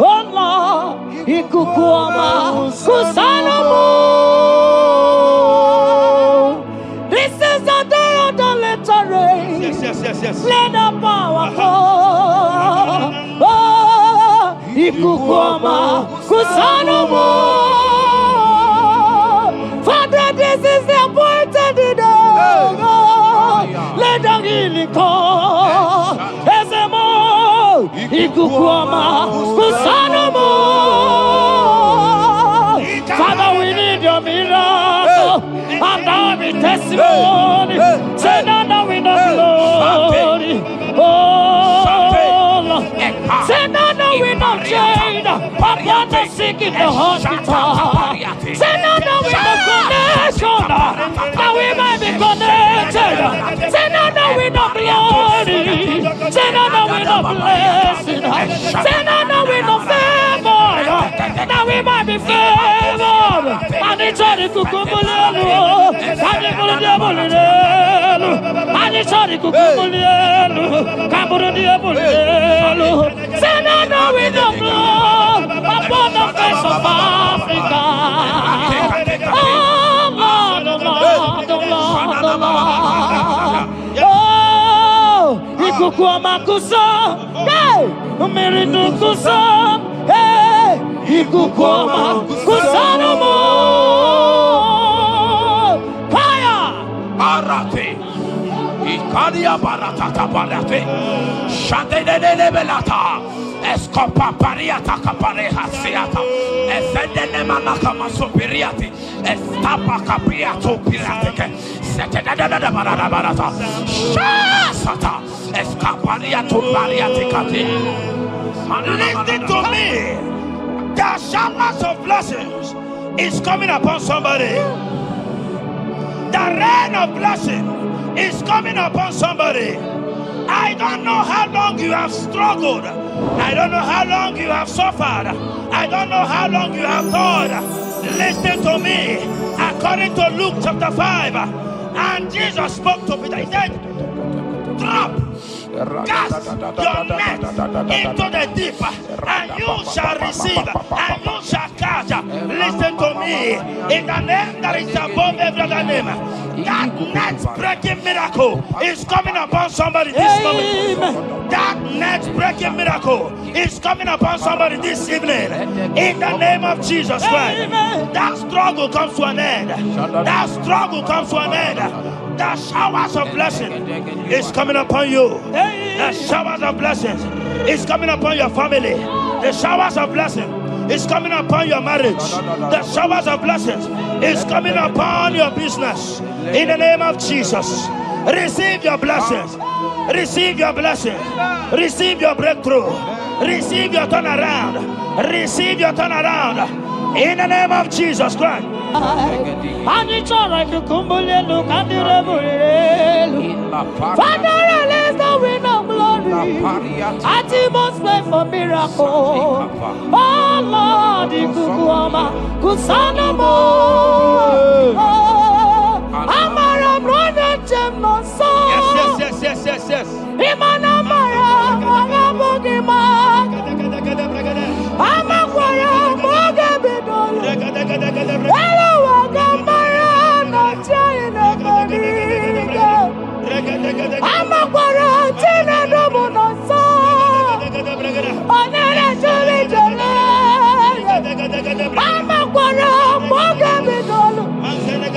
Allah, ikukuama kusanomo. This is a day of the little rain. Yes. Let the power come. Oh, ikukuama kusanomo. Father, this is the appointed day. Let the healing come. Ezemo, ikukuama kusanomo. Father, we need your miracle. And now we testimony. Say now we know glory. Oh, Lord. Say now we know chain. Upon the sick in the hospital. Say now we know connection. Now we might be connected. Say now we know glory. Say now we know blessing. Say now we know favor. Now we might be favored. And it's all the kukumulelu. And it's all the diabolelu. And it's all the kukumulelu. Kaburu diabolelu. Say now we know blood upon the face of Africa. Oh Lord, oh Lord, oh Lord, oh Lord. Oh, ikukuama kusa, hey, umiridu kusa, hey, ikukuama kusa no more. Fire, Arate, Ikadia Baratata Barate, Shadene Belata. Escopa pariata capareja seata, Efendene manakama superiati, Estapa capriato pirate, Setadada barata, Shasata, Escapariato bariaticati. Listen to me. The showers of blessings is coming upon somebody. The rain of blessing is coming upon somebody. I don't know how long you have struggled. I don't know how long you have suffered. I don't know how long you have thought. Listen to me. According to Luke chapter 5, and Jesus spoke to Peter. He said, drop, cast your net into the deep, and you shall receive, and you shall catch. Listen to me. In the name that is above every other name, that net breaking miracle is coming upon somebody this moment. That net breaking miracle is coming upon somebody this evening. In the name of Jesus Christ. That struggle comes to an end. That struggle comes to an end. The showers of blessing is coming upon you. The showers of blessings is coming upon your family. The showers of blessing is coming upon your marriage. The showers of blessings is coming upon your business. In the name of Jesus, receive your blessings. Receive your blessings. Receive your breakthrough. Receive your turnaround. Receive your turnaround. In the name of Jesus Christ. And it's all right to kumbulelu kandirabulelu. Father, release the wind of glory. At the most pray for miracle. Oh Lord, ikukuama kusanamo. Amara brother jem no so. Yes. Imana mara magabogima. Amakwara mogabidolo. Hello, wagamara no chayina bodiga. Amakwara tina domo no so. Onere jole jole. Amakwara mogabidolo.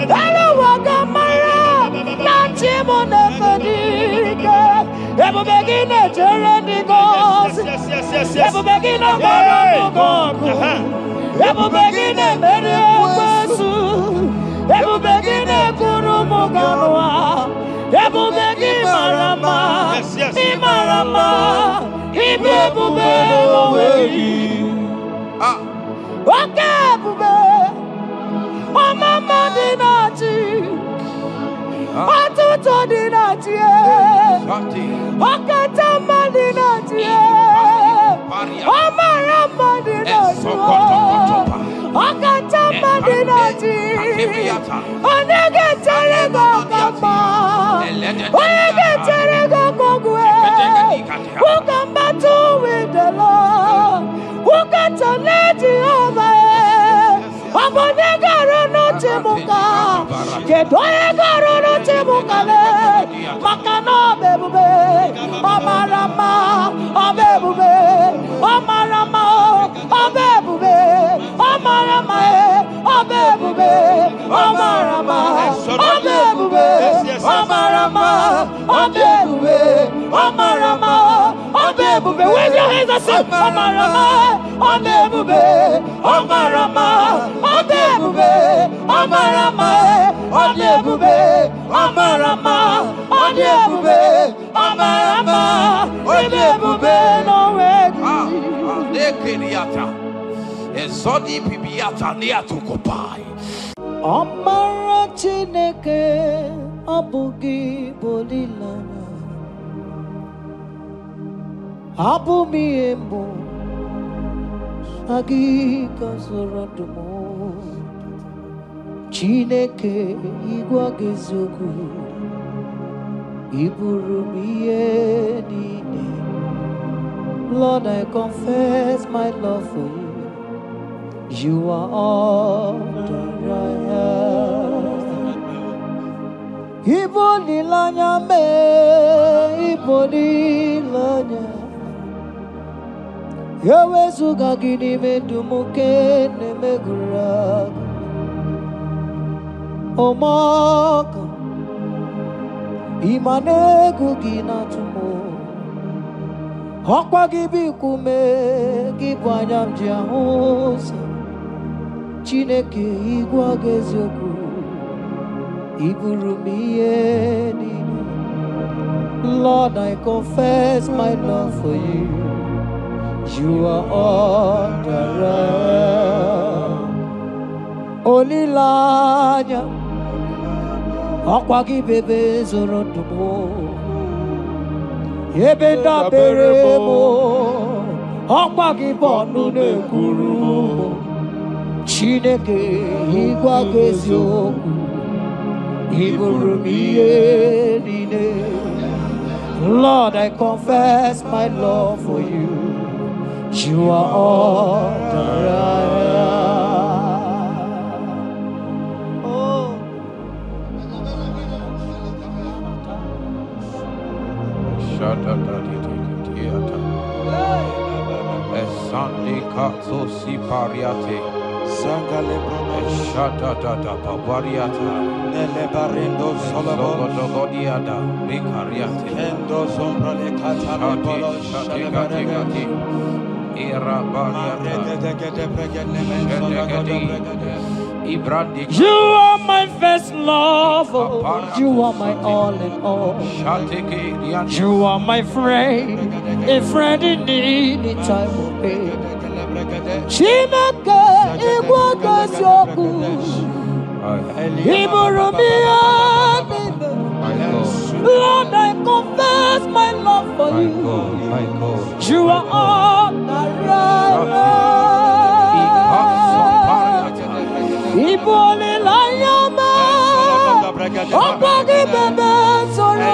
Hello, wagamara no chimona bodiga. Ebu begine jere goes. Ebu begine moro gogo. Ebu begine mere besu. Ebu begine kuru muganwa. Ebu begine marama. Imarama. Ibebu bewoweyi. Oke bube. Omama dinati. Atuto dinati. Okatama dinati. Omarama dinati. Okatama dinati. Onege terego kama. Onege terego kogwe. Who come battle with the Lord? doye garuru chibukale makano bebube omarama obebube omarama obebube omarama obebube omarama obebube omarama obebube omarama obebube with your hands and say omarama obebube omarama obebube omarama obebube omarama obebube omarama obebube no way Ezodi pibiata niatu kopai. Amara Chineke abugi bolilana abumi embo agi kasorodumo Chineke igwa gezoku iburumiye nine. Lord, I confess my love for you. You are all that I am. Ibolilanya me, ibolilanya. Yawezuga gini me dumuke ne megura. Omaka, imane gugina tumo. Hokwa gibi kume, gibanyam jiahosa. Chineke igwa gezoku iburumiye nini. Lord, I confess my love for you. You are all that I am. Olilanya akwagi bebe zorotumo yebenda beremo akwagi bonu ne kurumo Chineke igwa gezoku iburumiye nine. Lord, I confess my love for you. You are all that I am. Oh. Esandi katso si pariate. Sangale brono Shata tata papariata. nele barendo solabo Sogodiada. Ricariate. endo sombra le katale polo Shati. Era bariata. You are my first love. You are my all in all. You are my friend, a friend in need in time of pain. Chineke igwa gezoku iburumiye nine. Lord, I confess my love for you. You are all that I am. Ibole la yama, okwagi bebe soro,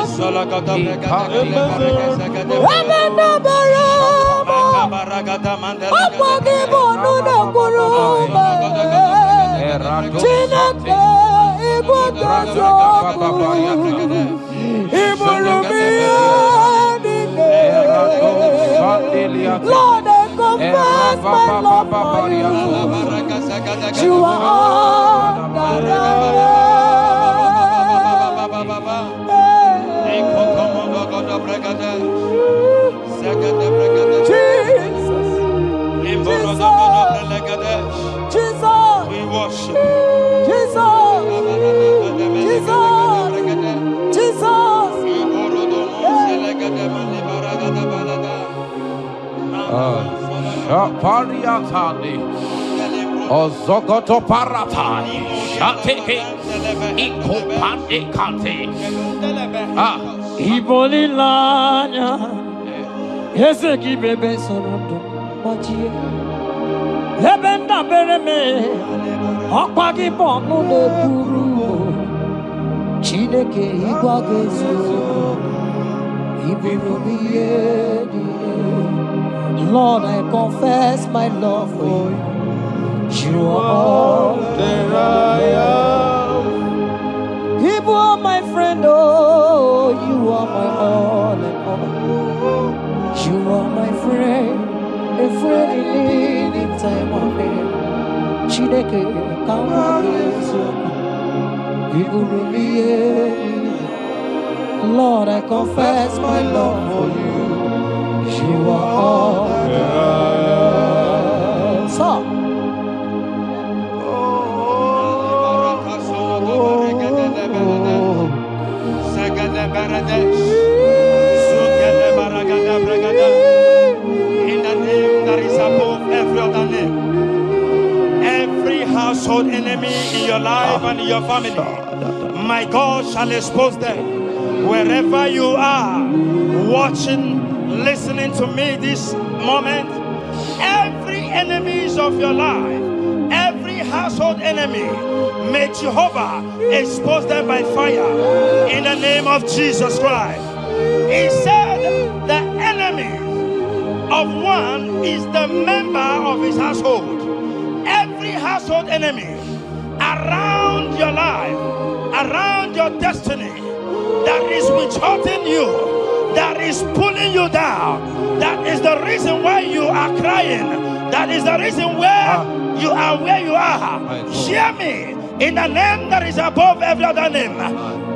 emena berama, okwagi bonu ne kuruma. Chineke igwa gezoku iburumiye nine. Lord, I confess my love for you. You are all that I Jesus, we worship Jesus, Jesus. Pariatani. Ozogoto paratai. Shateke. Ikopande kate. Ibolilanya. Yeseki bebe sorodo maji. Ebenda bereme. Akwagi bonu ne kuru. Chineke igwa gezo. Iburumiye nine. Lord, I confess my love for you. You are all that I am. You are my friend, oh, you are my all and all. You are my friend, a friend in need in time of need. Chineke, come on, Lord, I confess my love for you. You are all that. So. In the name that is above every other name, every household enemy in your life and in your family, my God shall expose them. Wherever you are, watching, listening to me this moment, every enemies of your life, every household enemy, may Jehovah expose them by fire in the name of Jesus Christ. He said the enemy of one is the member of his household. Every household enemy around your life, around your destiny, that is withholding you, that is pulling you down, that is the reason why you are crying, that is the reason where you are where you are. Hear me. In the name that is above every other name,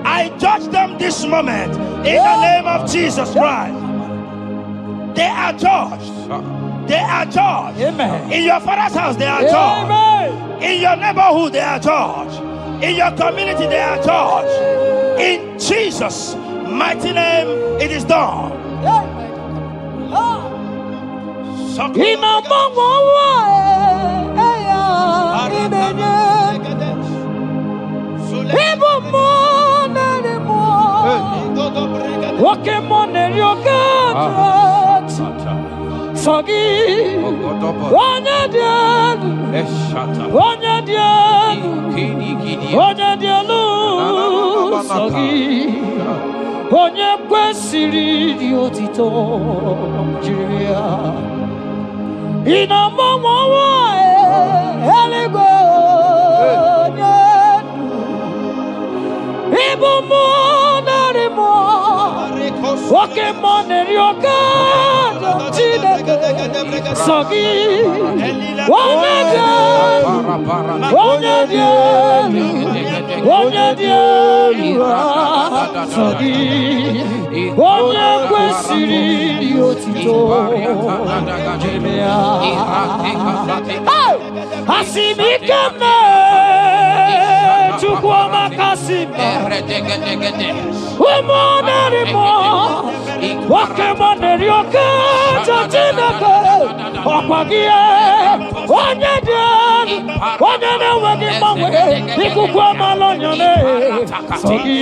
I judge them this moment in the name of Jesus Christ. They are judged. They are judged. Amen. In your father's house, they are judged. Amen. In your neighborhood, they are judged. In your community, they are judged. In Jesus' mighty name, it is done. Onye kwesịrị dị otito jiri ya ịnọmọ nwa eluigwe onye ịbụ mmụọ narị mmụọ nwoke mmụọ na-eri oke Chineke sọ gị onye dị elu onye dị elu onye dị elu sọ gị onye kwesịrị dị otito jiri ya asị m ike mee Chukwu ọmaka sị m ụmụ narị mmụọ nwoke mmụọ na-eri oke Chineke ọkwa gị onye dị elu onye na-enweghị mgbanwe ikuku amala onyone sọ gị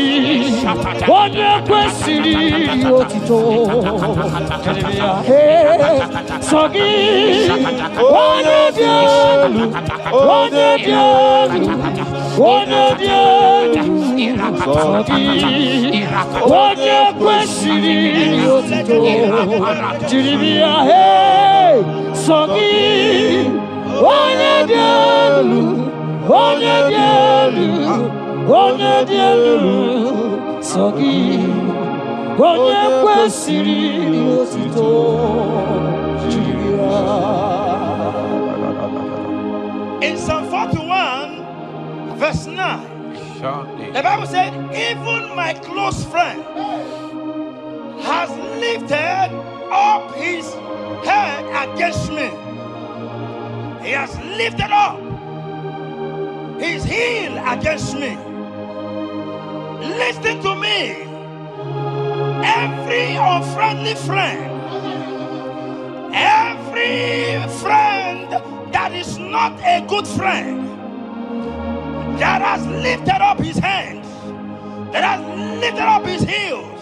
onye kwesịrị otito sọ gị onye dị elu onye dị elu onye dị elu sọ gị onye kwesịrị otito jiri bịa sọ gị onye dị elu onye dị elu onye dị elu sọ gị onye kwesịrị otito jiri ya. In Psalm 41 verse 9, the Bible said, even my close friend has lifted up his head against me. He has lifted up his heel against me. Listen to me. Every unfriendly friend, every friend that is not a good friend, that has lifted up his hands, that has lifted up his heels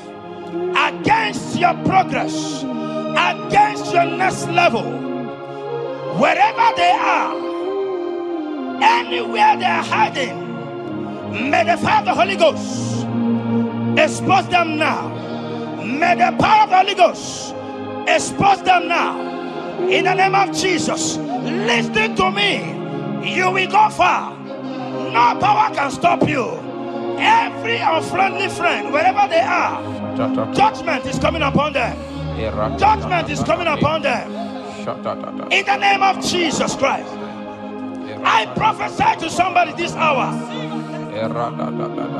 against your progress, against your next level, wherever they are, anywhere they are hiding, may the fire of the Holy Ghost expose them now. May the power of the Holy Ghost expose them now. In the name of Jesus, listen to me. You will go far. No power can stop you. Every unfriendly friend, wherever they are, judgment is coming upon them. Judgment is coming upon them. In the name of Jesus Christ. I prophesy to somebody this hour.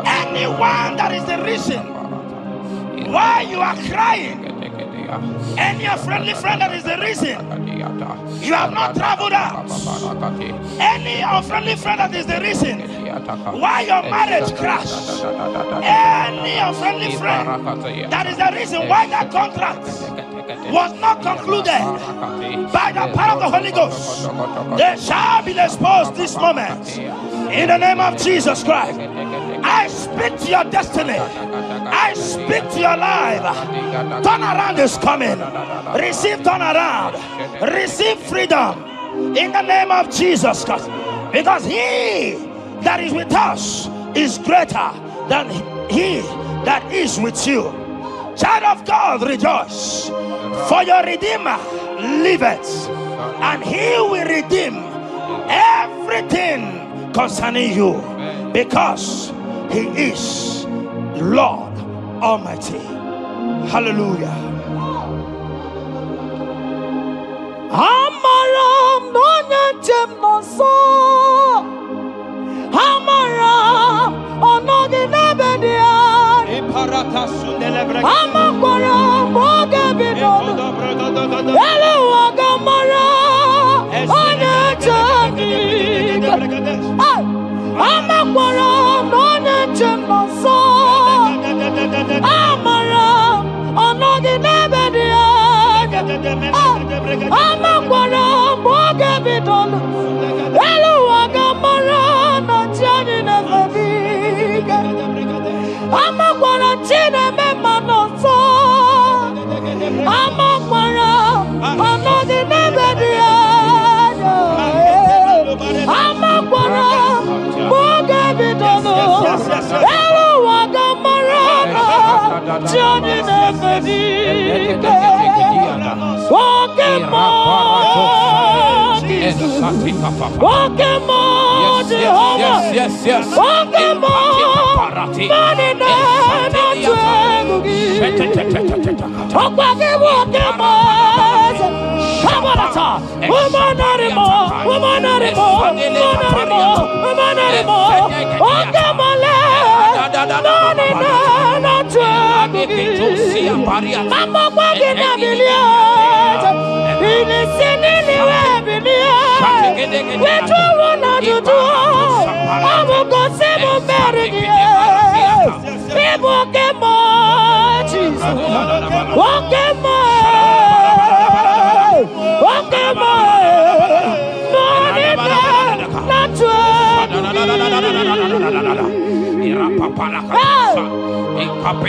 Anyone that is the reason why you are crying, any unfriendly friend that is the reason you have not traveled out, any unfriendly friend that is the reason why your marriage crashed, any unfriendly friend that is the reason why that contract was not concluded by the power of the Holy Ghost, they shall be exposed this moment. In the name of Jesus Christ, I speak to your destiny. I speak to your life. Turnaround is coming. Receive turnaround. Receive freedom. In the name of Jesus Christ. Because he that is with us is greater than he that is with you. Child of God, rejoice. For your Redeemer liveth, and he will redeem everything concerning you, because he is Lord Almighty. Hallelujah. Amaram nonyenchem noso. Amaram onoginebedia. Amaram ogebidodo. Elu agamara onyenchem. Amaram nonyenchem noso. Amaram onoginebedia. Amaram ogebidodo. Elu agamara nachani nevebiga. Amaram chinemema noso. Amaram onoginebedia. Amaram ogebidodo. Elu agamara nachani nevebiga.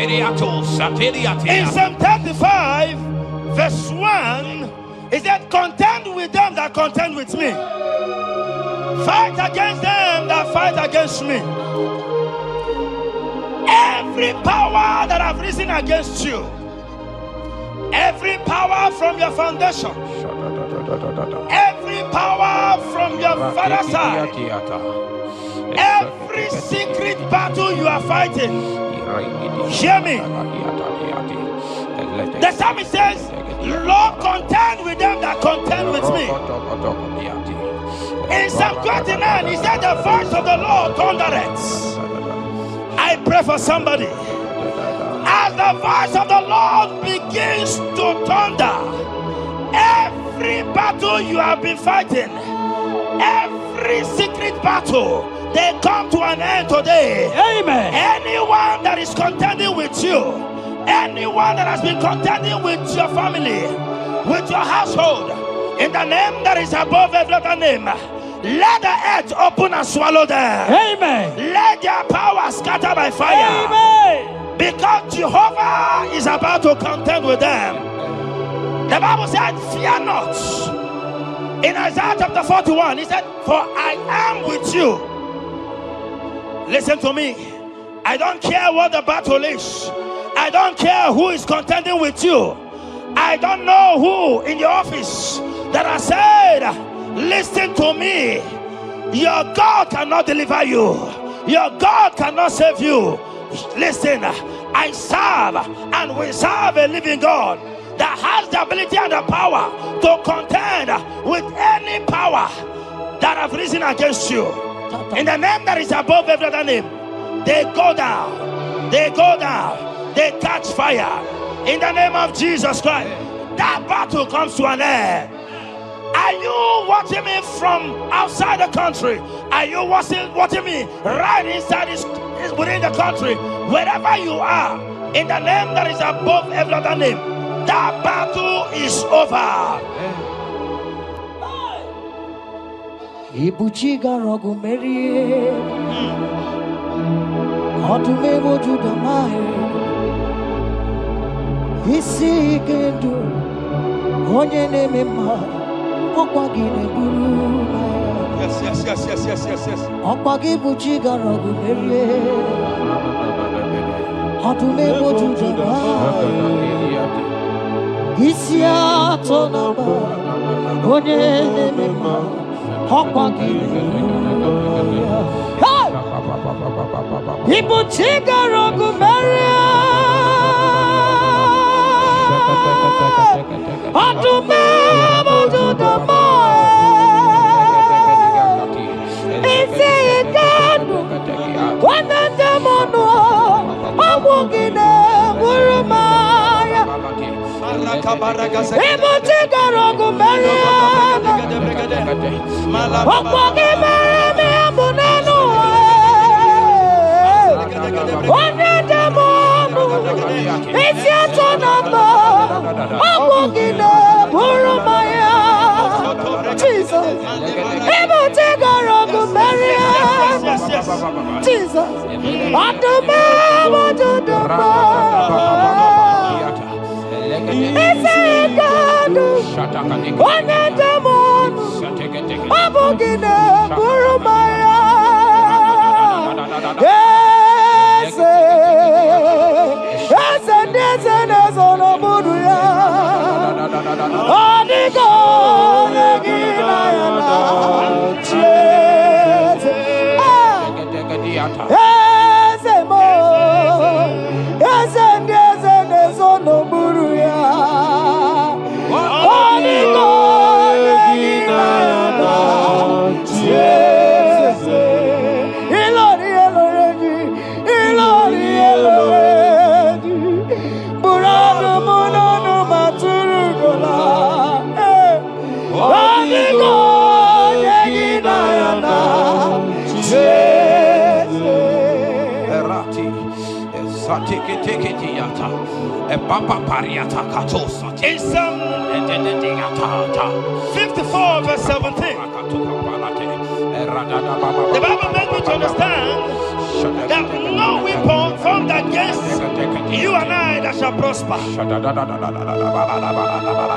In Psalm 35, verse 1, it said, contend with them that contend with me. Fight against them that fight against me. Every power that have risen against you, every power from your foundation, every power from your father's side, every secret battle you are fighting, hear me. The psalmist says, Lord, contend with them that contend with me. In Psalm 29, he said, the voice of the Lord thundereth. I pray for somebody. As the voice of the Lord begins to thunder, every battle you have been fighting, every secret battle, they come to an end today. Amen. Anyone that is contending with you, anyone that has been contending with your family, with your household, in the name that is above every other name, let the earth open and swallow them. Amen. Let their power scatter by fire. Amen. Because Jehovah is about to contend with them. The Bible said, fear not. In Isaiah chapter 41, he said, for I am with you. Listen to me. I don't care what the battle is. I don't care who is contending with you. I don't know who in your office that has said, listen to me. Your God cannot deliver you. Your God cannot save you. Listen, I serve and we serve a living God that has the ability and the power to contend with any power that have risen against you. In the name that is above every other name, they go down, they go down, they catch fire. In the name of Jesus Christ, that battle comes to an end. Are you watching me from outside the country? Are you watching me right inside within the country? Wherever you are, in the name that is above every other name, that battle is over. Ibuchiga rogu merie, odume wojuda mai, isi kendu, onye neme ma, okwagi neburu. Yes. Okwagi buchiga rogu merie, odume wojuda mai, isi atona ma, onye neme ma. Ibu chiga rogu meria, adume mojudama, isi ikanu, wanandamonu, awugine burumaya. Ibu chiga rogu meria. Okwagi mereme abunanu, onadamonu, isi atonamba, okwagi ne burumaya. Jesus, Ibu chiga rogu meria. Jesus, adume wajudama, isi ikanu, onadamonu, abugine burumaya. Yes, nezono buruya. Odigo negina yana. Yes, mo. Yes, nezono buruya. Odigo negina yana. In Psalm 54 verse 17, the Bible makes me to understand that no weapon formed against you and I that shall prosper.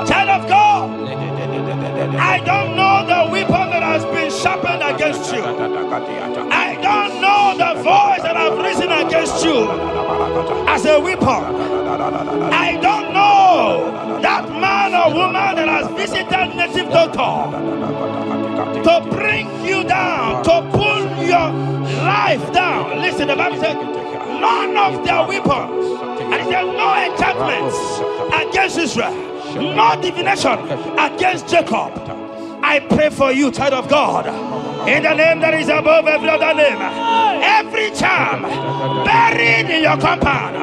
Child of God, I don't know the weapon that has been sharpened against you. I don't know the voice that has risen against you as a weapon. I don't know that man or woman that has visited native doctor to bring you down, to pull your life down. Listen, the Bible said, none of their weapons, and it said no enchantments against Israel, no divination against Jacob. I pray for you, child of God, in the name that is above every other name. Every charm buried in your compound,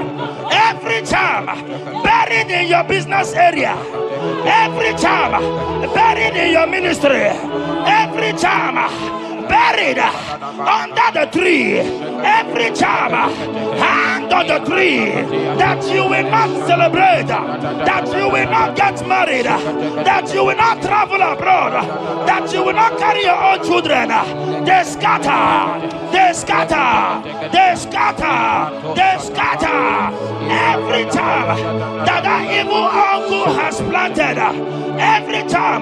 every charm buried in your business area, every charm buried in your ministry, every charm buried under the tree, every charm hang on the tree, that you will not celebrate, that you will not get married, that you will not travel abroad, that you will not carry your own children. They scatter, they scatter, they scatter, they scatter. Every time that evil uncle has planted, every time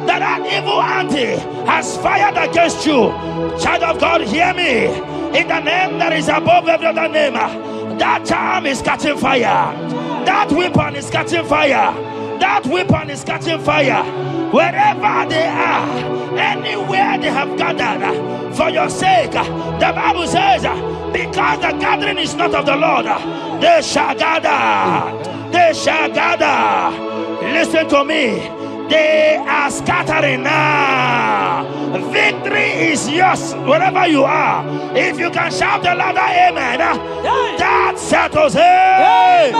that evil auntie has fired against you, child of God, hear me. In the name that is above every other name, that charm is catching fire. That weapon is catching fire. That weapon is catching fire. Wherever they are, anywhere they have gathered for your sake, the Bible says, because the gathering is not of the Lord, they shall gather. They shall gather. Listen to me. They are scattering now. Victory is yours wherever you are. If you can shout the louder amen, that settles it. Yes.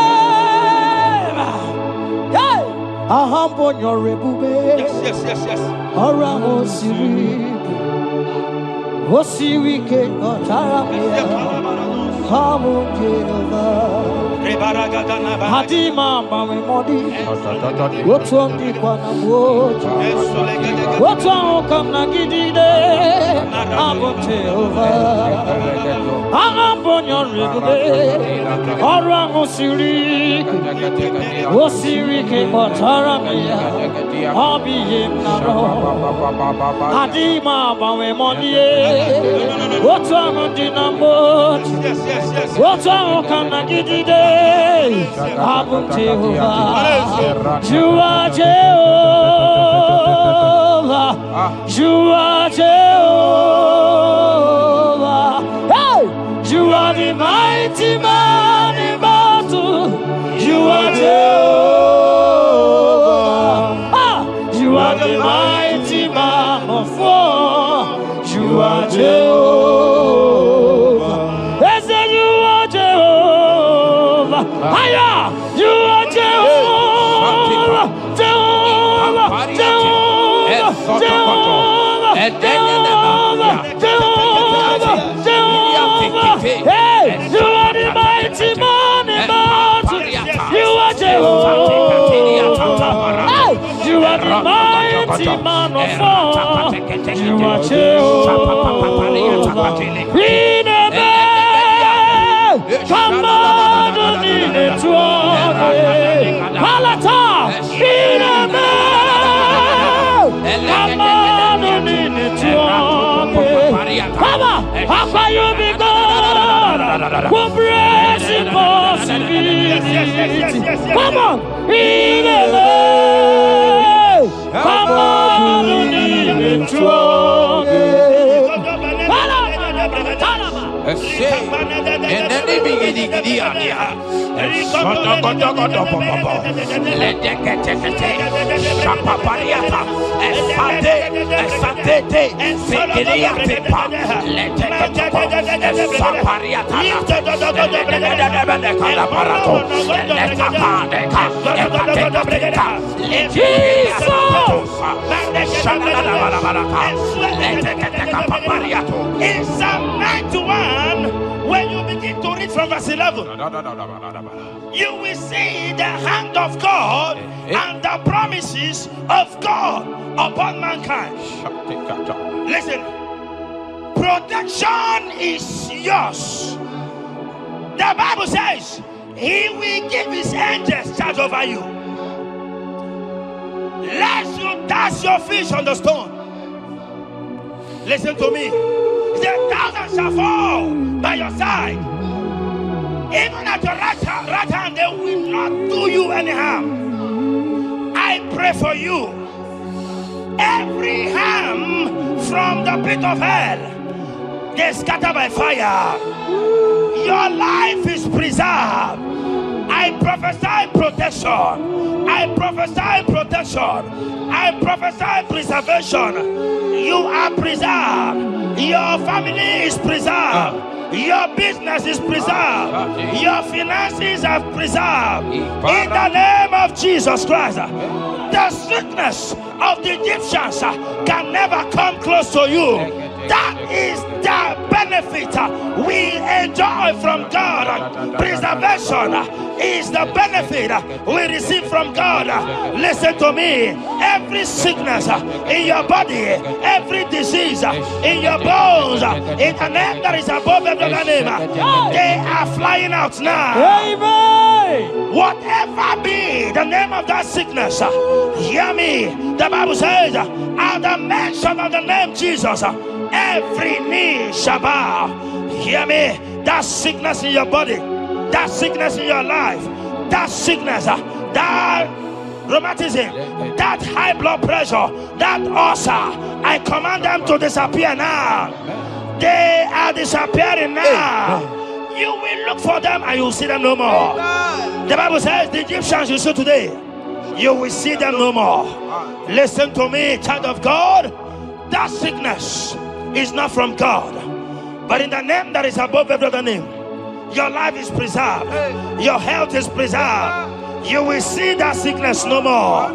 Hadima mami modi, wotuangi kwa na moja, wotuangu kamna gidide, abo Jehova, abo nyorigube, orangu sirike, osirike motaramiya, obiye mnaro, Hadima mami modi, wotuangu dinamboja, wotuangu kamna gidide. Abu Jehovah, you are Jehovah, you are Jehovah. Hey, you are the mighty man in battle. You are Jehovah. You are the mighty man of war. You are Jehovah. Aya, you are Jehovah, Jehovah, Jehovah, Jehovah, Jehovah, Jehovah. Hey, you are the mighty man in battle. You are Jehovah. Hey, you are the mighty man of war. You are Jehovah. We never come on. Palata, Iname, Papa, Papa, you be God. Who brings impossibility? Come on, Iname, come on, in Psalm 91, when you begin to read from verse 11, you will see the hand of God and the promises of God upon mankind. Listen, protection is yours. The Bible says He will give His angels charge over you, lest you dash your feet on the stone. Listen to me. The 1,000 shall fall by your side, even at your right hand, they will not do you any harm. I pray for you. Every harm from the pit of hell, they scatter by fire. Your life is preserved. I prophesy protection. I prophesy protection. I prophesy preservation. You are preserved. Your family is preserved. Your business is preserved. Your finances are preserved. In the name of Jesus Christ. The sickness of the Egyptians can never come close to you. That is the benefit we enjoy from God. Preservation is the benefit we receive from God. Listen to me. Every sickness in your body, every disease in your bones, in the name that is above every other name, they are flying out now. Amen. Whatever be the name of that sickness, hear me. The Bible says, at the mention of the name Jesus, every knee shall bow. Hear me. That sickness in your body, that sickness in your life, that sickness that rheumatism, that high blood pressure, that ulcer, I command them to disappear now. They are disappearing now. You will look for them and you will see them no more. The Bible says the Egyptians you see today, you will see them no more. Listen to me, child of God. That sickness is not from God, but in the name that is above every other name, your life is preserved, your health is preserved. You will see that sickness no more.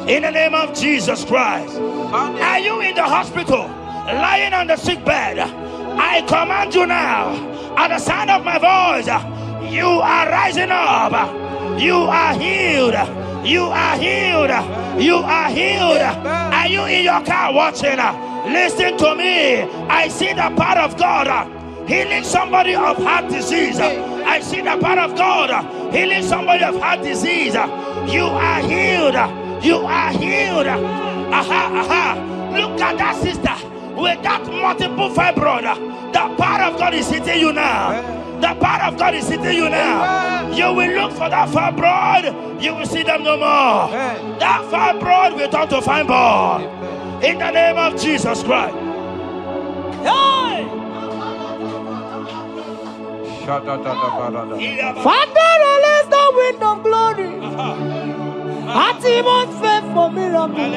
In the name of Jesus Christ. Are you in the hospital, lying on the sick bed? I command you now, at the sound of my voice, you are rising up. You are healed. You are healed. You are healed. Are you in your car watching? Listen to me. I see the power of God healing somebody of heart disease. I see the power of God healing somebody of heart disease. You are healed. You are healed. Look at that sister with that multiple fibroid. The power of God is hitting you now. The power of God is hitting you now. You will look for that fibroid. You will see them no more. That fibroid will turn to fibroid. In the name of Jesus Christ. Father, release the wind of glory. Atimost faith for miracle.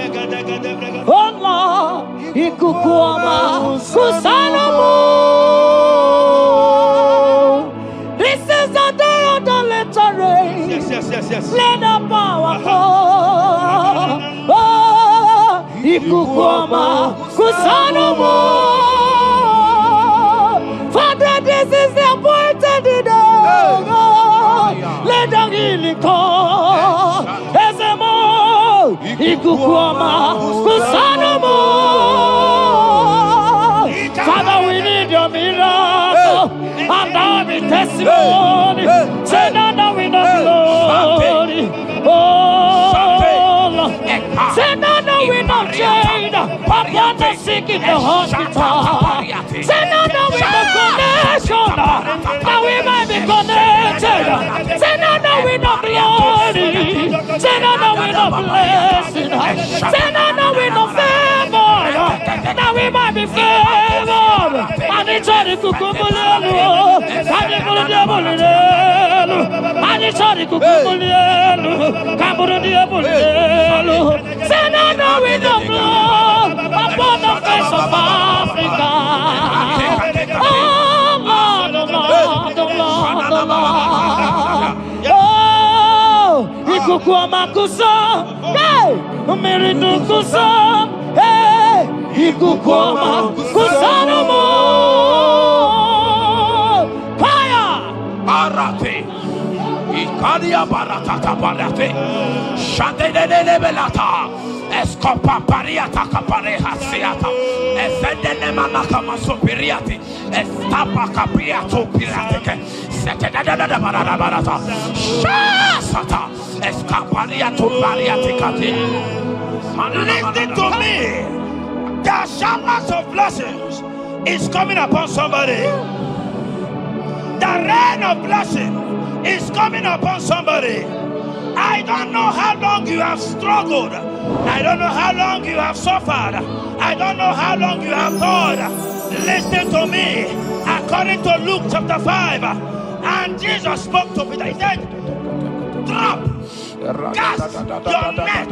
Oh Lord, ikukuama kusanomo. This is the day of the letter rain. Yes. Let the power fall. Oh, ikukuama kusanomo. Father, this is the appointed day. Let the healing come. Ezemo, ikukuama, kusanomo. Father, we need your miracle. And now we testimony. Say now the wind of glory. Oh, Lord. Say now the wind of change upon the sick in the hospital. Say now the wind of connection, that we might be connected. Say now the wind of glory. Say now the wind of blessing. Say now the wind of favor, that we might be favored. And it's all the kukumulelu, and it's all the diabolelu, and it's all the kukumulelu, kaburu diabolelu. Say now the wind of blood upon the face of Africa. Oh Lord, oh Lord, oh Lord, oh Lord. Oh, ikukuama kusa, hey, umiridu kusa, hey, ikukuama kusa no more. Fire! Arate. Ikadia baratata barate. Shadene belata. Escopa pariata capareha seata. Efendene manaka masopiriati. Estapa capriato pirate. Setedada barata. Shasata. Escapariato bariati cati. Listen to me. The showers of blessings is coming upon somebody. The rain of blessing is coming upon somebody. I don't know how long you have struggled. I don't know how long you have suffered. I don't know how long you have thought. Listen to me. According to Luke chapter 5, and Jesus spoke to Peter. He said, drop, cast your net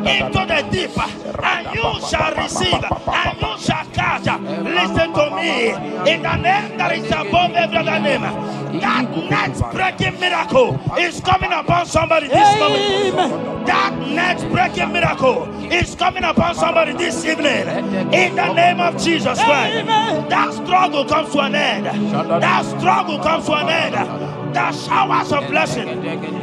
into the deep, and you shall receive, and you shall catch. Listen to me. In the name that is above every other name, that net breaking miracle is coming upon somebody this moment. That net breaking miracle is coming upon somebody this evening. In the name of Jesus Christ. That struggle comes to an end. That struggle comes to an end. The showers of blessing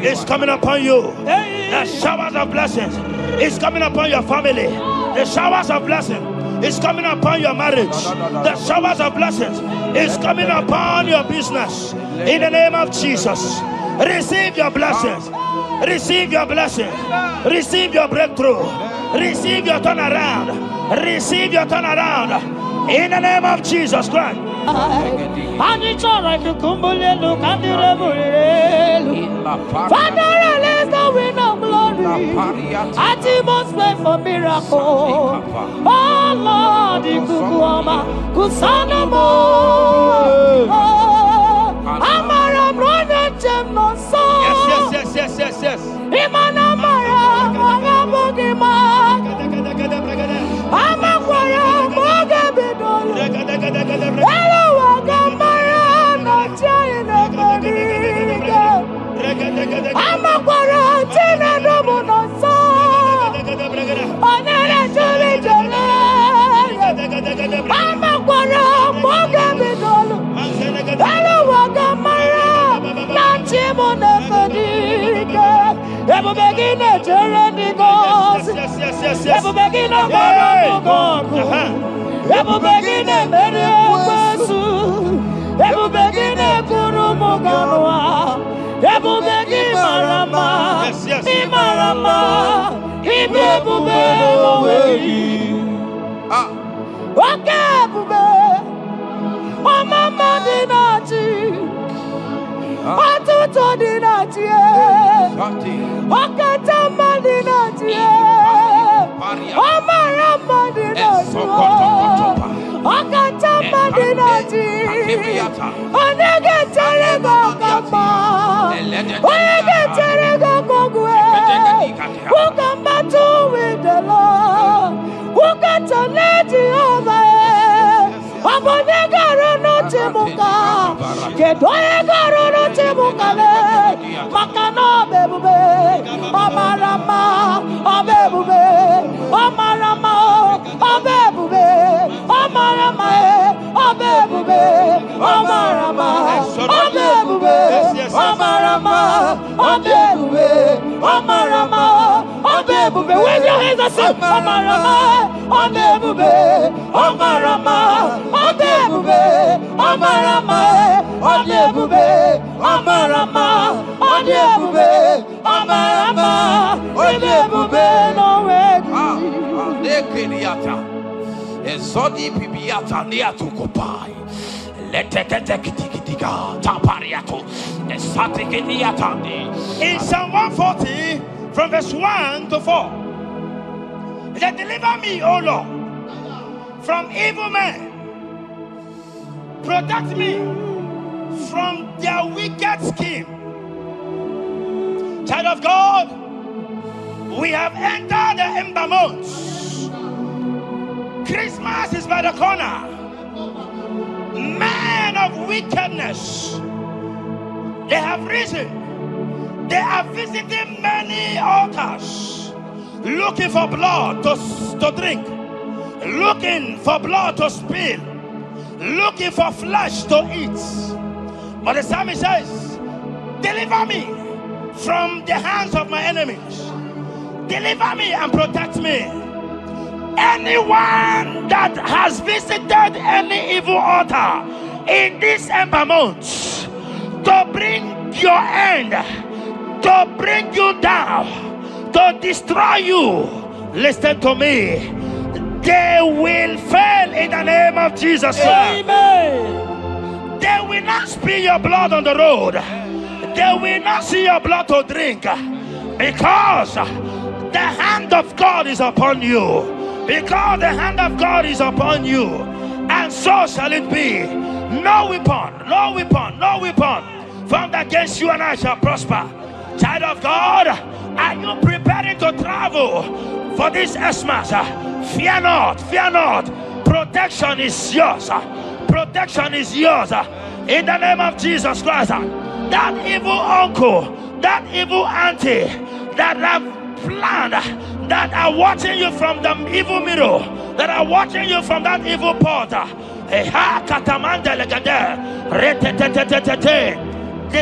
is coming upon you. The showers of blessings is coming upon your family. The showers of blessing is coming upon your marriage. The showers of blessings is coming upon your business. In the name of Jesus, receive your blessings. Receive your blessings. Receive your breakthrough. Receive your turnaround. Receive your turnaround. In the name of Jesus Christ. Father, release the wind of glory. I must pray for miracle. Oh Lord, Ikukuoma, Kusanamo. Amara Brother Jem no so. Yes. Imana Mara, Magabogima. Amakwara, Mogabidolo. Hello, Wagamara, no China, Bodiga. Amakwara, Tina, no no so. Onera Juli Jole. Amakwara, Mogabidolo. Hello, Wagamara, no Chimona, Bodiga. Ever begin a journey goes. Ever begin a God. Ever begin a Mediasu. Ever begin a Kurumoganoa. Ever begin Marama. Imarama. Ibebube. Okay, Bube. Oh, Mama Dinati. Atuto Dinati. Okatama Dinati. Omarama Dinati. Okatama Dinati. Onegeterego Kama. Onegeterego Kogwe. Who can battle with the Lord? Who can turn Jehovah? Abonegaro no Timuka. Kedoegaro no Timukale. Makano bebube. Omarama. Obebube. Omarama. Obebube. Omarama. Obebube. Omarama. Obebube. Omarama. Obebube. Omarama. Obebube. Wave your hands and say Omarama. Obebube. Omarama. Obebube. Omarama. Obebube. Omarama. Obebube. Omarama. Obebube. No way. Ezodi pibiata niatu kopai. Leteketekitikitika tapariato. Esatikiniatandi. In Psalm 140, from verse 1 to 4, it said, deliver me, O Lord, from evil men. Protect me from their wicked scheme. Child of God, we have entered the ember months. Christmas is by the corner. Men of wickedness, they have risen. They are visiting many altars, looking for blood to drink, looking for blood to spill, looking for flesh to eat. But the psalmist says, deliver me from the hands of my enemies. Deliver me and protect me. Anyone that has visited any evil altar in this ember month to bring your end, to bring you down, to destroy you, listen to me, they will fail in the name of Jesus. Amen. They will not spill your blood on the road. They will not see your blood to drink, because the hand of God is upon you. Because the hand of God is upon you, and so shall it be. No weapon formed against you and I shall prosper. Child of God, are you preparing to travel for this Xmas? Fear not. Protection is yours. Protection is yours. In the name of Jesus Christ. That evil uncle, that evil auntie that have planned, that are watching you from the evil mirror, that are watching you from that evil portal, they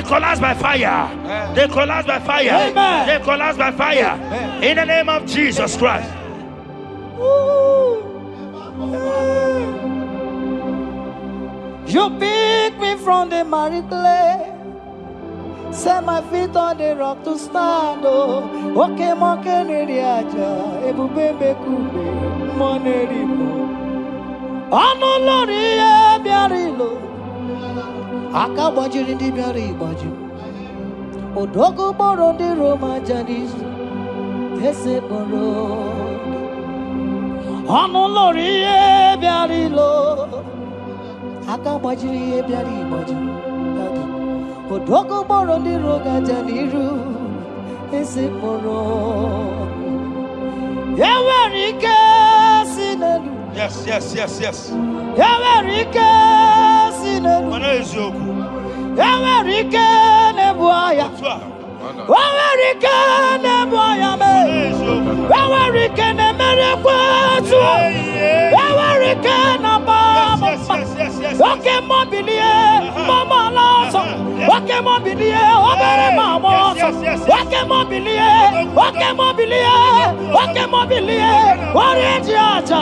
collapse by fire. They collapse by fire. Amen. They collapse by fire. In the name of Jesus Christ. You pick me from the miry clay, set my feet on the rock to stand. Okay, monkey neriaja, ebubebe kube, monerimo. Anolori e biarilo, akabajiri di biari baju. Odogo boro di Roma janis, Lori Biarilo Akabaji Biari Baji Odoko Boro di Roga Janiru Esiporo Yawarika Sinelu. Yes. Yawarika Sinelu. Yawarika Nebuaya. Yawarika Nebuaya me. Yawarika Nemerekwatu. Yawarika Nabama. Okay, mobilie, Mama Lasso. Okay, mobilie, Obere Mama. Okay, mobilie, Orange Aja.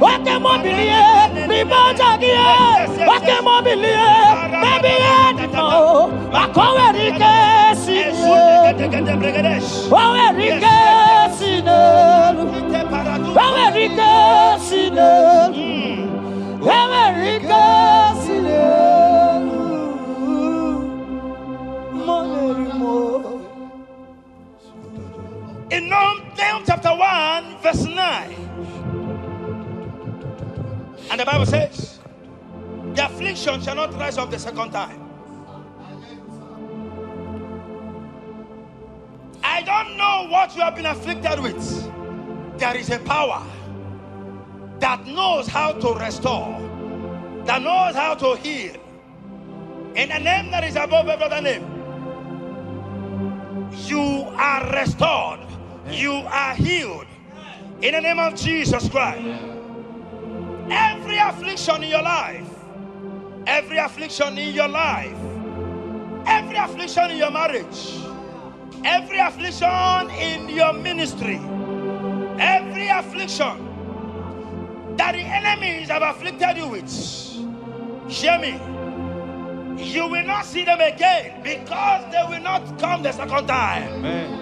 Okay, mobilie, Ribajagia. Okay, mobilie, Baby Edimo. Akowerike Sine. Owerike Sine. Owerike Sine. Owerike Sine. In Nahum chapter 1, verse 9, and the Bible says, the affliction shall not rise up the second time. I don't know what you have been afflicted with. There is a power that knows how to restore, that knows how to heal. In a name that is above every other name, you are restored. You are healed in the name of Jesus Christ. Every affliction in your life, every affliction in your life, every affliction in your marriage, every affliction in your ministry, every affliction that the enemies have afflicted you with, hear me, you will not see them again because they will not come the second time. Amen.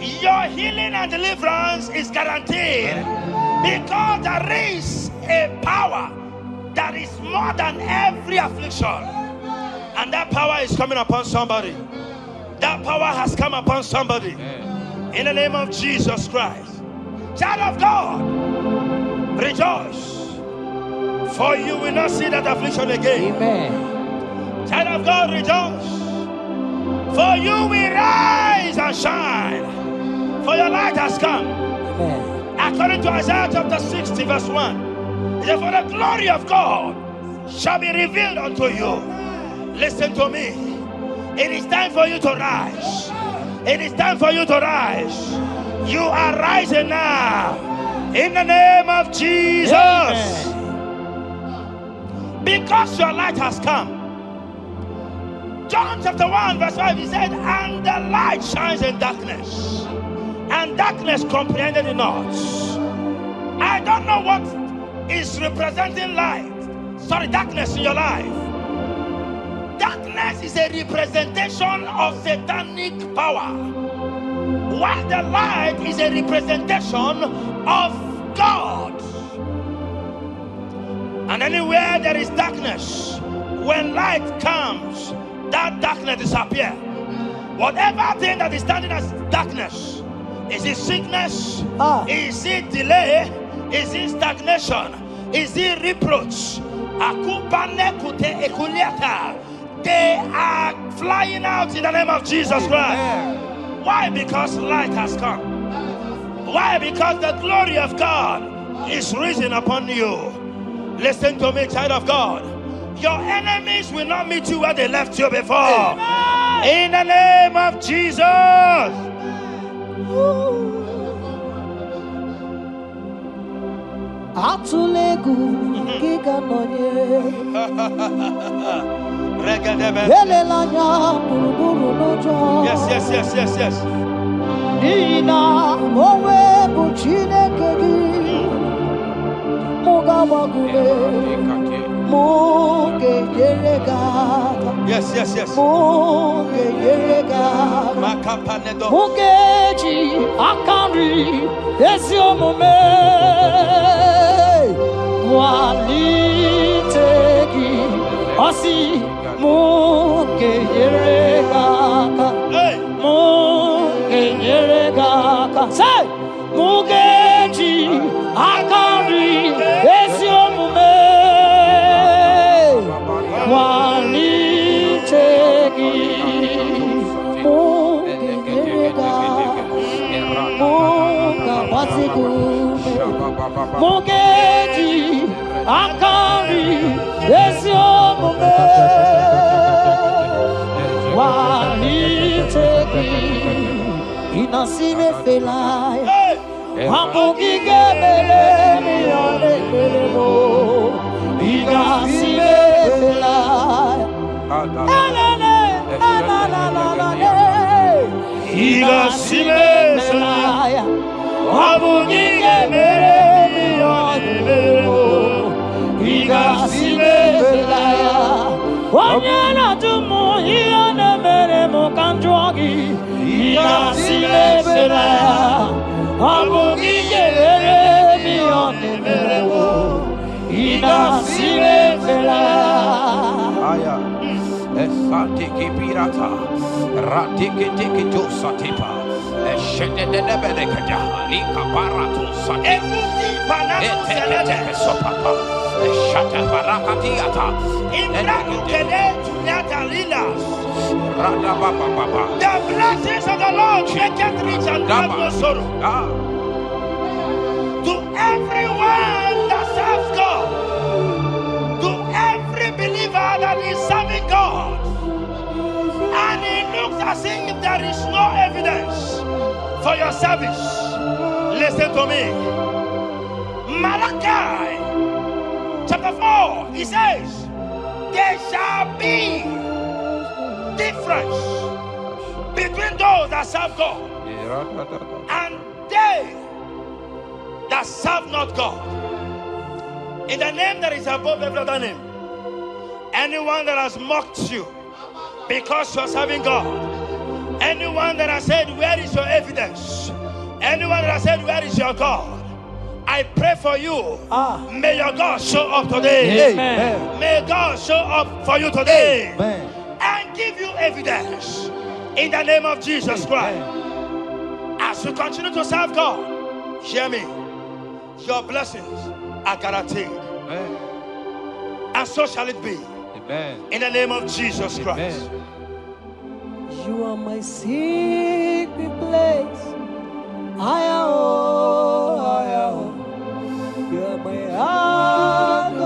Your healing and deliverance is guaranteed because there is a power that is more than every affliction, and that power is coming upon somebody. That power has come upon somebody in the name of Jesus Christ. Child of God, rejoice, for you will not see that affliction again. Amen. Child of God, rejoice, for you will rise and shine, for your light has come. Amen. According to Isaiah chapter 60 verse 1, it says, for the glory of God shall be revealed unto you. Listen to me. It is time for you to rise. It is time for you to rise. You are rising now in the name of Jesus. Amen. Because your light has come. John chapter 1 verse 5, he said, and the light shines in darkness, and darkness comprehended it not. I don't know what is representing darkness in your life. Darkness is a representation of satanic power, while the light is a representation of God. And anywhere there is darkness, when light comes, that darkness disappears. Whatever thing that is standing as darkness, is it sickness? Is it delay? Is it stagnation? Is it reproach? They are flying out in the name of Jesus Christ. Why? Because light has come. Why? Because the glory of God is risen upon you. Listen to me, child of God. Your enemies will not meet you where they left you before. In the name of Jesus. Atulegu giga nonye Yes. Nina mowe buchineke gi Mugawagule Muge yerega. Yes. Muge yerega. Mugeji akari esiomume walitegi osi muge yerega. Muge yerega. Say, Mugeji, Akari, Esiomume, Wali Tegi, Muga Basikume, Mugeji, Akari, Esiomume, Wali Tegi. Inasime felai, Hamugi gebele mi ane belemo. Inasime felai, Inasime felai, Hamugi gebele mi ane belemo. Inasime felai, Wanyana tumu iane belemo kanjwagi. Inasime felaya, Hamugi gebele mi ane belemo. Inasime felaya. Esatiki pirata, ratiki tiki to satipa, eshedede berekada, lika barato satipa, eteke sopapa, eshata barakatiata, Imrakukede tunyata lilas. rada baba baba. The blessings of the Lord make it rich and add no sorrow. To everyone that serves God, to every believer that is serving God, and it looks as if there is no evidence for your service, listen to me. Malachi chapter 4, he says, there shall be difference between those that serve God and they that serve not God. In the name that is above every other name, anyone that has mocked you because you are serving God, anyone that has said, where is your evidence? Anyone that has said, where is your God? I pray for you. May your God show up today. Amen. May God show up for you today. Amen. And give you evidence in the name of Jesus Christ. As you continue to serve God, hear me, your blessings are guaranteed. Amen. And so shall it be. Amen. In the name of Jesus Christ. You are my secret place. You are my Adonai.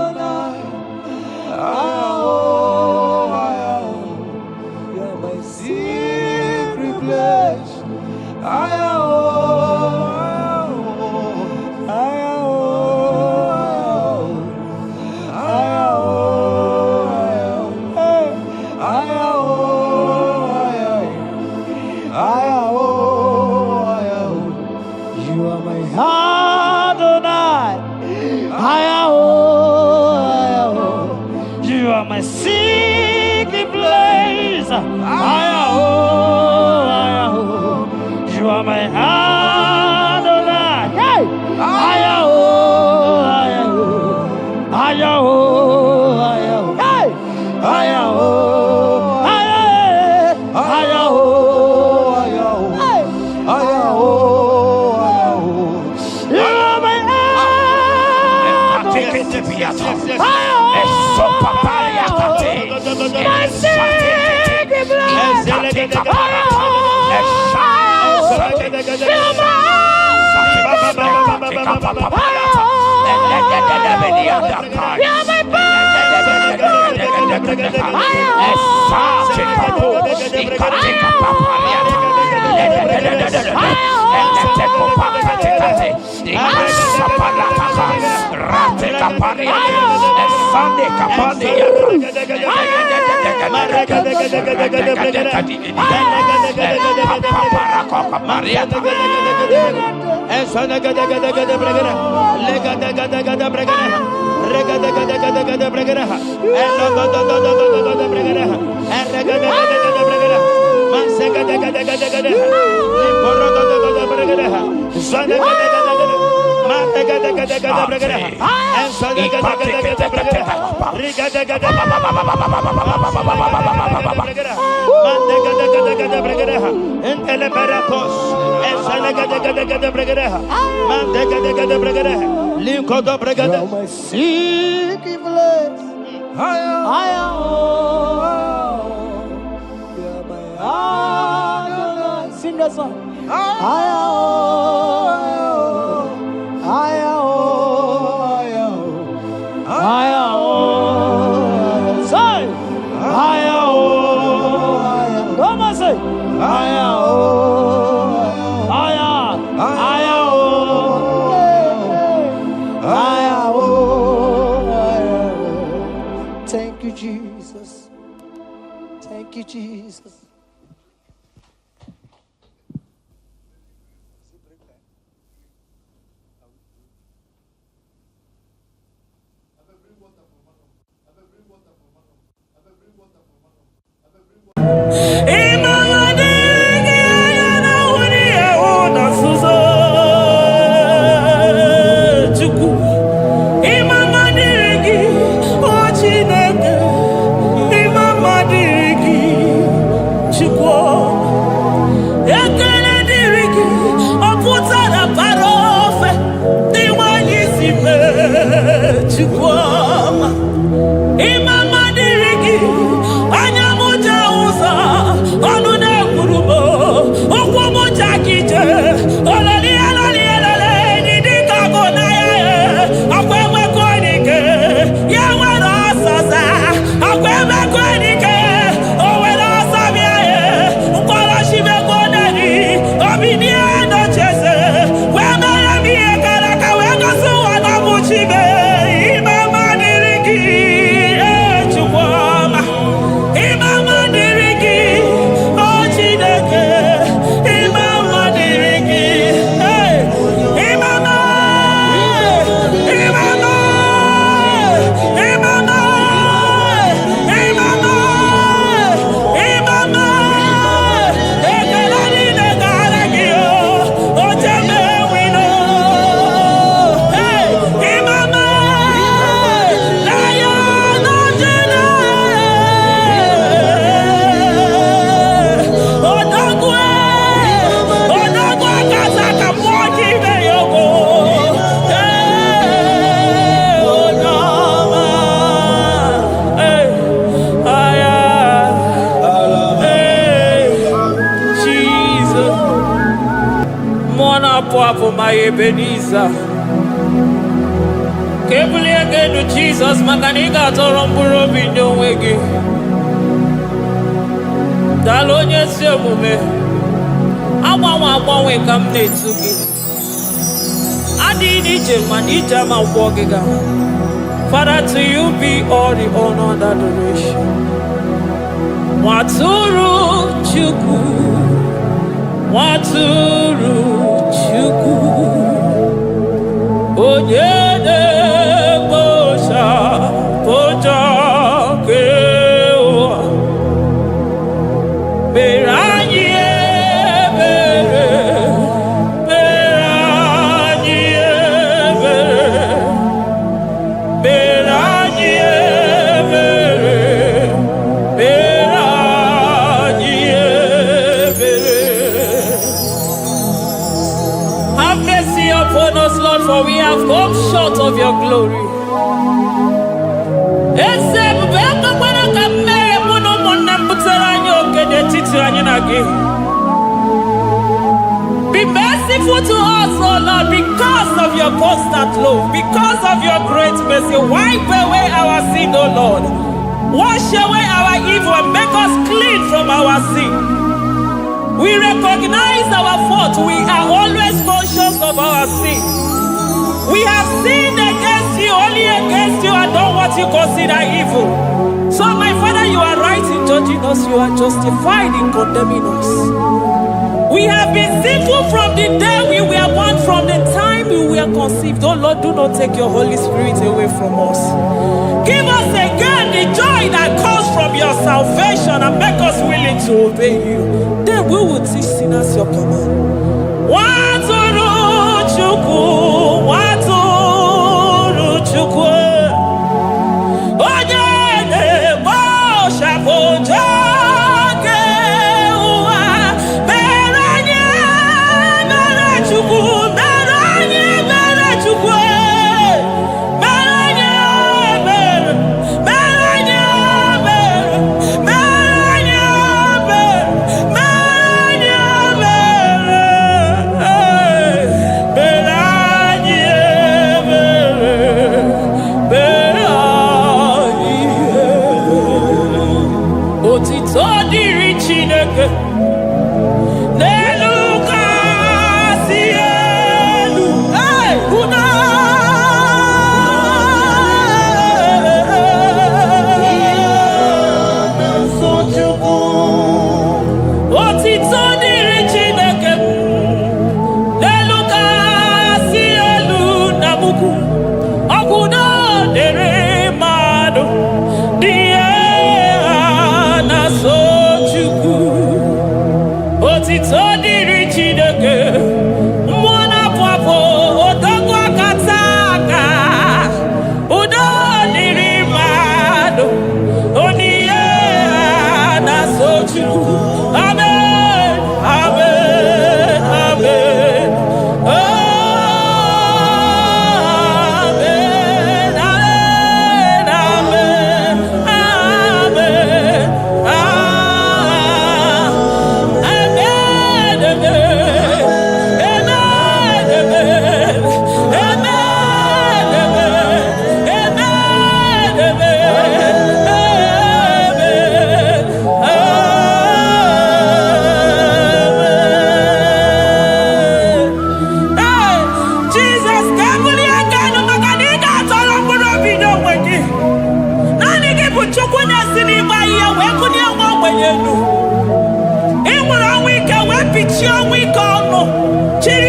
You are my secret place. You are my Adonai. You are my secret place. You are my Adonai. Hey! Hey! Sing that song. Thank you, Jesus. Thank you, Jesus. My Ebenezer, Kebuli again to Jesus, Makaniga Toromburo Bindo Wegi. Dalonya Semume, Awa we come to give. Adi Manija Mawagiga. Father, to you be all the honor and adoration. Waturu Chuku, Waturu. Onyede bosha poja kewa berani for we have come short of your glory. Be merciful to us, O Lord, because of your constant love, because of your great mercy. Wipe away our sin, O Lord. Wash away our evil and make us clean from our sin. We recognize our fault. We are always conscious of our sin. We have sinned against you, only against you, and done what you consider evil. So, my Father, you are right in judging us. You are justified in condemning us. We have been sinful from the day we were born, from the time we were conceived. Oh Lord, do not take your Holy Spirit away from us. Give us again the joy that comes from your salvation and make us willing to obey you. Then we will teach sinners your command. Waturu Chuku, Waturu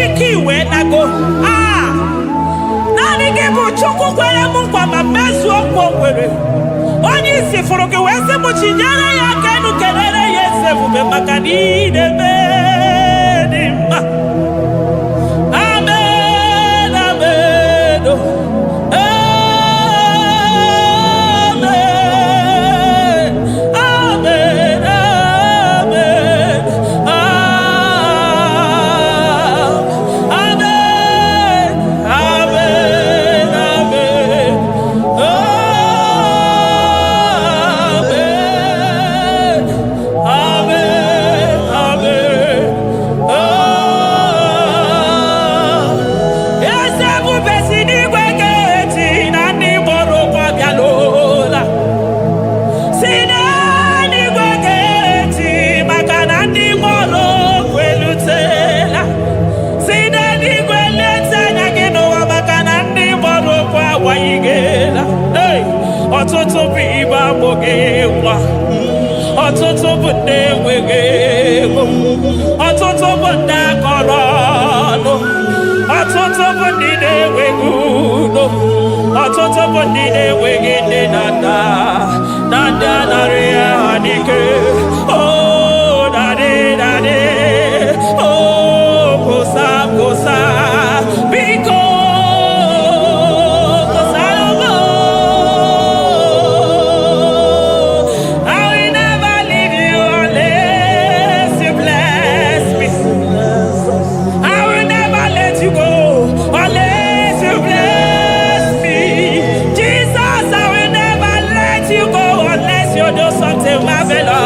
ike iwe nago. Naanị gị bụ Chukwu kwere m nkwa ma mezuo nkwa o kwere. Onye isi fụrụ gị wee sị m chinyere ya aka enu kelere ya eze ebube maka na ị na-eme dị mma. Amen, amen, oh. Amen, amen, amen, amen, amen, amen, ọtụtụ bụ ibe agbụghị nwa, ọtụtụ bụ ndị enweghị ego, ọtụtụ bụ ndị akọrọ ọnụ, ọtụtụ bụ ndị na-enweghị udo, ọtụtụ bụ ndị na-enweghị nne na nna, na ndị anarị ya n'ike. Oh, daddy, daddy, oh, kosa, kosa, biko. Marvelous.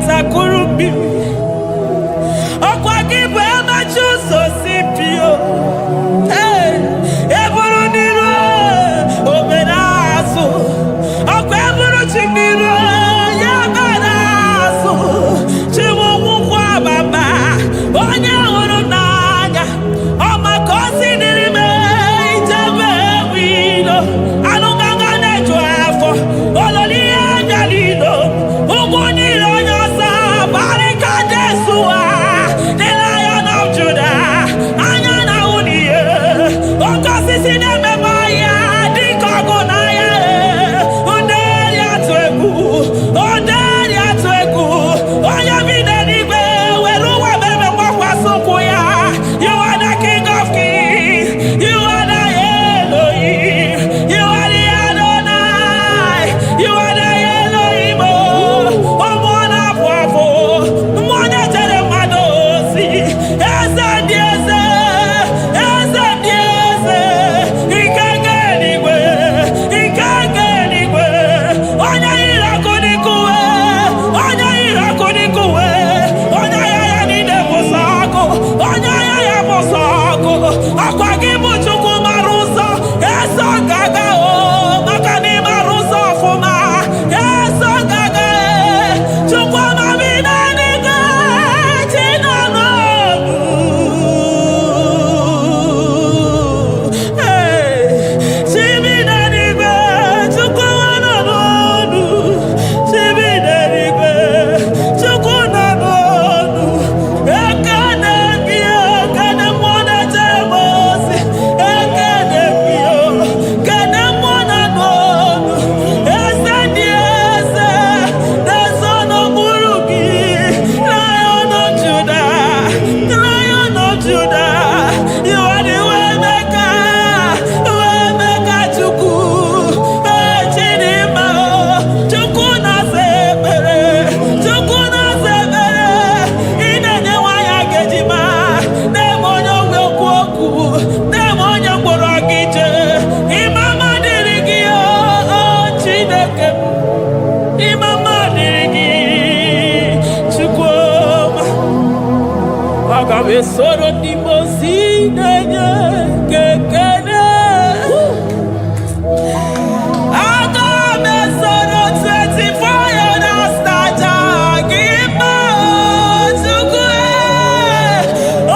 atakuru mmiri ọkwa gị bụ emachi ụzọ si pio eburu n'iru obere azụ ọkwa eburu chi n'iru ya bara azụ chiwụkwụkwọ ababa onye hụrụ n'anya ọ maka o si dịrị m ijebe ewido anụgaga na-eju afọ ololi ihe anya niile ụgbọ niile onye ọzọ barịka Jesua the Lion of Judah anya na ahụ n'ihe oke osisi na-ememe ya dịka ọgụ na ya nderi atụ egwu nderi atụ egwu onye bi n'eluigwe were ụwa meme gbakwasị ụkwụ ya. You are the King of Kings, you are the Elohim, you are the Adonai, you are the Elohim. Ụmụ na-apụ apụ mmụọ na-echere mmadụ ozi eze ndị eze eze ndị eze ike nke eluigwe ike nke eluigwe onye yiri ọkụ n'ikuwe onye yiri ọkụ n'ikuwe onye agha ya niile bụ sọ ọkụ onye agha ya bụ sọ ọkụ ọkwa gị bụ Chukwu mara ụzọ eso gaga maka na ị mara ụzọ ọfụma eso gaga Chukwu amami na-adịga chi nọ n'ọnụ chi bi n'eluigwe Chukwu nọ n'ọnụ chi bi n'eluigwe Chukwu nọ n'ọnụ ekene gị ekene mmụọ na-echere m ozi ekene gị kene mmụọ nọ n'ọnụ eze ndị eze na-eso n'okpuru gị Lion of Judah Lion of Judah you are the way maker Chukwu Chidimma Chukwu na-asa ekpere Chukwu na-asa ekpere ị na-enye nwanyị agejima na-eme onye ogwe okwu okwu na-eme onye mkpọrọ gị jee ịmama dịrị gị Chineke ịmama dịrị gị Chukwu ọma aga m esoro ndị mozi na-enye gị ekele aga m esoro 24 ya na staja gị ma Chukwu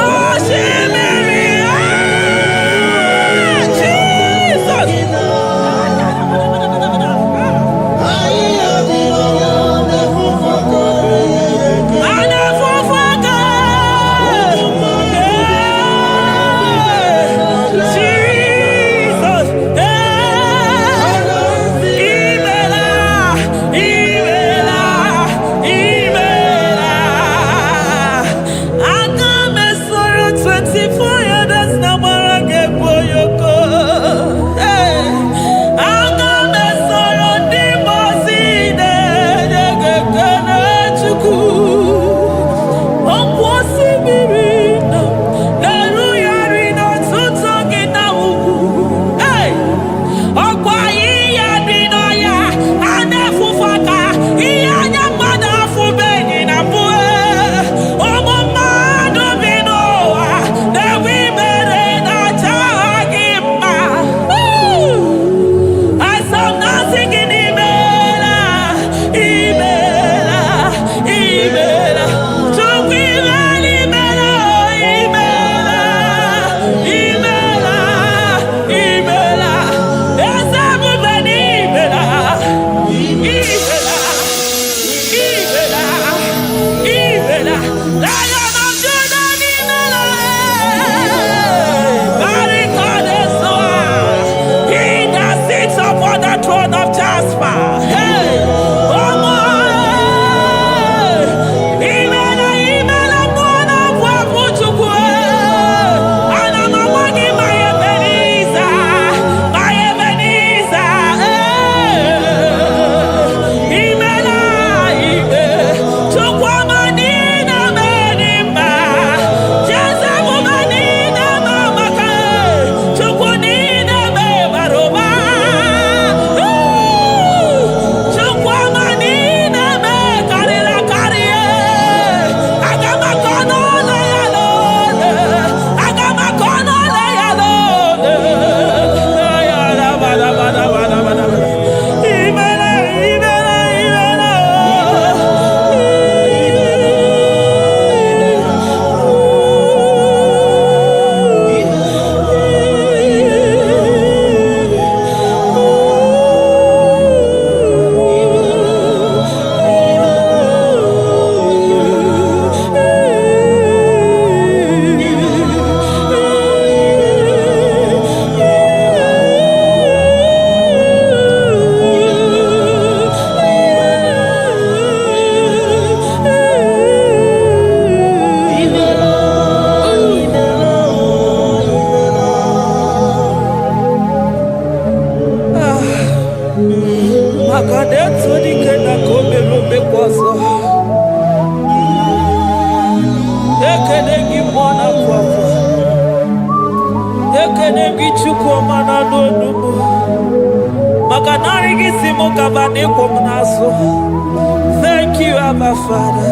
osimiri Jizọs ana-efufe aka Thank you, Abba Father.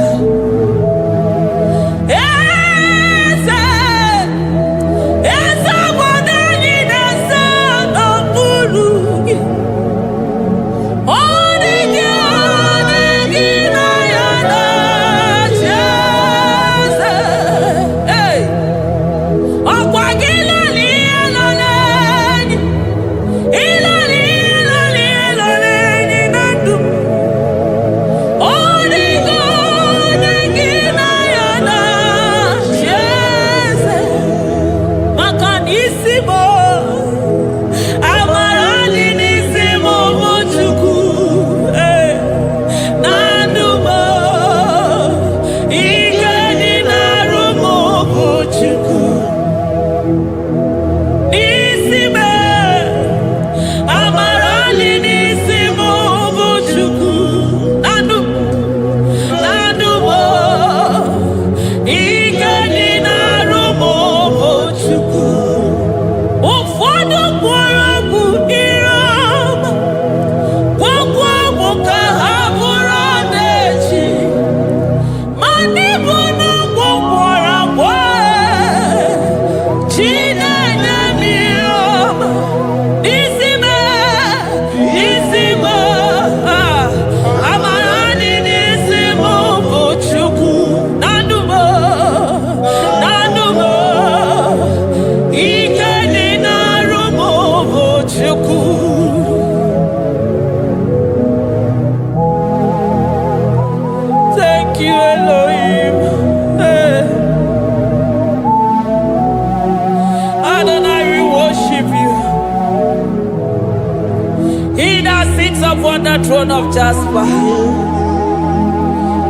Upon the throne of Jasper.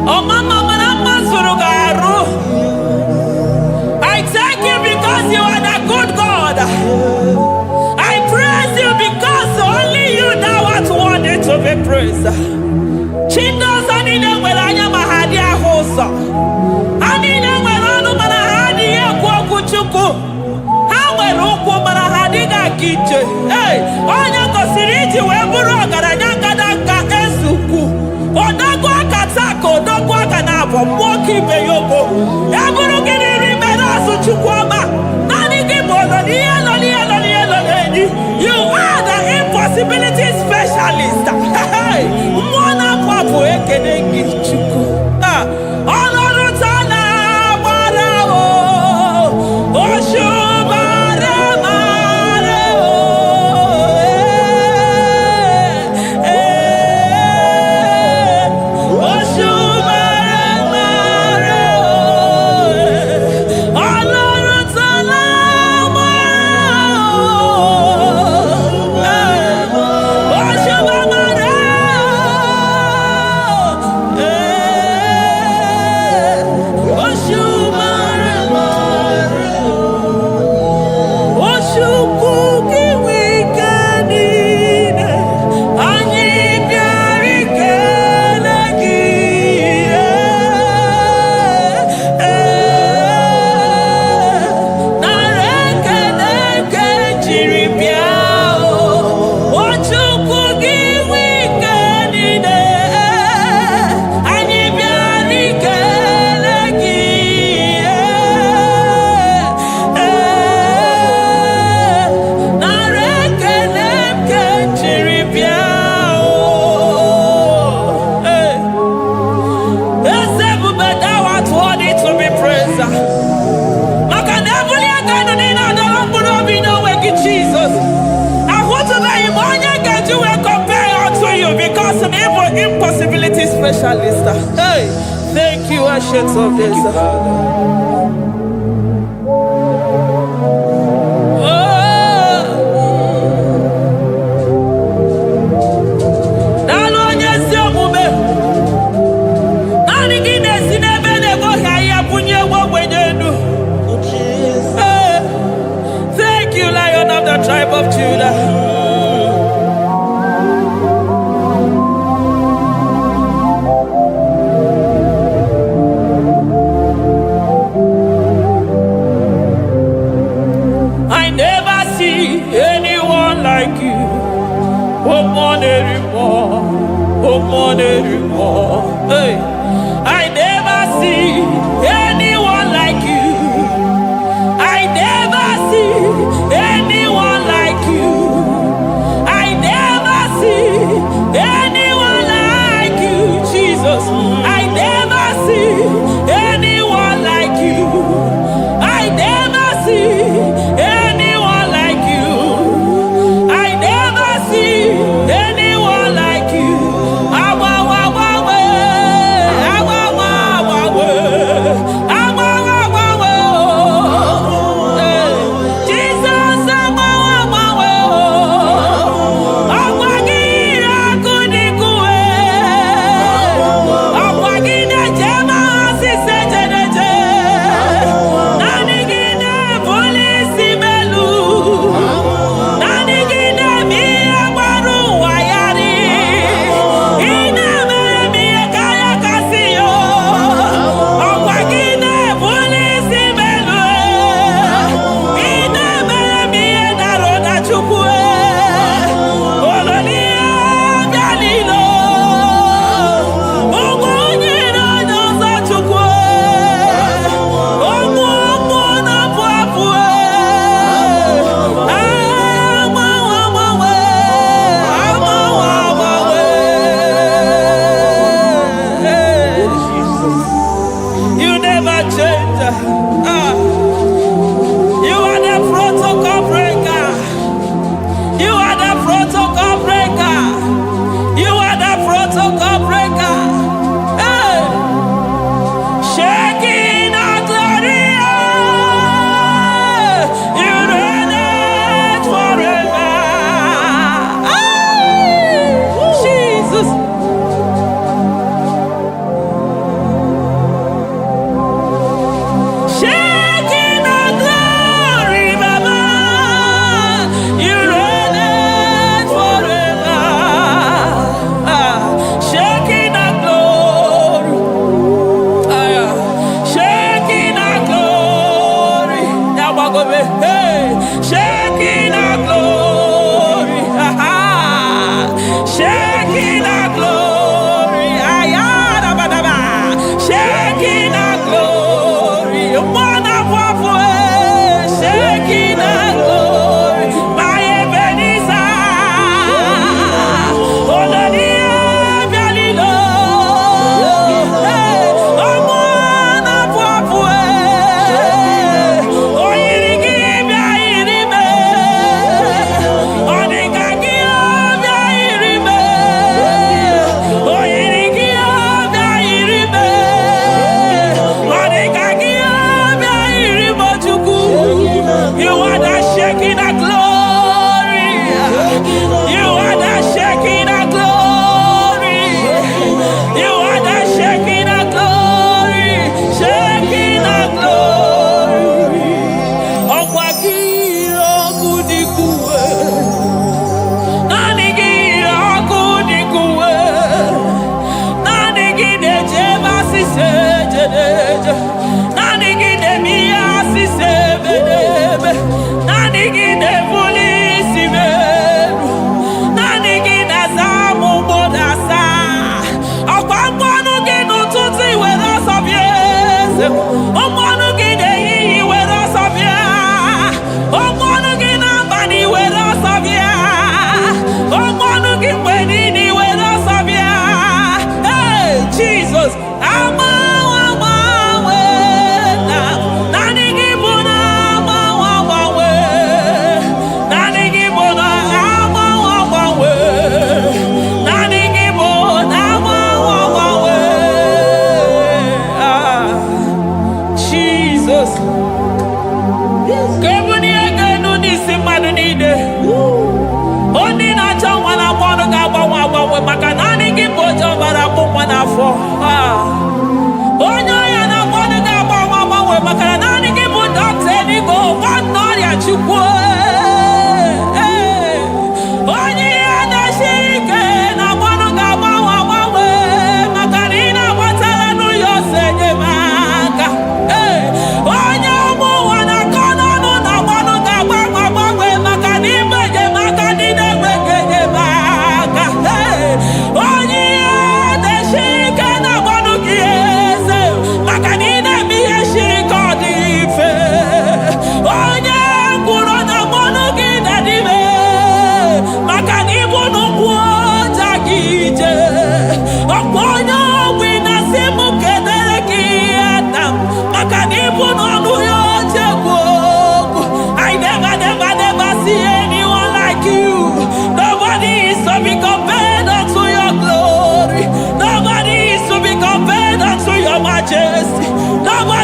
Oh, Mama, I thank you because you are the good God. I praise you because only you now are worthy to be praised. Chindos anile welanya mahadi ahosa. Anile welanu mahadi ekwo kuchuku. Hawe roku mahadi ga kije. Hey, onya kosiriji weburu ogaranya kadanga esuku. Odago akatako, odago akanabo, mwoki beyogo. Eburu gini rimena suchukwama. Nani gibono nielo. You are the impossibility specialist. Hey, mwana papu ekene gichuku. Olorutana barao. Oshubara marao. Oshubara marao. Olorutana Impossibility specialist. Hey, thank you, Ancient of Days. Thank you, Lion of the tribe of Judah. see anyone like you. Oh, hey, I never see anyone like you. I never see anyone like you. I never see anyone like you, Jesus. I never see anyone like you. I never see anyone like you. I never see anyone like you.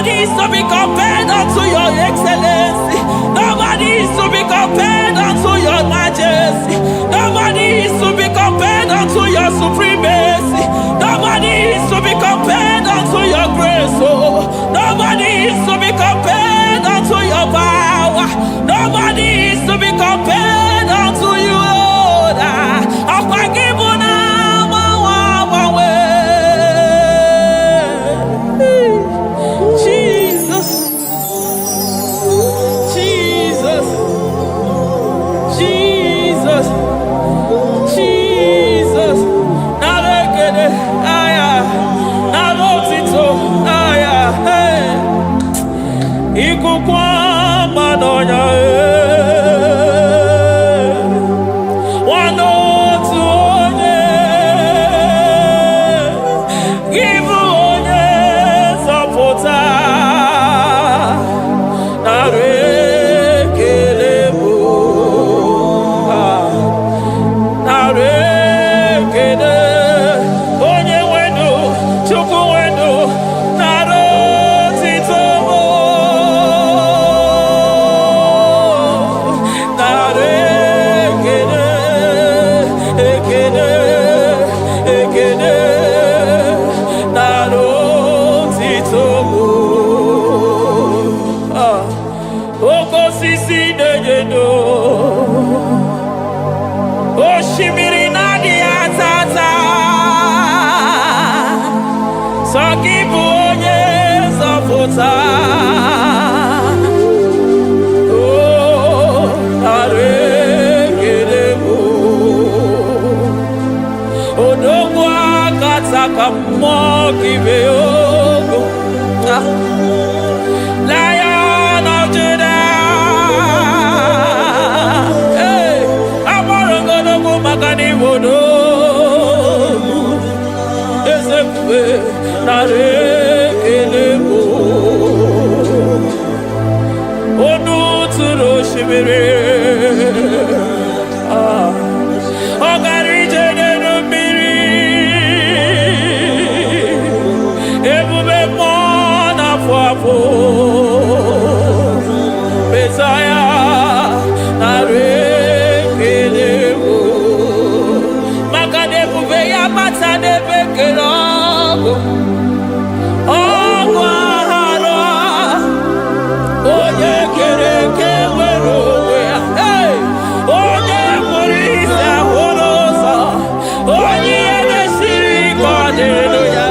Nobody is to be compared unto your excellency. Nobody is to be compared unto your majesty. Nobody is to be compared unto your supremacy. Nobody is to be compared unto your grace. Oh, nobody is to be compared unto your power. Nobody is to be compared unto you, Lord. Jesus, Jesus, Jesus, Jesus. Nalekede, aya, nalotito, aya, hey. Ikukwa madonya, Lion of Judah, hey, Amarongo Magani Wodo, Ezekiel, Narekelebo, Onu Turo Shibiri, Ogari Jene Miri, Ebube Mona Fwapo, Messiah, Narekelebo, Makadebu Beya Matane Bekelogo, Ogwahara, Oye Kereke Werowe, hey, Oye Murisa Horosa, Oye Nesiri Hallelujah,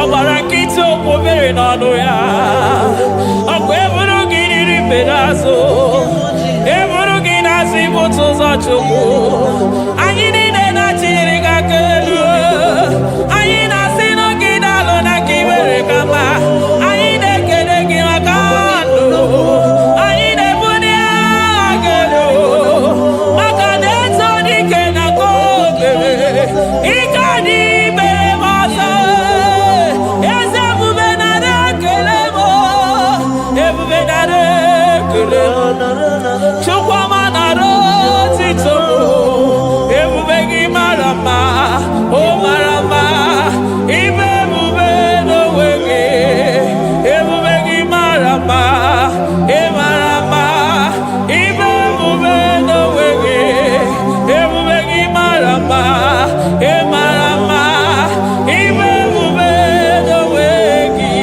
ọgbara nkịtị okwu mere n'ọnụ ya ọkwa eburu gị riri mbe n'azụ eburu gị na-asị bụtụ ụzọ Chukwu anyị niile na-achịrị gị aka elu anyị na-asị n'oge na-alụ na ka i mere ka mma anyị na-ekele gị maka ndụ anyị na-ebuli agha elu maka na eto dike na ka o mere ike anyị mere m ọzọ eze ebube nara ekele m ebube nara ekele m Chukwuma nara otito m ebube gị mara mma o mara mma ibe ebube n'onwe gị ebube gị mara mma ị mara mma ibe ebube n'onwe gị ebube gị mara mma ị mara mma ibe ebube n'onwe gị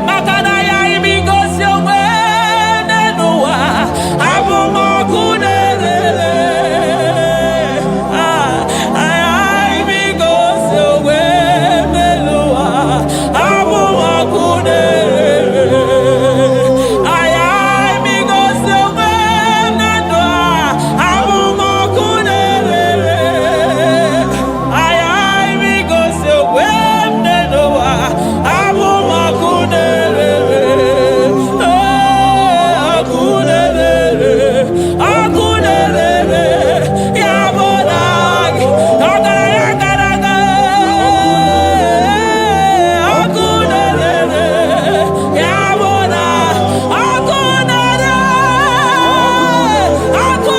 maka na ya ibigosi onwe n'ụwa abụ m ọkụ na-erere ibigosi onwe n'ụwa abụ m ọkụ na-erere ibigosi onwe na ndụ abụ m ọkụ na-erere ibigosi onwe n'ụwa abụ m ọkụ na-erere ọkụ na-erere ọkụ na-erere ya bụ na gị ọgaranya gara aga ọkụ na-erere ya bụ na ọkụ na-erere ọkụ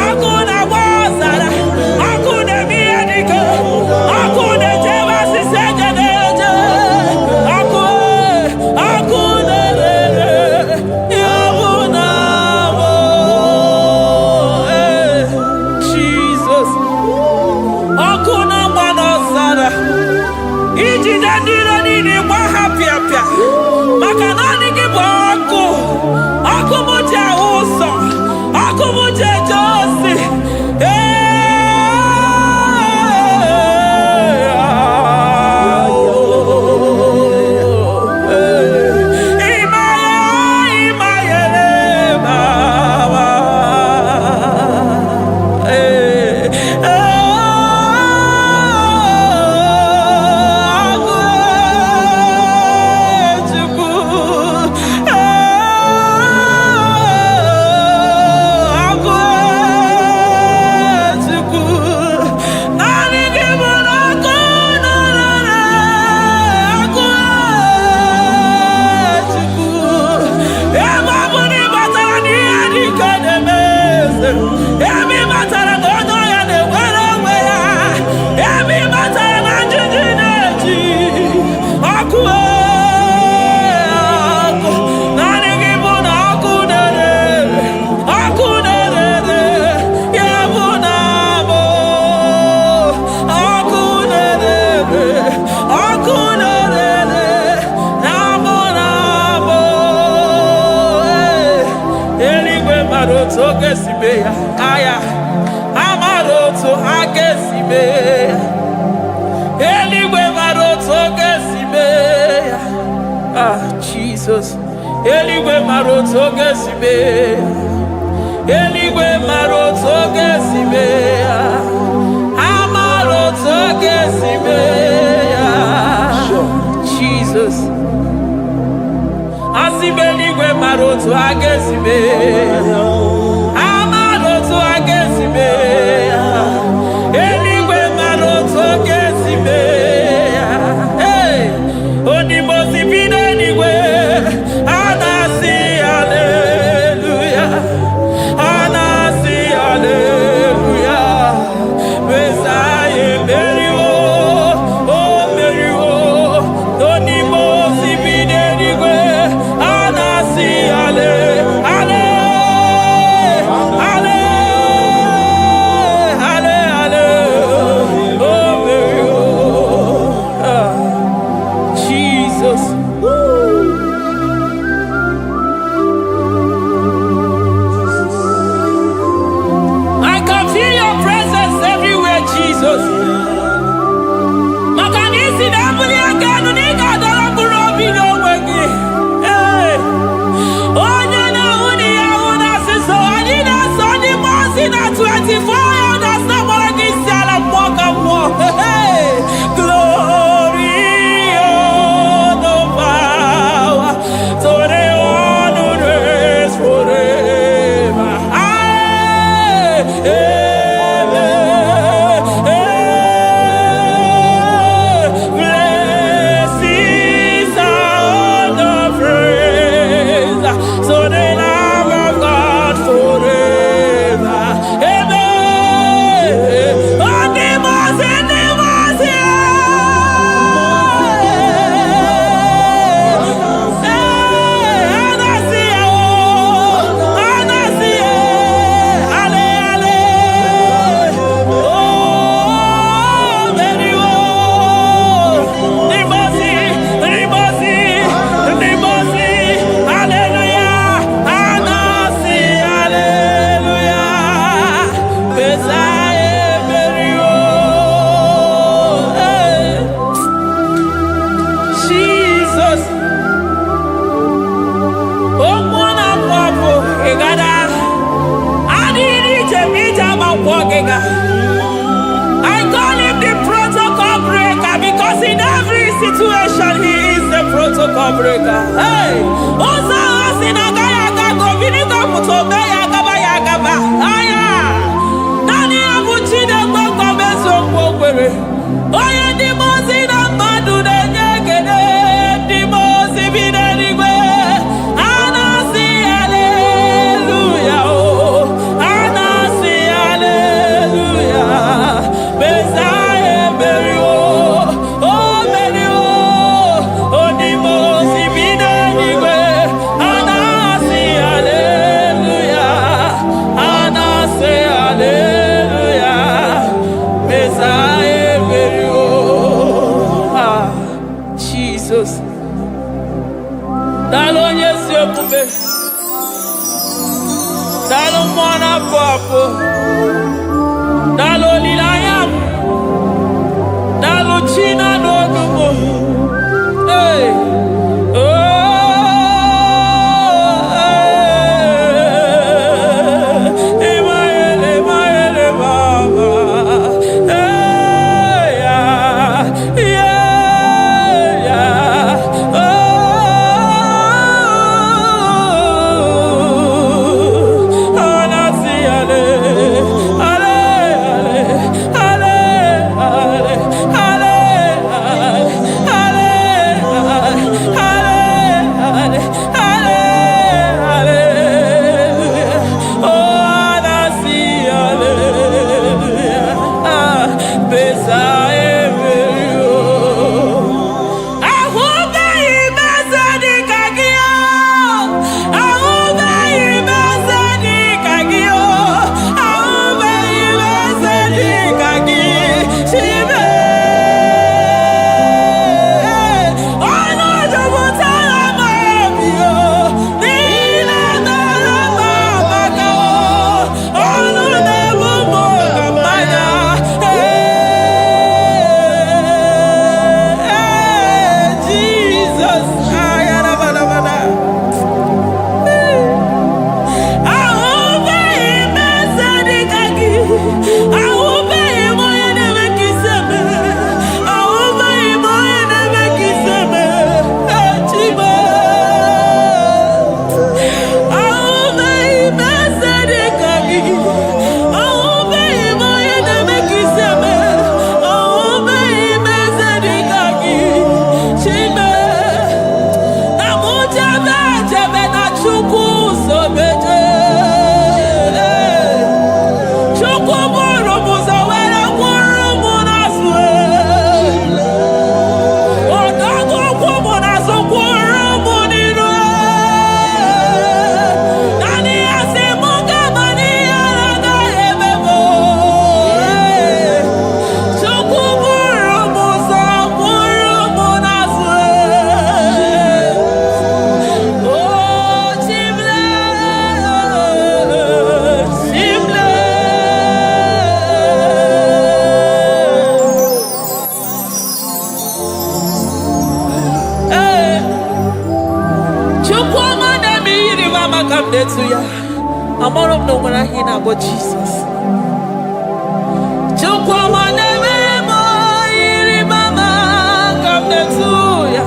ọkụ na-agba ọzara ọkụ na-eme ihe dike ọkụ na-ejebe asịsị eje na-eje ọkụ na-erere ya bụ na bụ Jizọs ọkụ na-agba n'ọzara ijide ndị iro niile gba ha pịapịa maka na ọ dị gị bụ ọkụ m ji ahụ ụzọ ọkụ m ji eje ozi ebe matara na onye ọya na-enwere onwe ya ebe matara na njiji na-eji ọkụ naanị gị bụ na ọkụ na-erere ọkụ na-erere ya bụ na abụ ọkụ na-erere ọkụ na-erere na abụ na abụ eluigwe mara otu oge si mee ya aya amara otu aka esi mee ya eluigwe mara otu oge si mee ya Jizọs eluigwe mara otu oge si mee ya eluigwe mara otu oge si mee ya amara otu oge si mee ya Jizọs asị m eluigwe mara otu aka esi mee ya amara otu aka esi mee ya eluigwe mara otu aka esi mee ya onimosi bi n'eluigwe a na-asị haleluya a na-asị haleluya Mesaya emeriwo o meriwo onimosi bi n'eluigwe a na-asị haleluya Jesus. Makanisi na mbuli akenu ni kadara burobi no wegi. Onye na uni ya una siso ani na soni mosi na 24 elders na mwagi siala mwaka mwo. Glory, honor, power, to the one who reigns forever. Blessings are the praise, so the Lamb of God forever. Amen. On the mountain, Jesus. Oh, mwana kwapo, egada. Adiri jemija makwogega. I call him the protocol breaker because in every situation he is the protocol breaker. Hey, Osa Osinagaya Gago Vinigo Mutogaya Gaba Yagaba. Aya, Nani Abuchina Gogo Meso Wogwere. Oya Dimosi na Madu de Nyegede. Dimosi Binanigwe. Anasi Hallelujah. Oh, Anasi Hallelujah. Besaye Berio. Oh, Berio. Oh, Dimosi Binanigwe. Anasi Hallelujah. Anasi Hallelujah. Besaye Berio. Ah, Jesus. Dalo nyesi okube. Dalo mwana papo. Dalo lilayam. Dalo china nogumo. Hey. Oh. Emaele baba. Hey, yeah. Yeah, yeah. Oh. Anasi ale. Ale, ale. to ya. I'm all of no when I hear about Jesus. Come to ya.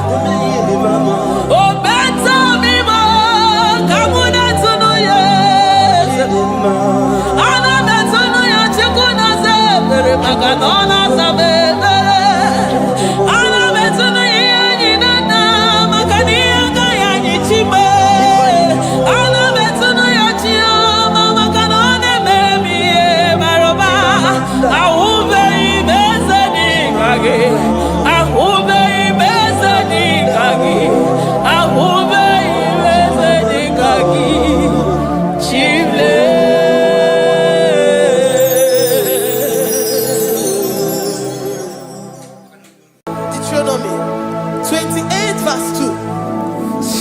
Oh, better me more. Come on to know ya. Ana better know ya. Chikuna se pere makanona sabe. Ana better know ya ni nana makani anga ya ni chime. Ana better know ya chia mama kanone baby maroba. Aube ibeze ni kage. Aube ibeze ni kage. Aube ibeze ni kage. Chile. Deuteronomy 28 verse 2.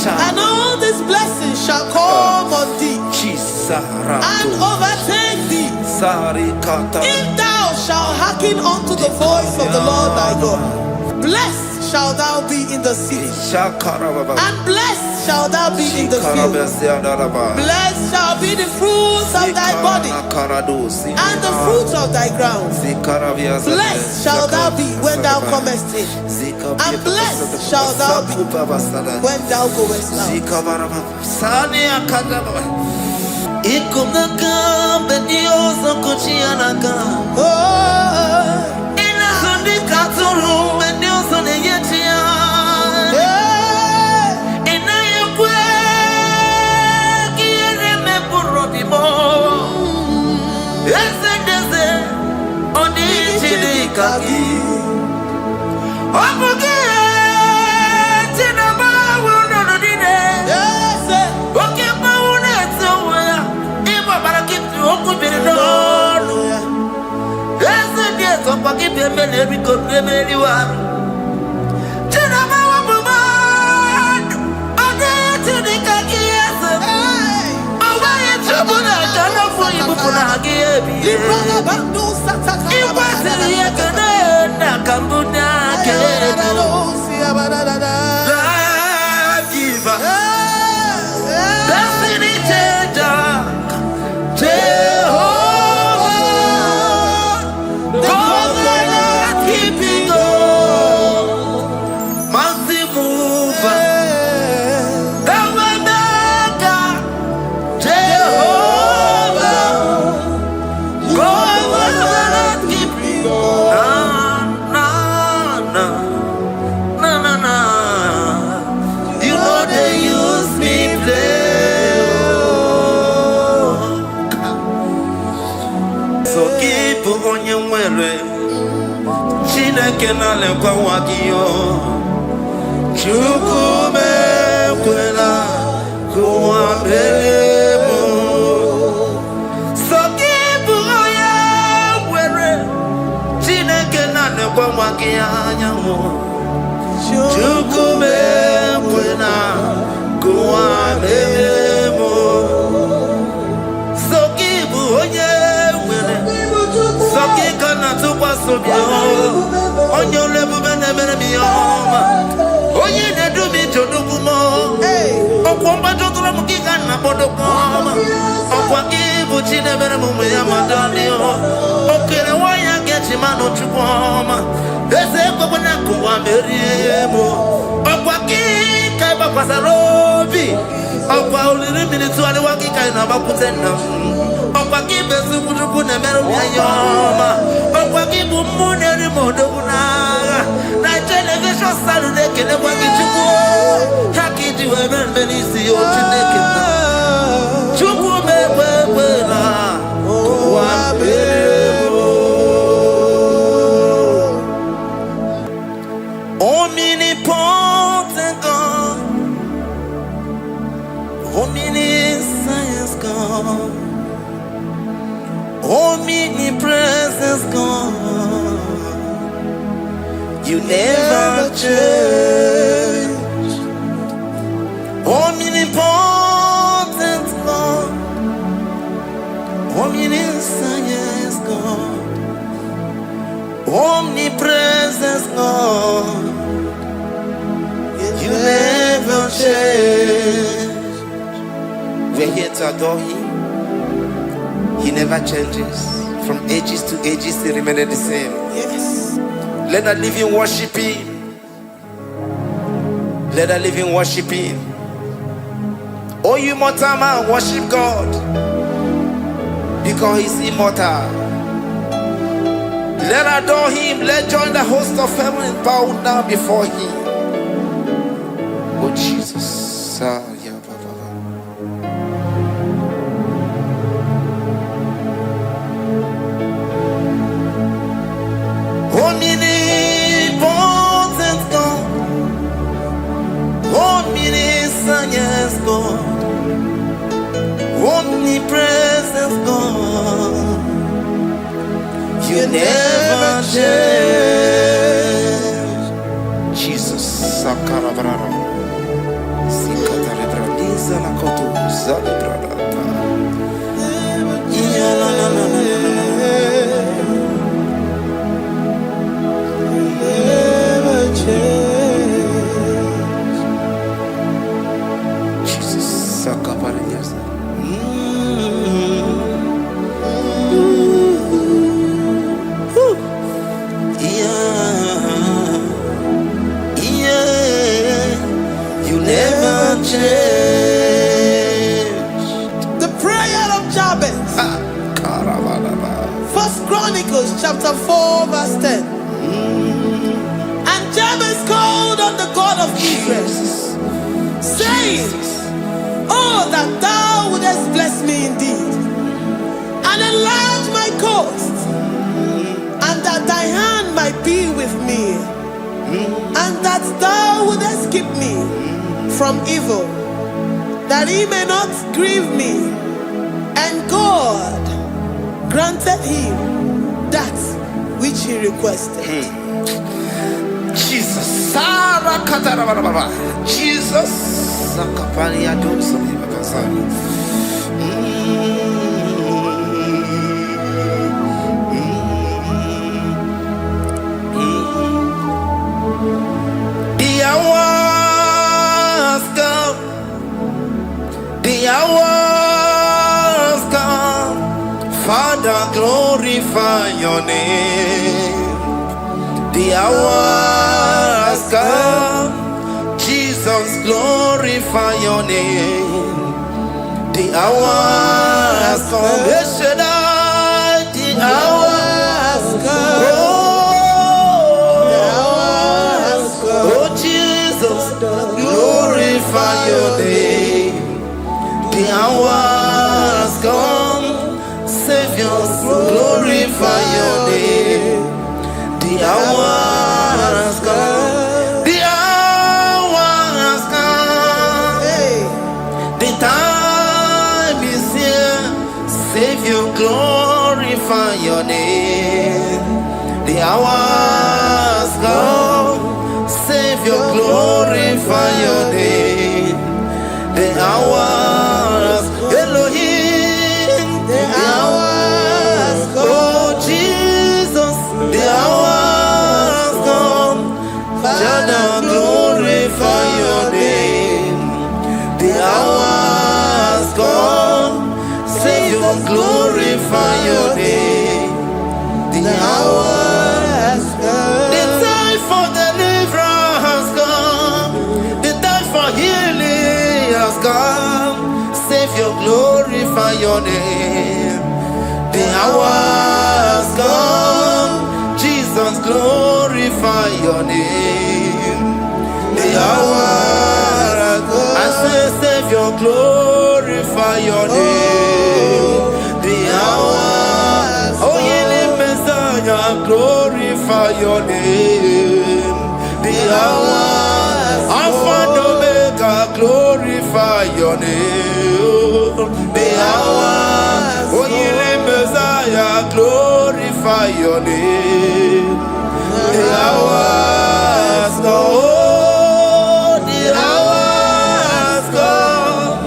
And all these blessings shall come on thee and overtake thee if thou shalt hearken unto the voice of the Lord thy God. Blessed shalt thou be in the city, and blessed shalt thou be in the field. Blessed shall be the fruits of thy body, and the fruits of thy ground. Blessed shalt thou be when thou comest in, and blessed shalt thou be when thou goest out. Omnipotent God, omniscience God, omnipresence God, you never change. Omnipotent God, omniscience God, omnipresence God, you never change. When here to adore him. He never changes. From ages to ages, he remained the same. Yes. Let that living worship him. Let that living worship him. Oh, you mortal man, worship God, because he's immortal. Let adore him. Let join the host of heaven and bow down before him. Oh, Jesus. Omnipotent God, omniscient God, omnipresent God, you never change. Jesus, Sakarabrara, Sikataribradiza Nakotu, Zalibrada, Jesus, Sakaparias. You never change. The prayer of Jabez. First Chronicles chapter 4 verse 10. And Jabez called on the God of Israel, saying, oh, that thou wouldest bless me indeed, and enlarge my coast, and that thy hand might be with me, and that thou wouldest keep me from evil, that he may not grieve me. And God granted him that which he requested. Jesus, Sarah Katarababa, Jesus, Sakaparia Dosa. The hours come, Father, glorify your name. The hours come, Jesus, glorify your name. The hours come, Yeshua, the hours come. Oh, Jesus, glorify your name. The hours come, Savior, glorify your name. The hours come, the hours come. The time is here, Savior, glorify your name. The hours come, Savior, glorify your name. The hours, Elohim, the hours, oh Jesus, the hours come, Father, glorify your name. The hours come, Savior, glorify your name. The hours come, the time for deliverance has come, the time for healing has come. Savior, glorify your name. The hours come, Jesus, glorify your name. The hours come, I say, Savior, glorify your name. The hours, oh, healing Messiah, glorify your name. The hours, Alpha and Omega, glorify your name. The hours, oh, healing Messiah, glorify your name. The hours, oh, the hours come,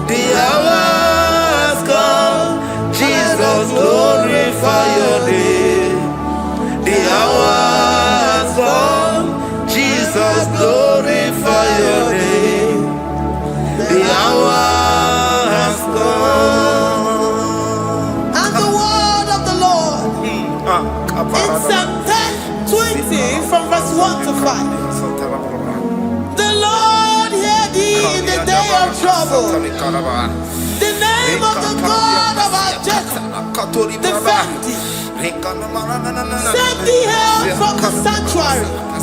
the hours come, Jesus, glorify your name. The hours come, Jesus, glorify your name. The hours 1 to 5. The Lord hear thee in the day of trouble. The name of the God of our Jacob defend thee. Send thee help from the sanctuary and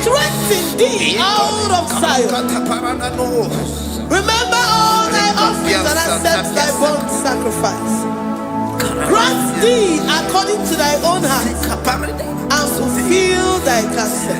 strengthen thee out of Zion. Remember all thy offerings and accept thy burnt sacrifice. Grant thee according to thy own heart and fulfill thy counsel.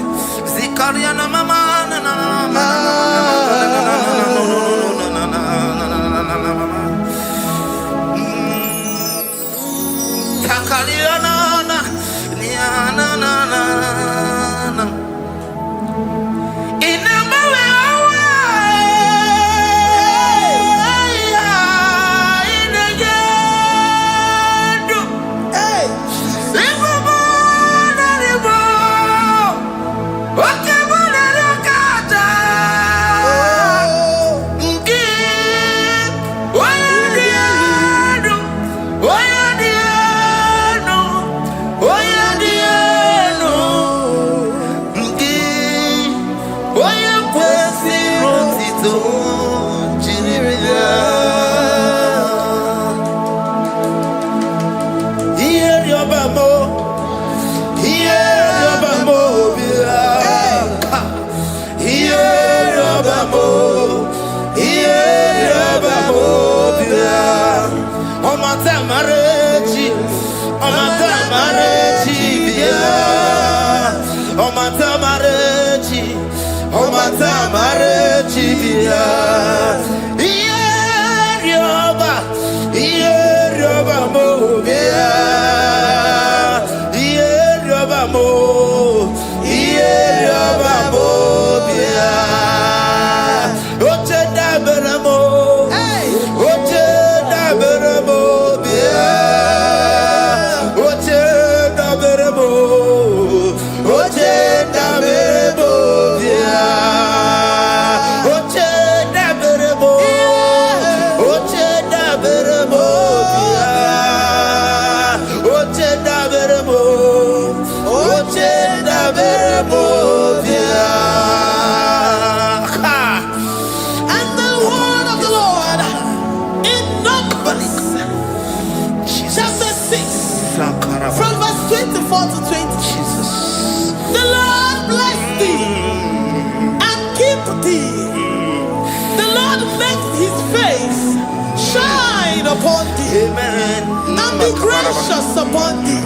And be gracious upon thee.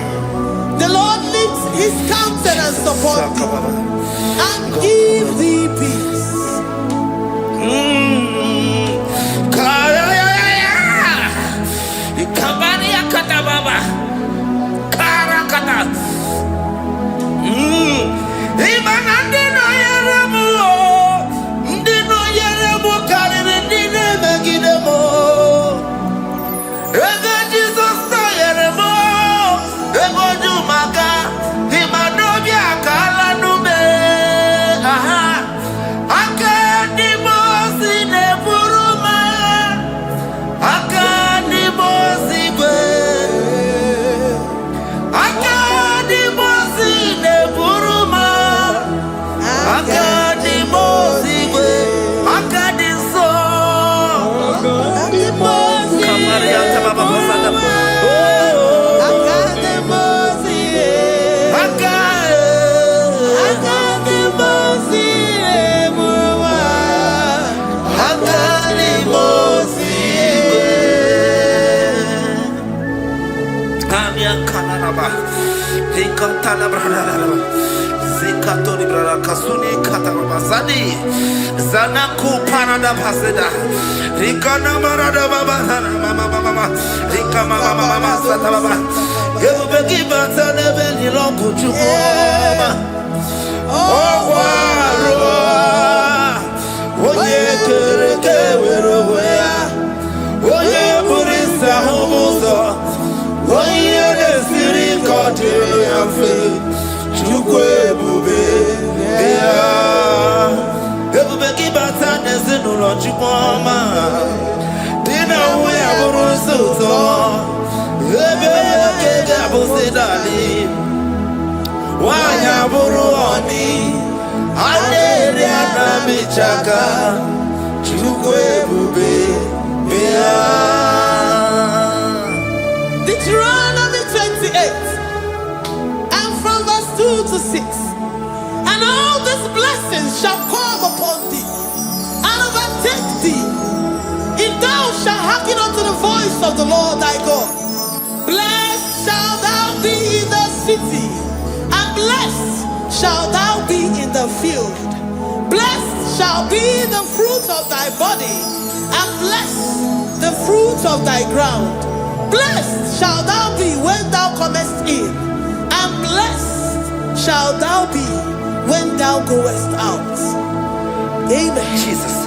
The Lord lifts his countenance upon thee and give thee peace. Zanaku Panada Paseda Rikana Marada Baba Mama Rika Mama Satababa Yubeki Batana Beni Loku Chuma Oye Kereke Weroya Oye Burisa Homosa Oye Siri Kote Yafe Chukwe Bube Everybody bata nezinu lochukoma Dina uwe aburusuto Ebe kege abusidali wanya buruoni Adere anamichaka Chukwe bube Deuteronomy 28 and from verse 2 to 6. And all these blessings shall come upon thee and overtake thee, if thou shalt hearken unto the voice of the Lord thy God. Blessed shalt thou be in the city, and blessed shalt thou be in the field. Blessed shall be the fruit of thy body, and blessed the fruit of thy ground. Blessed shalt thou be when thou comest in, and blessed shalt thou be when thou goest out. Amen. Jesus.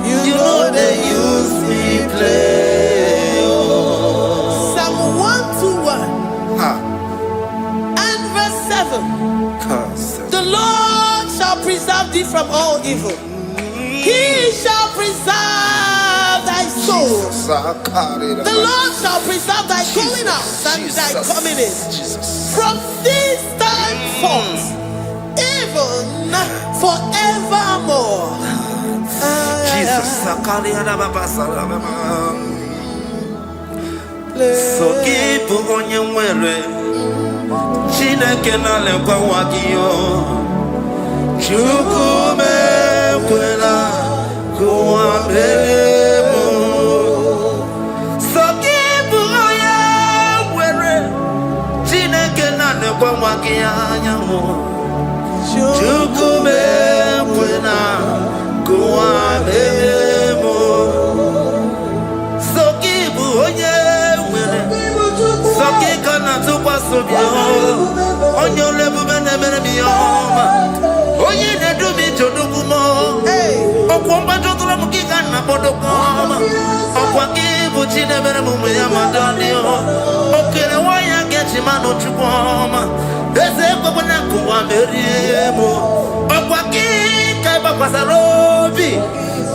You know they use me play. Psalm 121 and verse 7. The Lord shall preserve thee from all evil. He shall preserve thy soul. The Lord shall preserve thy going out and thy coming in. From this time forth, even forevermore. Jesus. So keep on your way. Chineke na lekwa wakio. Chukume kwela kuambelemo. So keep on your way. Chineke na lekwa wakianya. Chukume kwela kuambelemo. So keep on your way. So keep on tukwa sobio. Onyo lebu benemere miyoma. Oye ne du mi jodugumo. Okwomba jotula mukika na bodokoma. Okwa kibu chine bere mumu ya madanio. Okere waya gechi mano chukoma. Eze kwa na kuwa meriemo. Okwa kika iba kwa sarobi.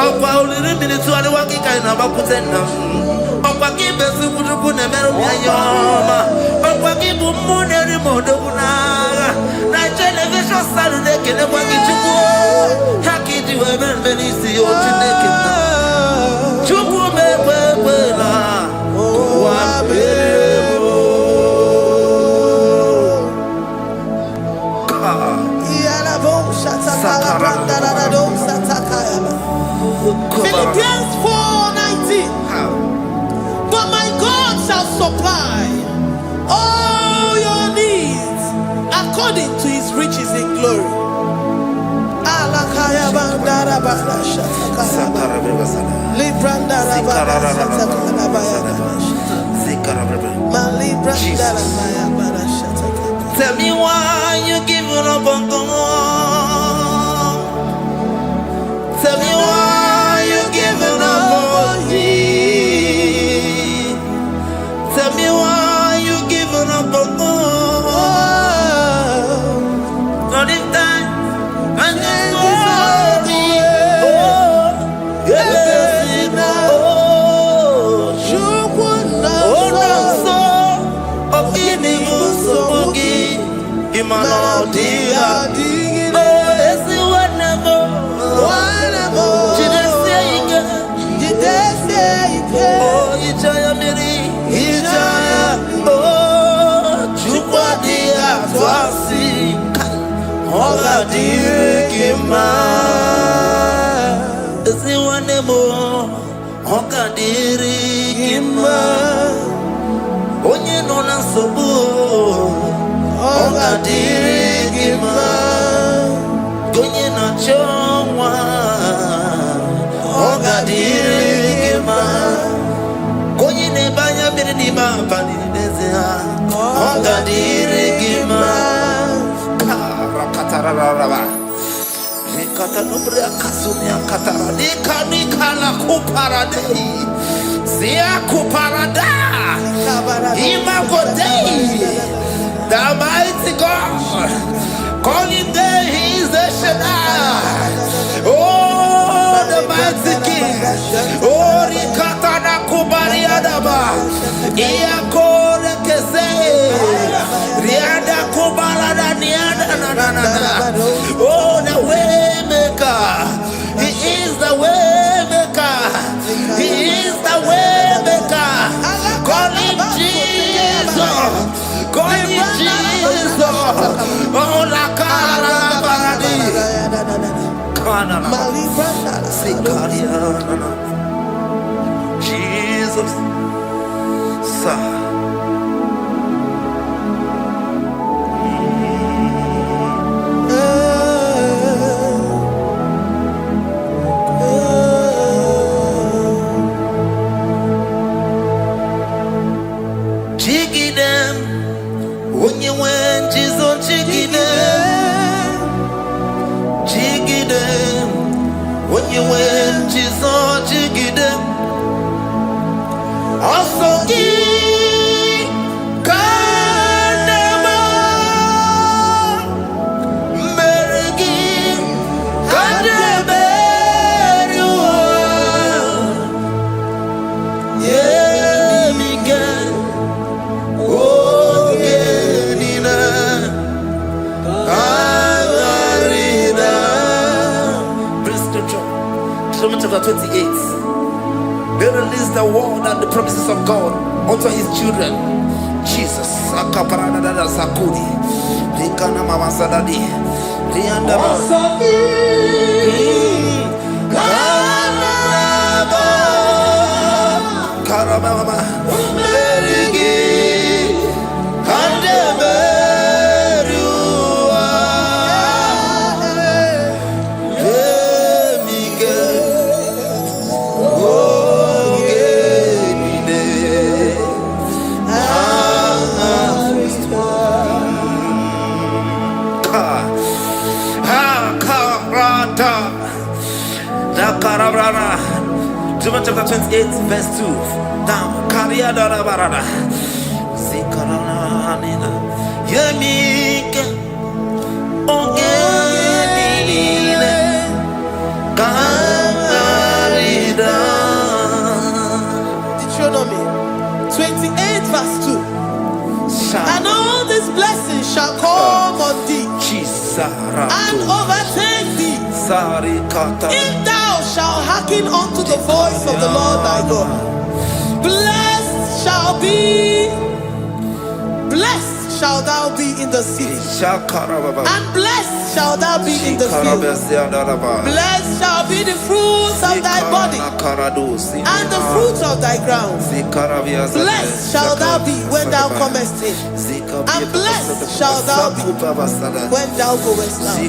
Okwa uliri militu wali wakika inabakutenda. Okwa kibesu kutuku ne meru miyoma. Okwa kibu muneri modokunaga. Na television salude kene kwa kichuku. Haki diwe benisi yotineke. Chuku mebebela. Kuwa mebebo. Philippians 4:19. But my God shall supply all your needs according to his riches in glory. Alakaya bandara bada shatakara. Librandara bada shatakara baya. Malibrandara baya shatakara. Tell me why you giving up on God. Tell me why you giving up on me. Tell me why you giving up on God. Not in time and then sorry. Oh, yeah, oh, so of inimu so Imano dia, oh, esi wanamo, oh, Ijaya miri, Ijaya, oh, chukwa dia twasi, hola dirigima, esi wanamo, hola dirigima, onye nona sobu. Oga dirigima, gonye na chongwa. Oga dirigima, gonye ne banya birinima bani nezea. Oga dirigima, karakatara. Nikata nubre akasunya katara. Nikala kuparadei, siya kuparada. Imagodei. The mighty God, calling there, He is the Shaddai. Oh, the mighty King. Oh, Rikatana Kubariadaba. Iakore Kese. Riada Kubarada Niana. Oh, the way maker. He is the way maker. He is the way maker. Call Him Jesus. Call Him Jesus. Oh, la cara baradi. Kana. Jesus. Sir. Chapter 28. They release the word and the promises of God unto His children. Jesus. Sakudi. Rikana mama sadadi. Rianda Karababa. John chapter 28, verse 2. Down. Kariada barada. Zikarana nina. Yemika. Ongenile. Karida. Deuteronomy 28, verse 2. And all these blessings shall come on thee and overtake thee, if thou shalt hearken unto the voice of the Lord thy Blessed shall shall thou be in the city, and blessed shall thou be in the field. Blessed shall be the fruits of thy body, and the fruits of thy ground. Blessed shall thou be when thou comest in, and blessed shall thou be when thou goest out.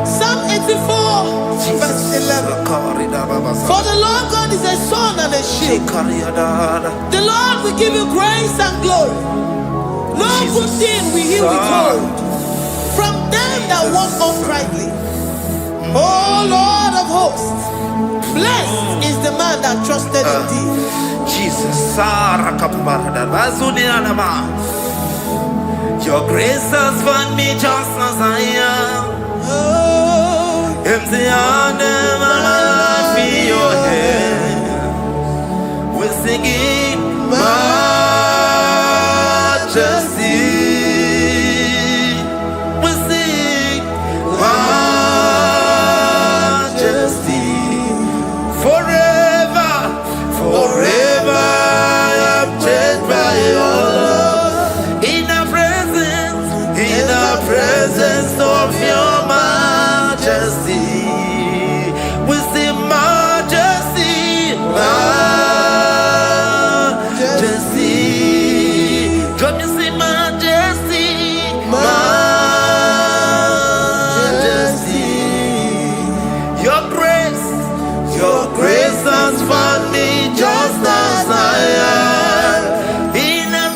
Psalm 84, verse 11. For the Lord God is a sun and a shield. The Lord will give you grace and glory. No good thing will he withhold from them that walk uprightly. O Lord of hosts, blessed is the man that trusted in thee. Jesus, your grace has found me just as I am. Empty handed, I feel your hand. We're singing majesty. We sing majesty. Forever, forever I'm changed by your love. In the presence of your majesty, we see majesty, majesty. Come you see majesty, majesty. Your grace has found me just as I am. In the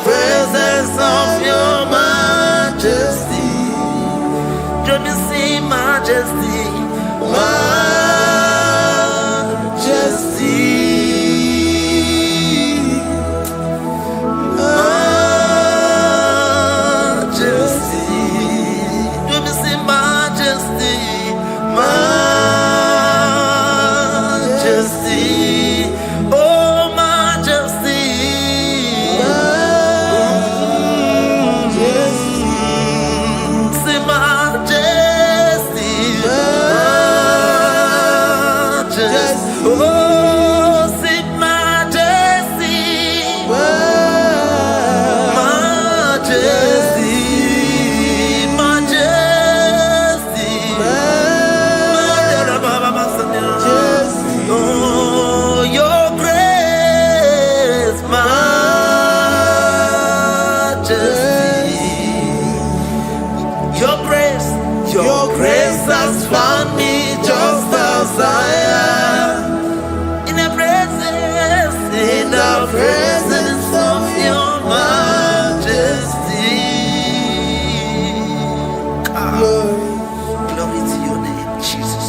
presence of your majesty, let me see majesty, majesty, majesty. Let me see majesty, majesty. Oh, majesty. Your grace has found me just as I am. In the presence of your majesty. Glory to your name, Jesus.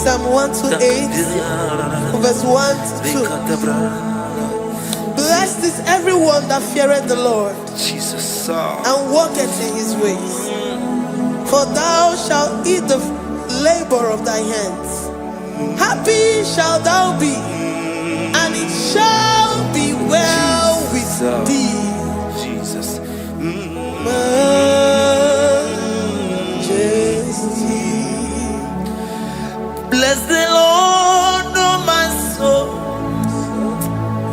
Psalm 128, verse 1 to 2. Blessed is everyone everyone that feareth the Lord Jesus. and walketh in his ways. For thou shalt eat the labor of thy hands. Happy shalt thou be, and it shall be well with thee. Jesus. Majesty. Bless the Lord, oh my soul.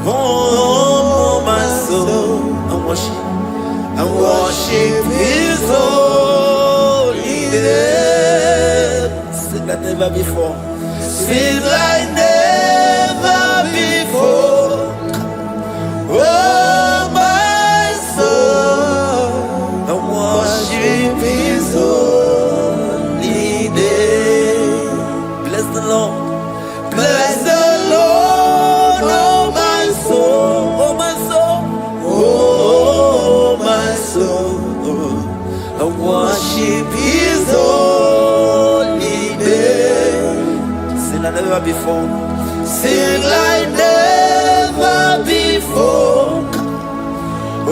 Oh, my soul. And worship his holy name. Sing like never before. Sing like never before. Oh, my soul. And worship his holy name. Bless the Lord. Bless the Lord, oh my soul, oh my soul, oh my soul, and worship his holy name. Sing like never before. Sing like never before.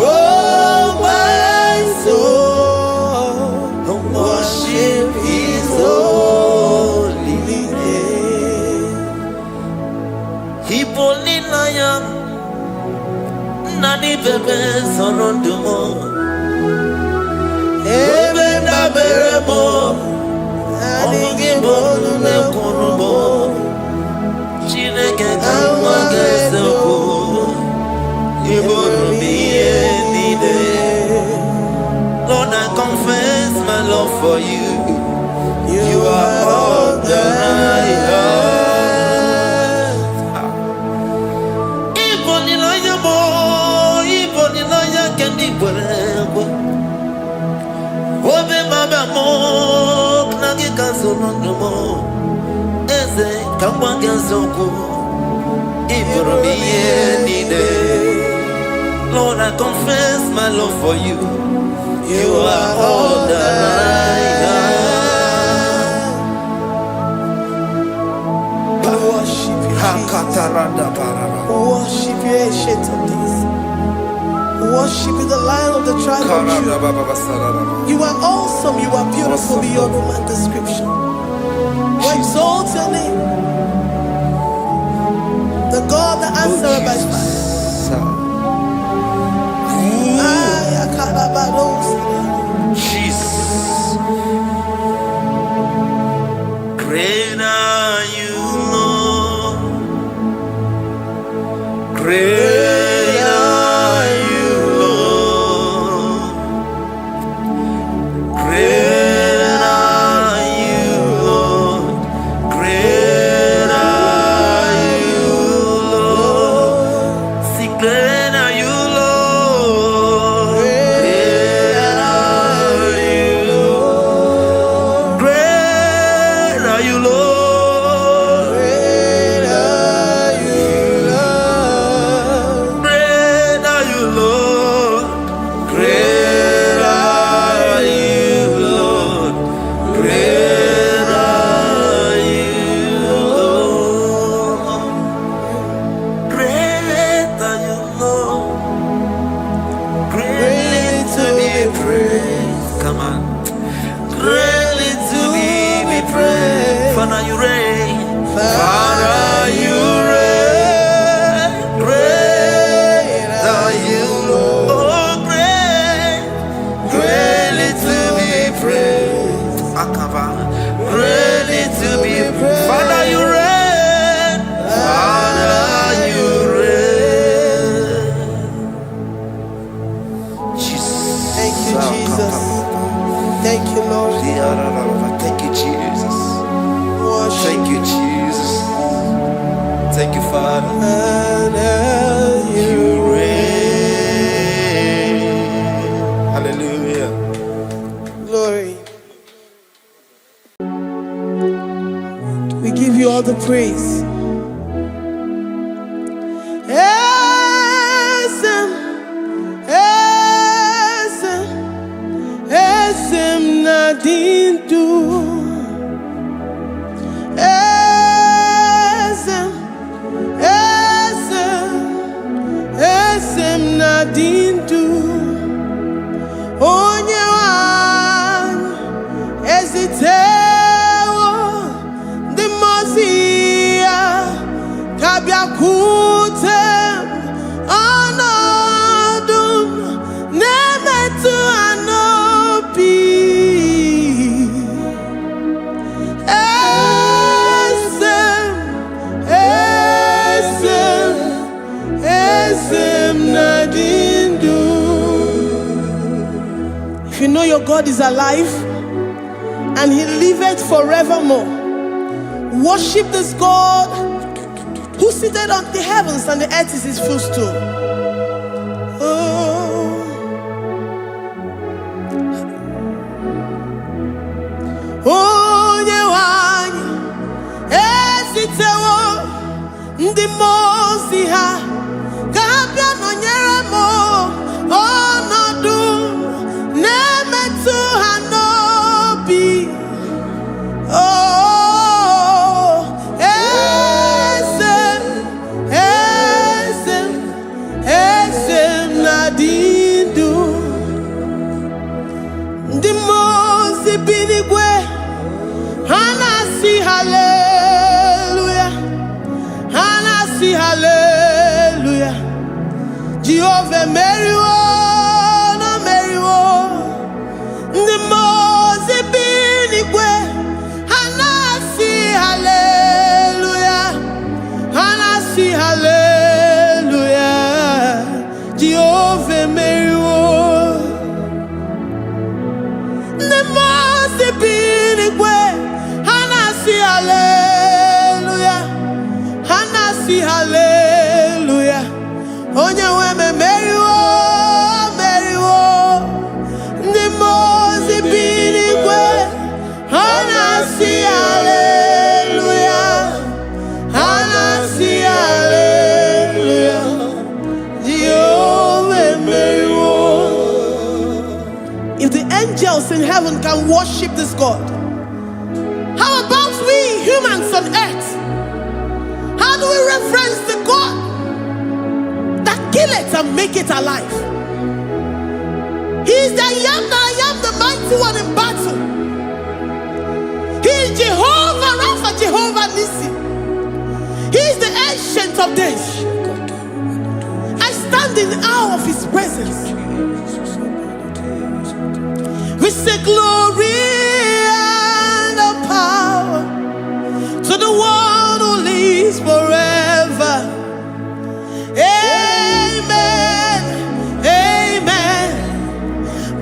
Oh my soul, and worship his holy name. Hipoli nayam nani bebe sorondumo ebe na beremo omugi bolu ne kunumo chineke kanwa gesoko ibolu miye nide. Lord, I confess my love for you. You are all that I have. Obe mama mo knagi kazono mo eze kangwa gazoko ibromi yenide. Lord, I confess my love for you. You are all that I have. Worship you, Jesus. Worship you, ancient of days. Worship you, the Lion of the tribe of Judah. You are awesome, you are beautiful beyond human description. We exalt your name, the God that answered by fire. Jesus. Great are you, Lord. Great are you, Lord. Great are you, Lord. Great are you, Lord. See, great are you, Lord. Great are you, Lord. Great are you, Lord. Great are you, Lord. Great are you, Lord. Great are you, Lord. Great are you, Lord. Great are you, Lord. Greatly to be praised. Come on. Greatly to be praised. Father, you reign. Father, you reign. Great are you, Lord. Oh, great. Greatly to be praised. Akava. Greatly to be praised. Father, you reign. Father, you reign. Jesus. Thank you, Jesus. Thank you, Lord. Thank you, Jesus. Worship Thank you, Jesus. Thank you, Father. You reign. Hallelujah. glory. We give you all the praise. Esem, esem, esem nadindu. Esem, esem, esem nadindu. know your God is alive and he liveth forevermore. Worship this God who seated on the heavens and the earth is his footstool. Oh, Nyewani, esitewo ndi mozi ha kabia no nyeremo onodu nemetu hanobi. Oh, esem nadindu ndi mozi binigwe. Hanasi hallelujah, Hanasi hallelujah. Jehovah Mary no Mary the Mose binigwe. Hanasi hallelujah, Hanasi hallelujah. Jehovah Mary the Mose binigwe. Hallelujah, Hanasi hallelujah. Onye weme Mary the Mose binigwe. Hanasi hallelujah, Hanasi hallelujah. Jehovah Mary. If the angels in heaven can worship this God, how about we humans on earth? How do we reference the God that killeth and make it alive? He is the I am, the mighty one in battle. He is Jehovah Rapha, Jehovah Nissi. He is the ancient of days. I stand in awe of his presence. We say glory to the one who lives forever. Amen, amen.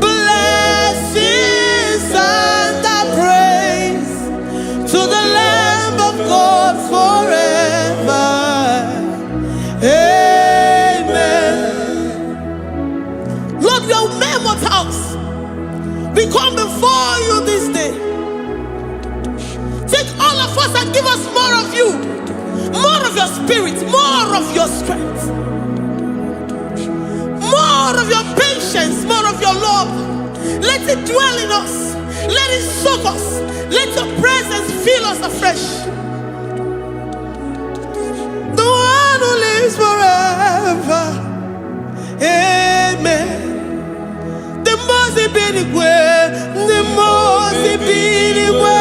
Blessings and praise to the Lamb of God forever. Amen. Lord, we are mere mortals. We come before you this day. Take all of us and give us more of you, more of your spirit, more of your strength, more of your patience, more of your love. Let it dwell in us. Let it soak us. Let your presence fill us afresh. The one who lives forever. Amen. The Mose binigwe, the Mose binigwe.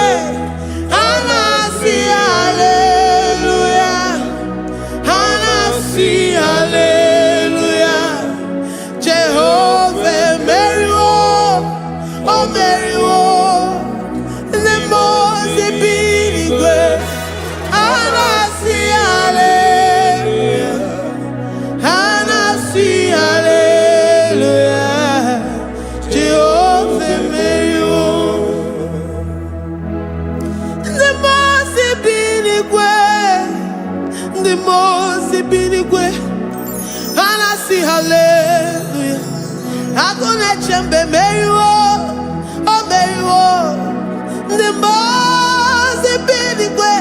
Hanasi hallelujah, Hanasi hallelujah. Jehovah Mary oh Mary the Mose binigwe. Hanasi hallelujah, Hanasi hallelujah. Jehovah Mary the Mose binigwe. Hanasi hallelujah. Agone chembe Mary oh Mary the Mose binigwe.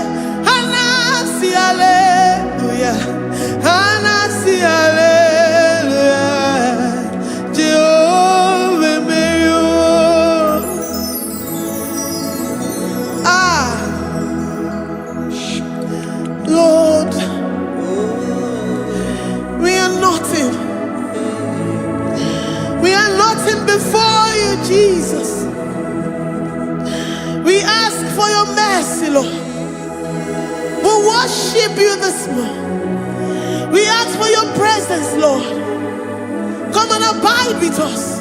Hanasi hallelujah, Hanasi hallelujah. Jehovah Mary. Lord, we are nothing. We are nothing before you, Jesus. We ask for your mercy, Lord. We worship you this morning. We ask for your presence, Lord. Come and abide with us.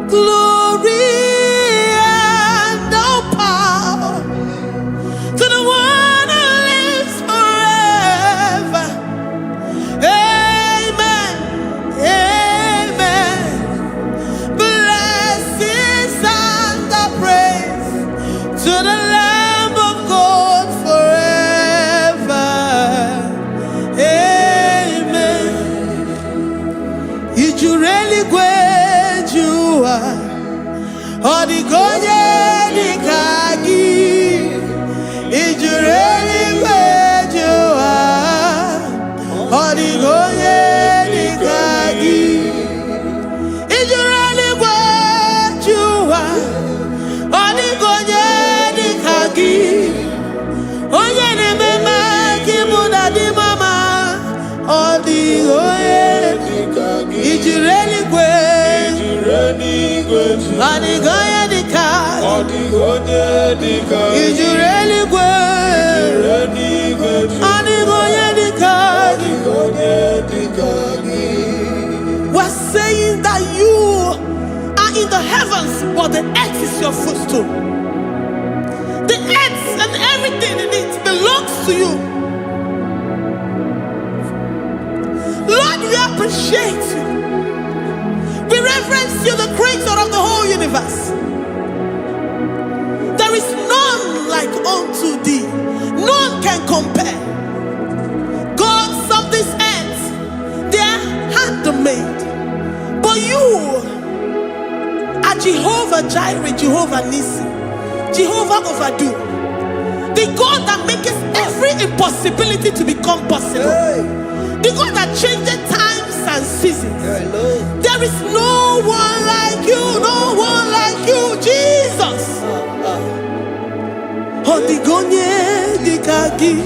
Glory and all power to the one who lives forever. Amen. Odigonye dikagi ijureli gwejuwa. Odigonye dikagi ijureli gwejuwa. Odigonye dikagi onye nemema kimuda di mama. Odigonye dikagi ijureli gwejuwa. Odigonye dikagi ijureli gwejuwa. Odigonye dikagi. We're saying that you are in the heavens, but the earth is your footstool. The earth and everything in it belongs to you. Lord, we appreciate you. We reverence you, the creator of the whole universe. There is none like unto thee. None can compare. Gods of this earth, they are handmade. But you are Jehovah Jireh, Jehovah Nissi, Jehovah Overdo, the God that makes every impossibility to become possible. The God that changes times and seasons. There is no one like you, no one like you, Jesus. Odigonye dikagi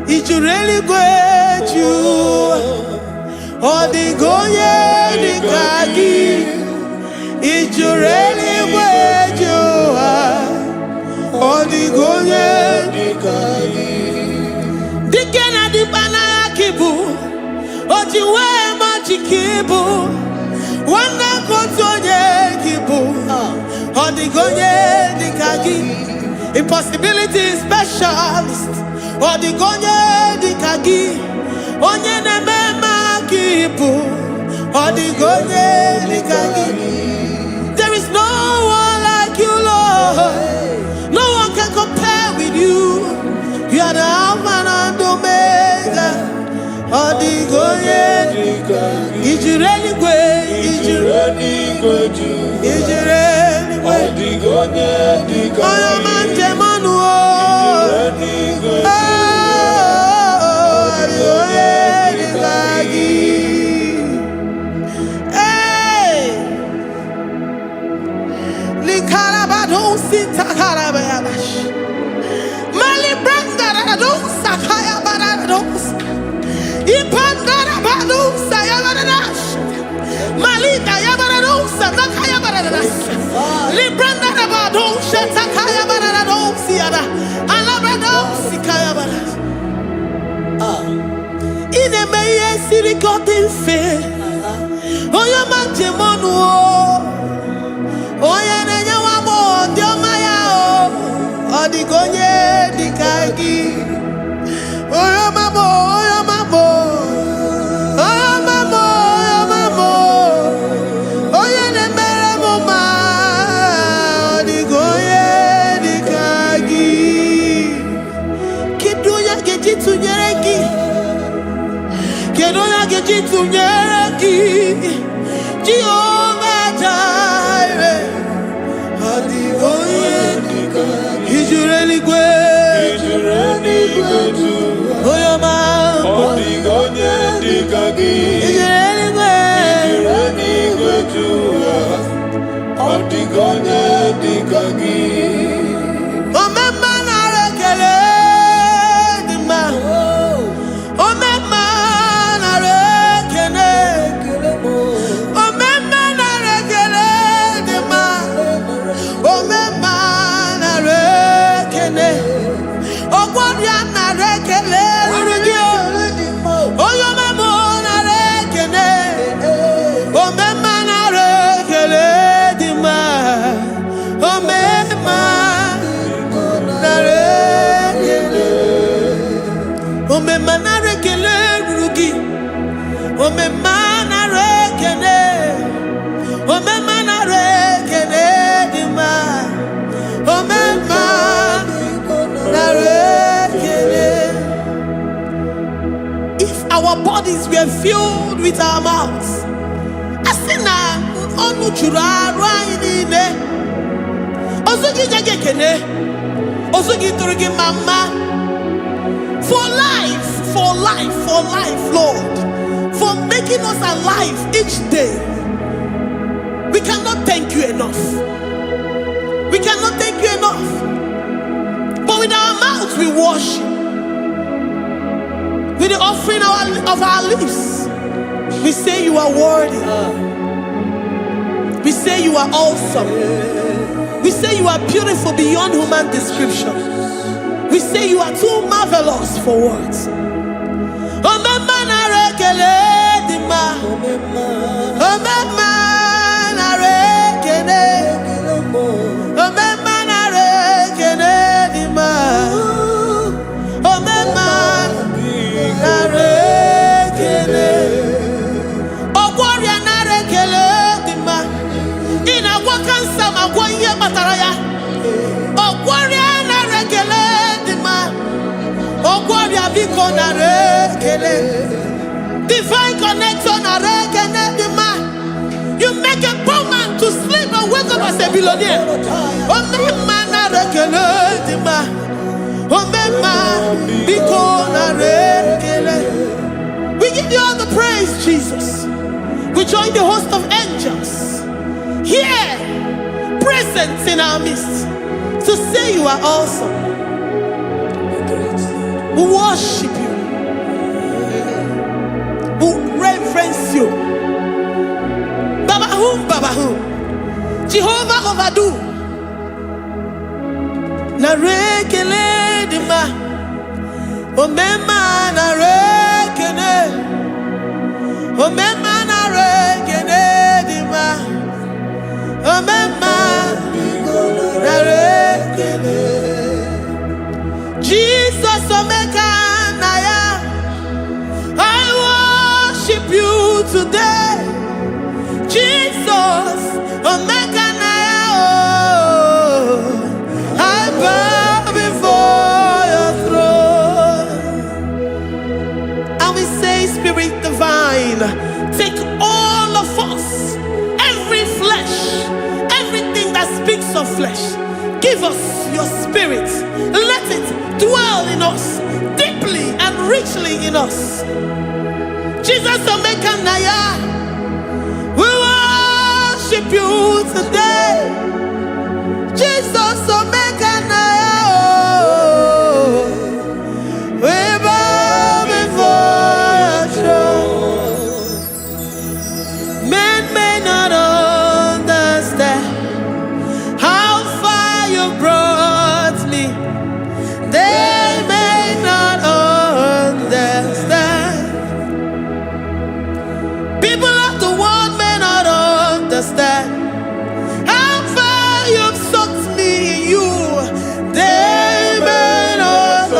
ijureli gwejuwa. Odigonye dikagi ijureli gwejuwa. Odigonye dikagi dikena dibana kibu ojiwe majikibu wana kotonye kibu. Odigonye dikagi impossibility specialist. Odigonye dikagi onye nemema kibu. Odigonye dikagi. There is no one like you, Lord. No one can compare with you. You are the Alpha and Omega. Odigonye dikagi ijureli gwe ijureli gwe Odigonye dikagi oyamanje manu ijureli gwe Odigonye dikagi. Hey, likarabado sitakarabayabash mali branda rados sakaya barados ipandara bados sayabarash malika yabarados sakaya baradas libranda rabados sakaya barados yada alabrados sikaya baradas. Ine meye sirikotin fe oya manjemonu oya nenya wamo ndiomaya Odigonye dikagi oya mamo oya mamo oya mamo oya mamo oya nemere mama. Odigonye dikagi kiduya gejitu nyereki kiduya gejitu nyereki Jehovah Jireh. Odigonye dikagi ijureli gwe oyama. Odigonye dikagi ijureli gwe Odigonye dikagi omema na rekele dima omema na rekele omema na rekele dima omema na rekele ogwadia na rekele rugio oyoma mo na rekele omema na rekele dima omema na rekele omema na rekele rugi omema na rekele omema na rekele dima omema na rekele. If our bodies were filled with our mouths, asina onu juru arụ anyị niile. Ozu gị nye gị ekele. Ozu gị tụrụ gị mama. For life, Lord. For making us alive each day. We cannot thank you enough. We cannot thank you enough. But with our mouths we worship. With the offering of our lips, we say you are worthy. We say you are awesome. We say you are beautiful beyond human description. We say you are too marvelous for words. Divine connection, you make a poor man to sleep and wake up as a billionaire. We give you all the praise, Jesus. We join the host of angels here, present in our midst, to say you are awesome. We worship you. We reverence you. Babahum. Jehovah overdo. Narekele dima. Omema narekele. Omema narekele dima. Omema narekele. Jesus Omega Naya, I worship you today. Jesus Omega Naya, oh, I bow before your throne. And we say, Spirit Divine, take all of us, every flesh, everything that speaks of flesh. Give us your spirit. Let it dwell in us, deeply and richly in us. Jesus Omeka Naya, we worship you today. Jesus Omeka Naya, oh, we bow before your throne. Men may not understand how far you brought me. They may not understand. People of the world may not understand how far you've sucked me in you. They may not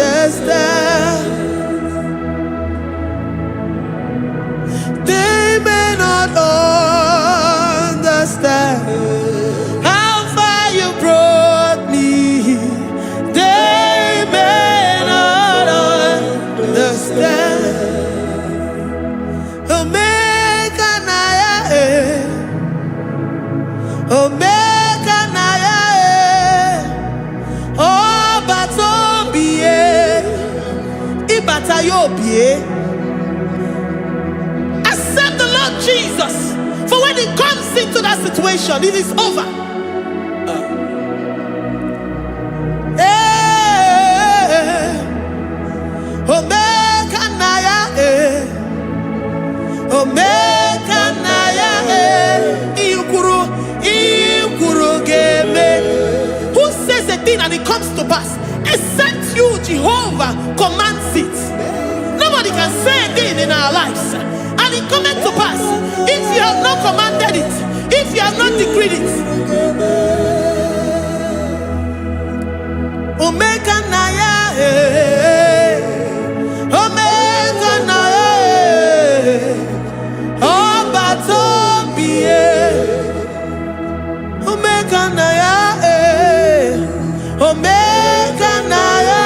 understand. They may not understand how far you brought me. They may not understand. Omega Naya, Omega Naya, oh Batobie, Ibatayobie. Accept the Lord Jesus, for when He comes into that situation, it is over. Omega Naya, Omega Naya, Ikuru Geme. Who says a thing and it comes to pass? Except you, Jehovah, commands it. Nobody can say a thing in our lives and it comes to pass if you have not commanded it, if you have not decreed it. Omega Naya, Omega Naya, oh Batobie, Omega Naya, Omega Naya,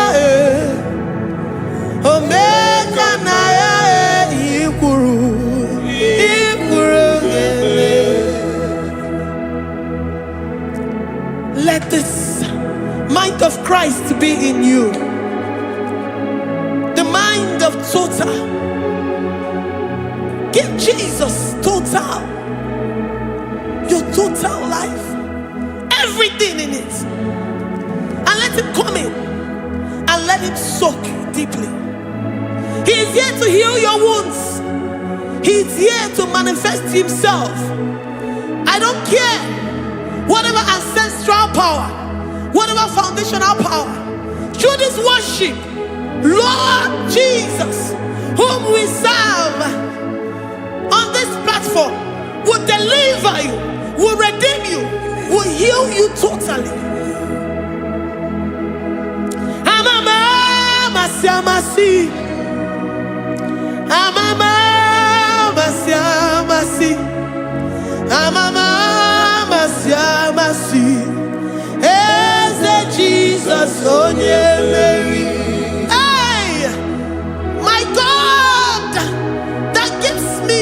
Omega Naya, Ikuru Geme. Christ to be in you. The mind of total. Give Jesus total. Your total life. Everything in it. And let him come in. And let him soak deeply. He is here to heal your wounds. He is here to manifest himself. I don't care whatever ancestral power, whatever foundational power, through this worship, Lord Jesus, whom we serve on this platform, will deliver you, will redeem you, will heal you totally. Amasi, Eze Jesus, onye Mary. Hey, my God, that gives me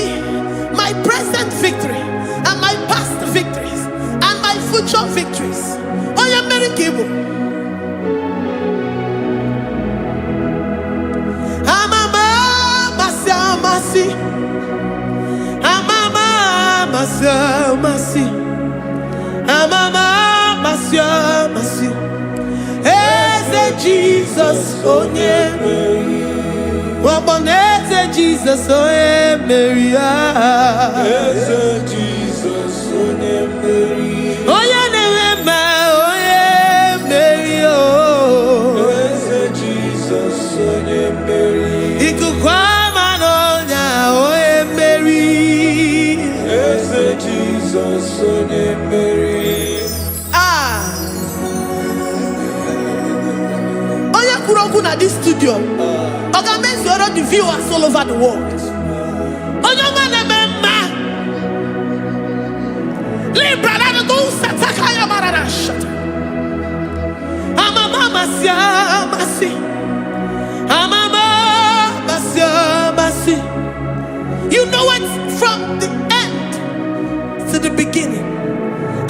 my present victory and my past victories and my future victories. Onye Mary Kibu. Masi. Eze Jesus, onye Mary. Waboneze Jesus, onye Mary. Eze Jesus, onye Mary. Onye Nehema, onye Mary. Eze Jesus, onye Mary. Ikukwama n'onya, onye Mary. Eze Jesus, onye Mary. At this studio, organize the viewers all over the world. You know it from the end to the beginning,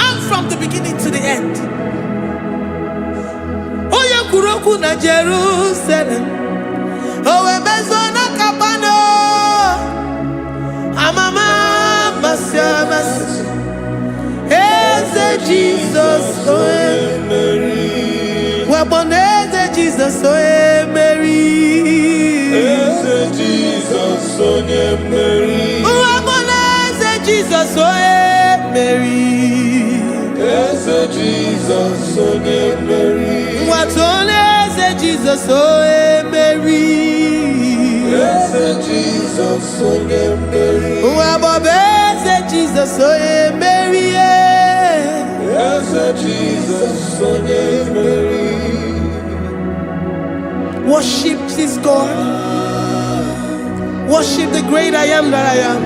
and from the beginning to the end. Kuroku na Jerusalem, owe bezona kapano, amama masiamas. Eze Jesus, oe Mary. Waboneze Jesus, oe Mary. Eze Jesus, oe Mary. Waboneze Jesus, oe Mary. Eze Jesus, oe Mary. Watoleze Jesus, oe Mary. Eze Jesus, oe Mary. Wabobeze Jesus, oe Mary. Eze Jesus, oe Mary. Worship this God. Worship the great I am that I am.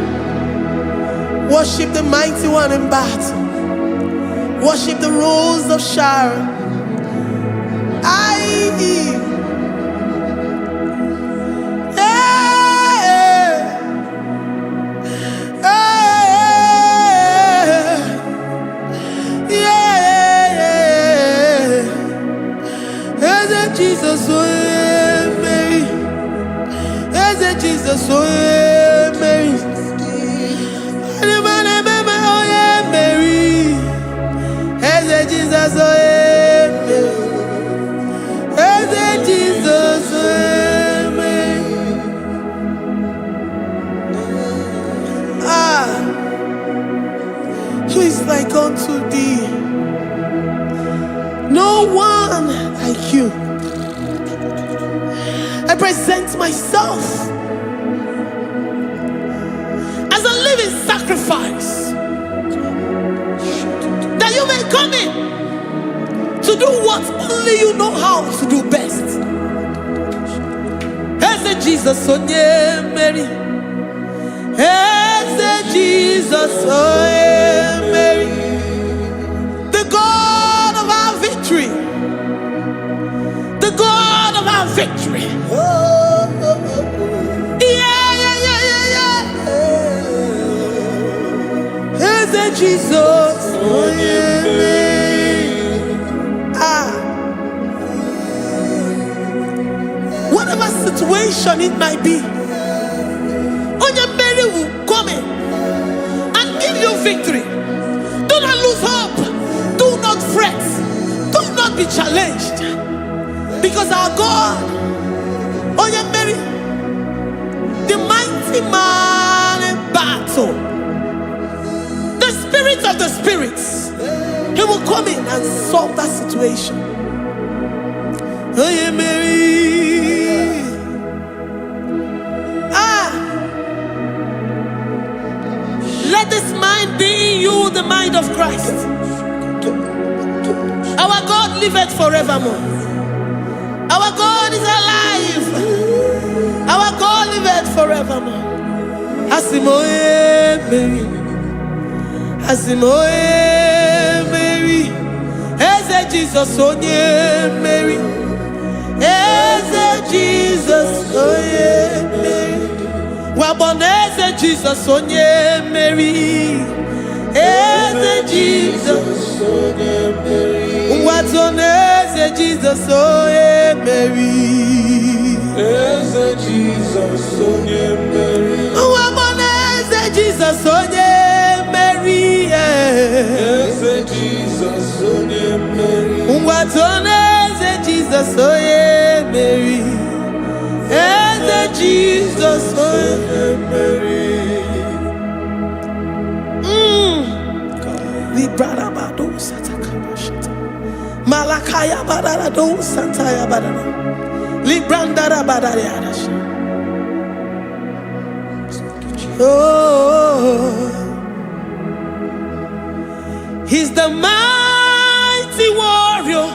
Worship the mighty one in battle. Worship the rose of Sharon. Jesus, oh Mary. Eze Jesus, oh Mary. Mary. Eze Jesus, oh Jesus, who is like unto thee? No one like you. I present myself as a living sacrifice, that you may come in to do what only you know how to do best. Eze Jesus, oh Mary. Eze Jesus, oh Mary. The God of our victory. The God of our victory. Eze Jesus, oh Mary. situation it might be, Mary will come in and give you victory. Do not lose hope. Do not fret. Do not be challenged. Because our God, Mary, the mighty man in battle, the spirit of the spirits, he will come in and solve that situation. Mary. Let this mind be in you, the mind of Christ. Our God liveth forevermore. Our God is alive. Our God liveth forevermore. Asimoe Mary. Asimoe Mary. Eze Jesus onye Mary. Eze Jesus onye Mary. Waboneze Jesus onye Mary. Eze Jesus onye Mary. Watoneze Jesus onye Mary. Eze Jesus onye Mary. Waboneze Jesus onye Mary. Eze Jesus onye Mary. Watoneze Jesus onye Mary. Eze Jesus onye Mary. Librada bado sataka shata. Malakaya badara do sataya badara. Libranda badara yadash. Oh, he's the mighty warrior,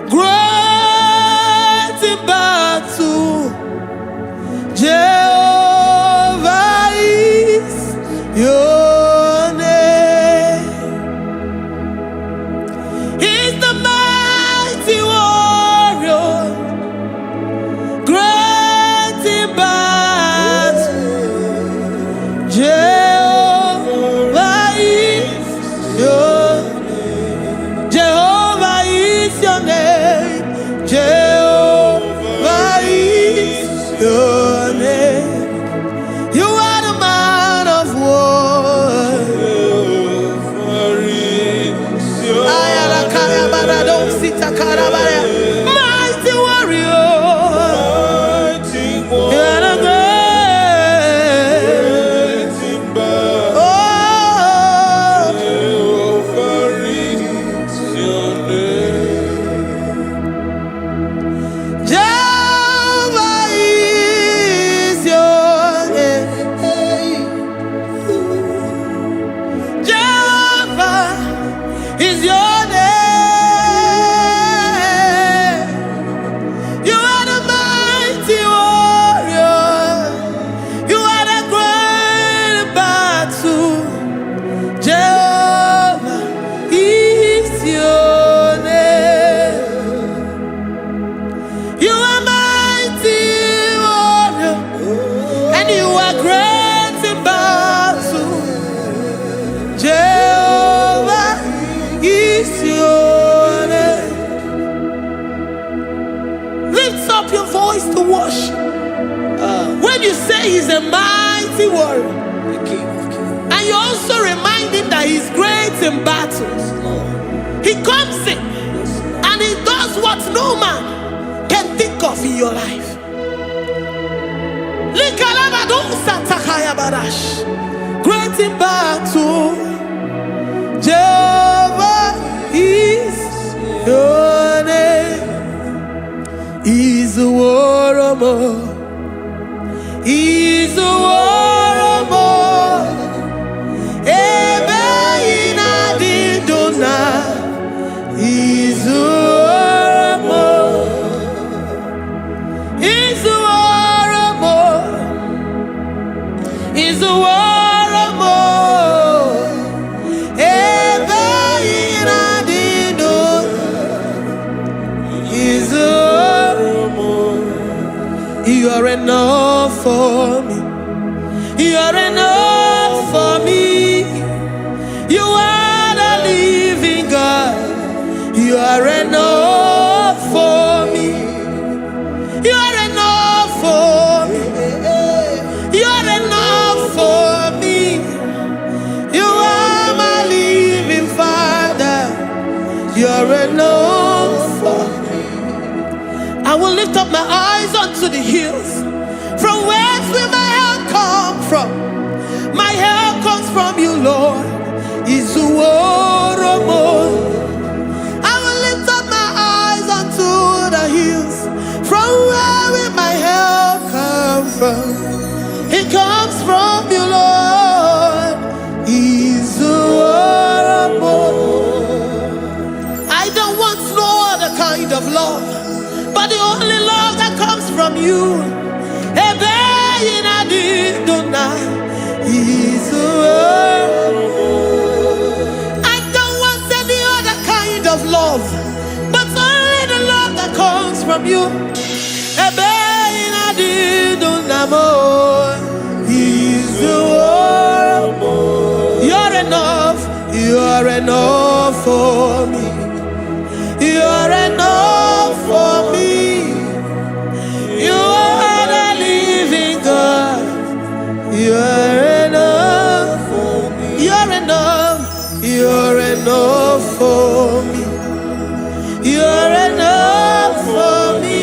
great in battle. Jehovah is your name. He's the mighty warrior, great in battle. Jehovah is your name. Jehovah is your name. Jehovah is your name. You are the man of war. Mighty warrior. You are the great. Oh, Jehovah is your name. Jehovah is your name. You are the mighty warrior. You are the great battle. Jehovah is your name. You are mighty warrior, and you are great in battle. Jehovah is your name. Lift up your voice to worship. When you say he's a mighty warrior, and you also remind him that he's great in battles, he comes in and he does what no man can think of in your life. Great in battle, Jehovah is your name. He's a warrior. He's a warrior. Ebe ina di dona. He's a warrior. He's a warrior. He's a warrior. Ebe ina di dona. He's a warrior. You are enough for me. You are enough for me. You are the living God. You are enough for me. You are for me. You're enough for me. You are my living Father. You're enough for me. I will lift up my eyes unto the hills. From whence will my help come from? My help comes from you, Lord. Is the word of God. I will lift up my eyes unto the hills. From where will my help come from? It comes from you, Lord. Is the word of God. I don't want no other kind of love, but the only love that comes from you. Is the word. I don't want any other kind of love, but only the love that comes from you. Is the word. You're enough. You're enough for me. You're enough for me. You are the living God. You're enough for me. You're enough. You're enough for me. You're enough for me.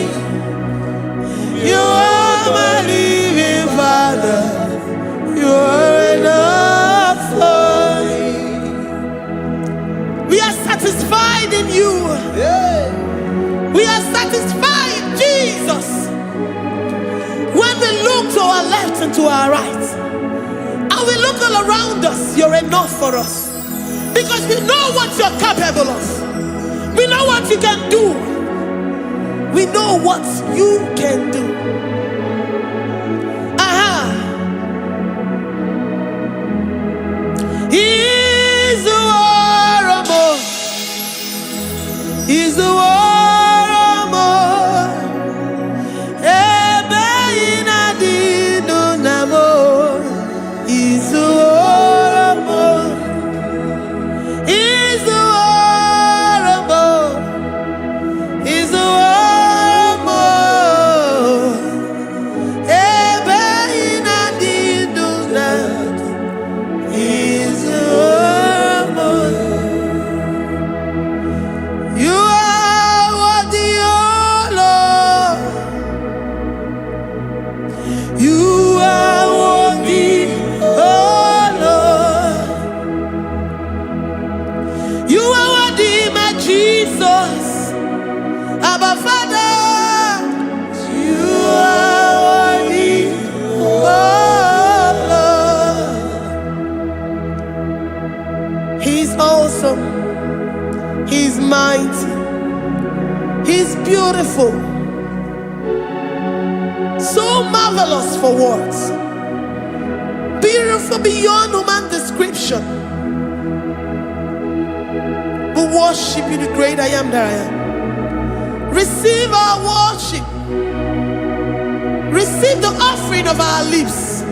You are my living Father. You're enough for me. We are satisfied in you. We are satisfied in Jesus. When we look to our left and to our right, and we look all around us, you're enough for us. Because we know what you're capable of. We know what you can do. We know what you can do. He's the war of more. He's the war. He's mighty. He's beautiful. So marvelous for words. Beautiful beyond human description. We worship you, the great I am that I am. Receive our worship. Receive the offering of our lips.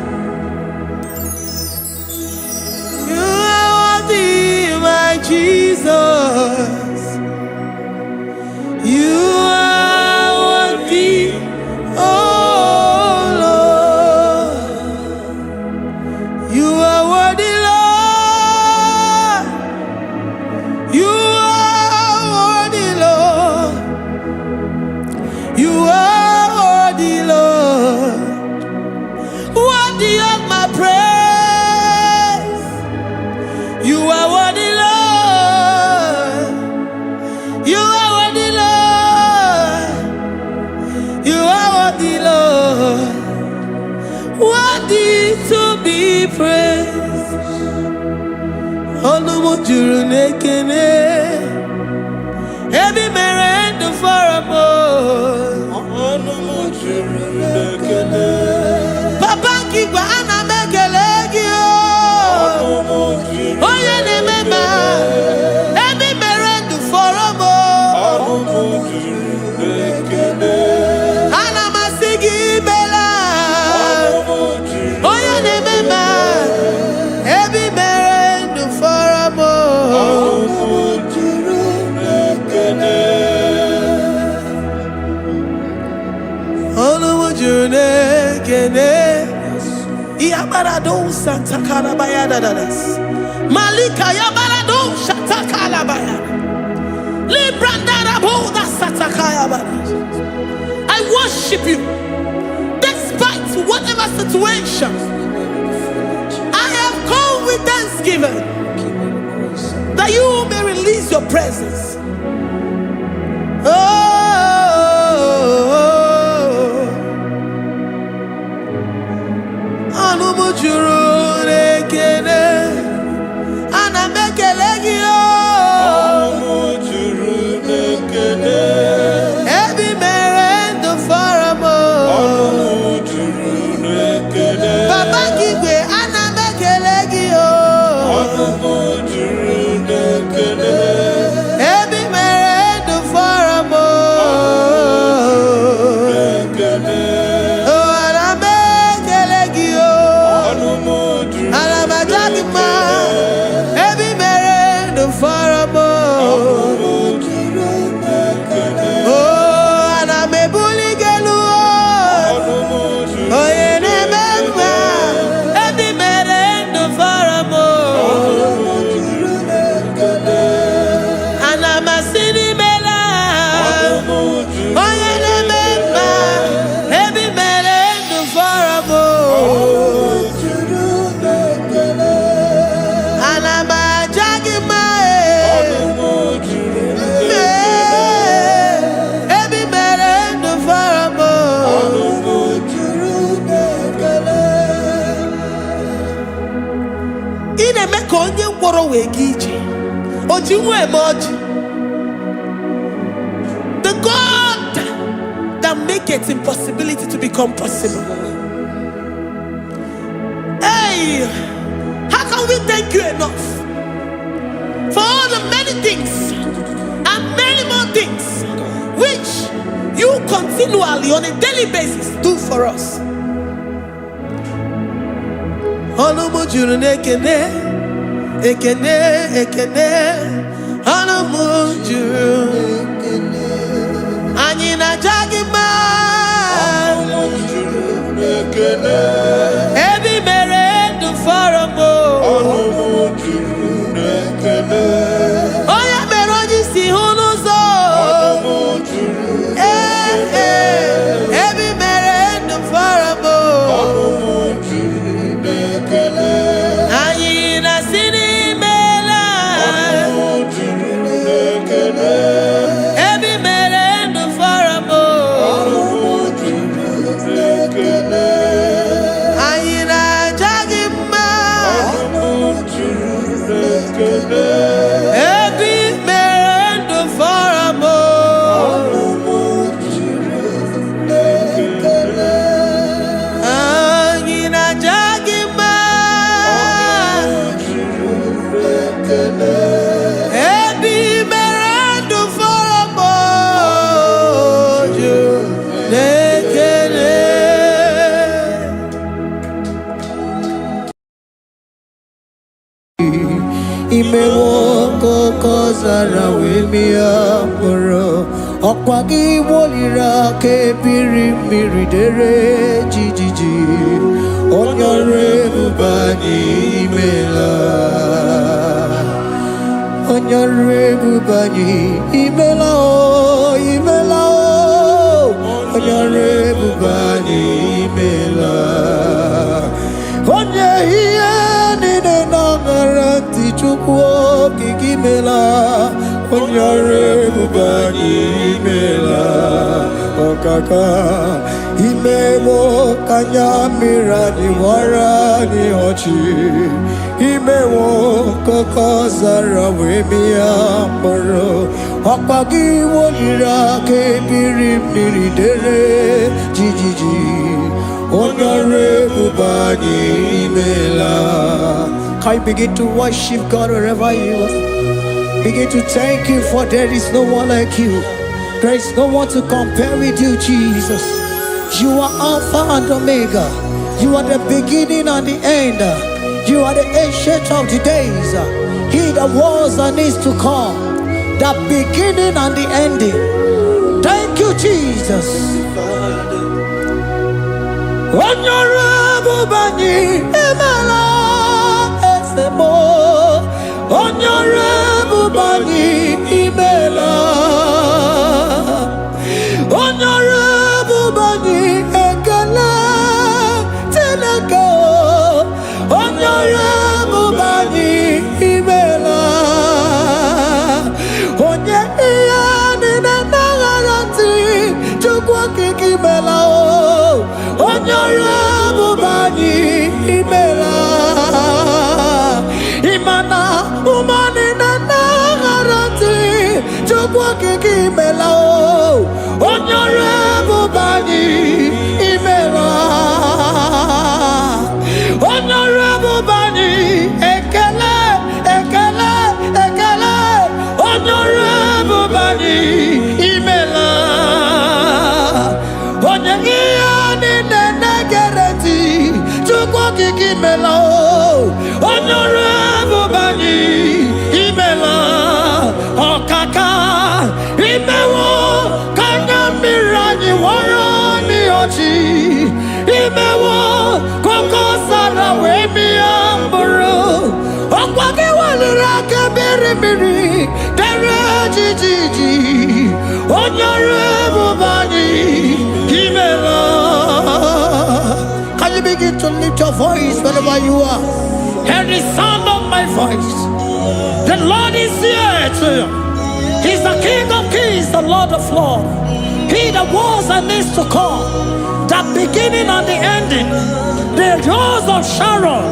You are worthy, my Jesus. You are worthy, oh Lord. You are worthy, Lord. You are worthy, Lord. You are worthy, Lord. Worthy of my praise. You are worthy, Lord. You are worthy, Lord. You are worthy, Lord. Worthy to be praised. Onu juru nekene. Ebi merendo for a moment. Onu juru nekene. Papa kigwa ana mekelegi o. Onu juru. Oye ne mema. Ebi merendo for a moment. Onu juru nekene. Ana masigi bela. Onu juru. Oye ne mema. Ebi merendo for a moment. Onu juru nekene. Onu juru. jurune kene. Iabarado Santa Calabaya dadas. Malika Yabarado Shatakala Baya. Librandara Boda Satakaya Badas. I worship you. Despite whatever situation, I have come with thanksgiving that you may release your presence. The God that maketh impossibility to become possible. Hey, how can we thank you enough for all the many things and many more things which you continually on a daily basis do for us? Ekene, ekene, anamujuru. Anyina jagima, anamujuru ekene. Ebi mere du faramo, anamujuru ekene. Oya meroji si hunuzo, anamujuru ekene. Ebi mere du faramo, anamujuru ekene. Anyina sini. Imewoko kozara wemia moro Okwagi wolira ke biri miridere jijiji Onyore bubani imela Onyore bubani imela o imela o Onyore bubani imela Onye hiye nine nangaranti chukwo kikimela Onyore bubani imela Okaka Imewo kanyamira ni wara ni hochi Imewo koko zara wemia moro Okpagi wolira ke biri miridere jijiji Onyore bubani imela. Can you begin to worship God wherever you are? Begin to thank Him, for there is no one like you. There is no one to compare with you, Jesus. You are Alpha and Omega. You are the beginning and the end. You are the ancient of the days. He that was and is to come. The beginning and the ending. Thank you, Jesus. Honorable Bani Emela Esemo. Honorable Bani Emela. Honorable Bani Ekele Tenaka. Honorable Bani Emela. Onye iyani na nagarati chukwa kikimela o. Honorable Bani Emela. Imana umani na nagarati chukwa kikimela o. Honorable Bani Emela. Honorable Bani Ekele Ekele Ekele. Honorable Bani Emela. Onyegiyani nenegereti chukwa kikimela o. Honorable Bani Emela. Okaka imewo kanya mirani warani ochi. Imewo koko sara wemi amburu. Okwake walira kebiri miri dere jijiji. Honorable Bani Emela. Can you begin to lift your voice wherever you are? Hear the sound of my voice. The Lord is here to you. He's the King of Kings, the Lord of Lords. He that was and is to come, the beginning and the ending, the rose of Sharon,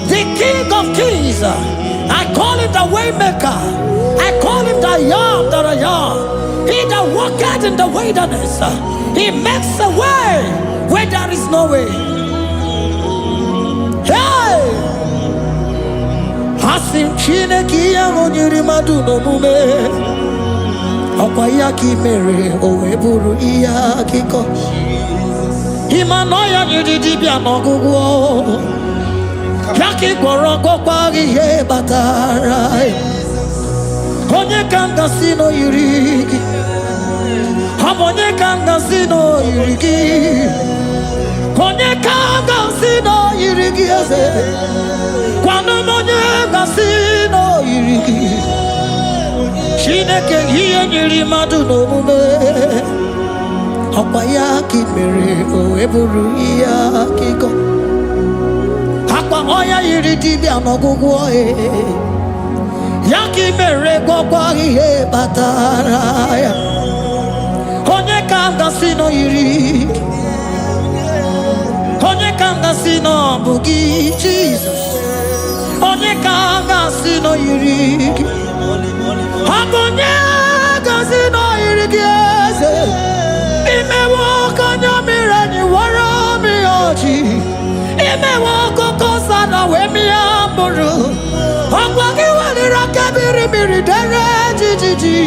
the King of Kings. I call him the Waymaker. I call him the Yam that I am. He that walketh in the wilderness, he makes a way where there is no way. Hey! Hasim Chineke ya onyiri madu no mume. Okwa ya ki mere owe buru iya kiko. Imano ya nyiri dibia no gugu. Yaki gworo gokwa ihe batara. Onye kanga sino yiri. Onye kanga sino yiri. Onye kanga sino yiri eze. Kwano onye kanga sino yiri. Chineke hiye nyiri madu no mume. Okwa ya ki mere o eburu iya kiko. Akwa oya yiri dibia no gugu oe. Yaki mere gwakwa ihe batara ya. Onye kanga sino yiri. Onye kanga sino bugi Jesus. Onye kanga sino yiri. Abonye kanga sino yiri eze. Imewo kanya mirani wara mi oji. Imewo koko sana we mi amburu. Ogwagi walira kebiri miri dere jijiji.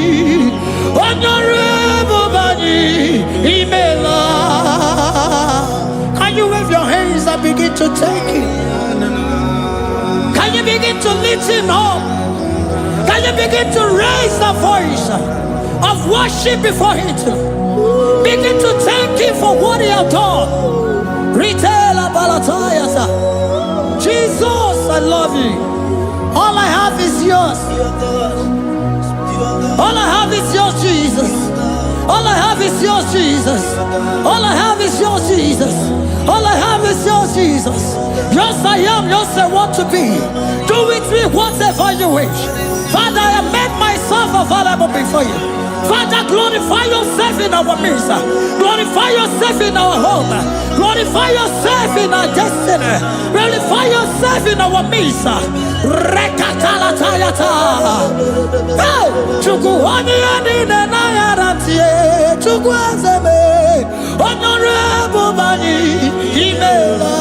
Honorable Bani Emela. Can you wave your hands and begin to take it? Can you begin to lift him up? Can you begin to raise the voice of worship before him? Begin to thank him for what he has done. Retailer Balatayasa. Jesus, I love you. All I have is yours. All I have is yours, Jesus. All I have is yours, Jesus. All I have is yours, Jesus. All I have is yours, Jesus. Yours I am, yours I want to be. Do with me whatever you wish. Father, I have made myself available before you. Father, glorify yourself in our midst. Glorify yourself in our home. Glorify yourself in our destiny. Glorify yourself in our midst. Rekatalatayata. Hey! Chukwani anine na yaratie. Chukwazeme. Honorable Bani Emela.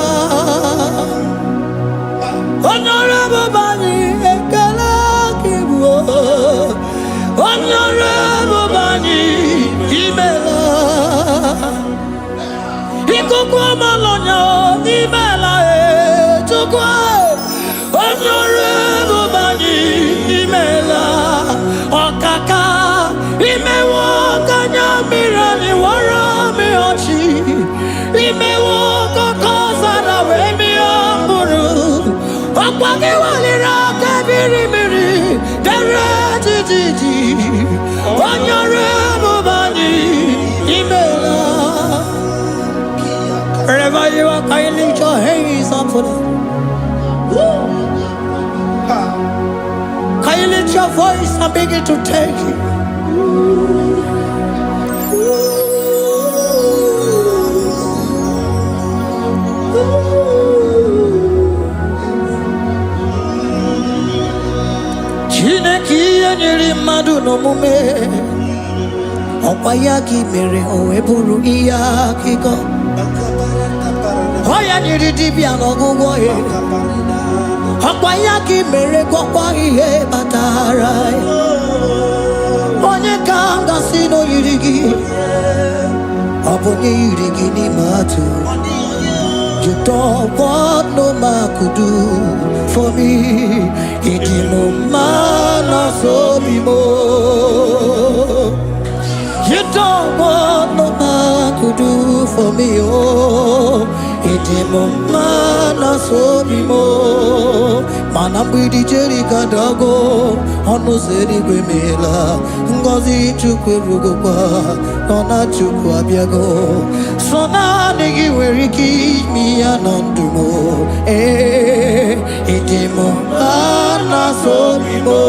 Honorable Bani Ekele Kibu. Honorable Bani Emela. Ikukwa malonya Emela chukwa. Honorable Bani Emela. Okaka imewo kanya mirani wara mi ochi. Imewo kokosara wemiamburu. Okwage walira kabiri miri dere jiji. Onyore mubani imela. Wherever you are, can you lift your hands up for them? Can you lift your voice and begin to take it? Chineke nyere mmadụ n'omume ọkwa ya ka i mere o wee bụrụ ihe akụkọ. Ọ ya nyere dibịa n'ọgwụgwọ ya ọkwa ya ka i mere gwọkwa ihe batara ya. Onye ka m gasị na o yiri gị ọ bụ onye yiri gị n'ime atụ. You don't want no man could do for me. Iji mo mana so bi mo. You don't want no man could do for me. Oh, iji mo mana so bi mo. Mana mbidi jeri kadago onu zeri gwemela. Ngozi chukwe rugokwa nona chukwu abiago. So na nigi weri ki mi anandumo. Iji mo mana so bi mo.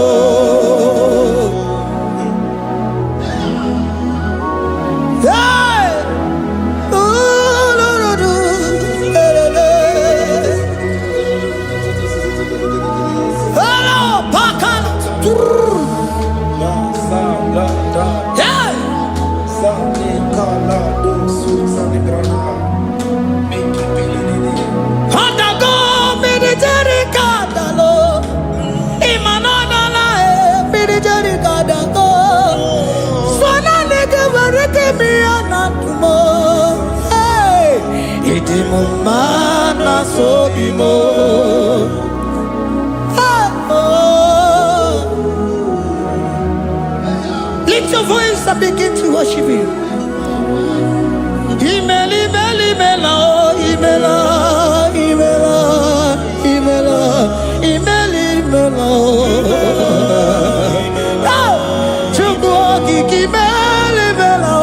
Mana so bimo. Lift your voice and begin to worship Him. Imeli, imeli, imela, imela, imela, imela, imeli, imela. Chukwu okike imeli, imela.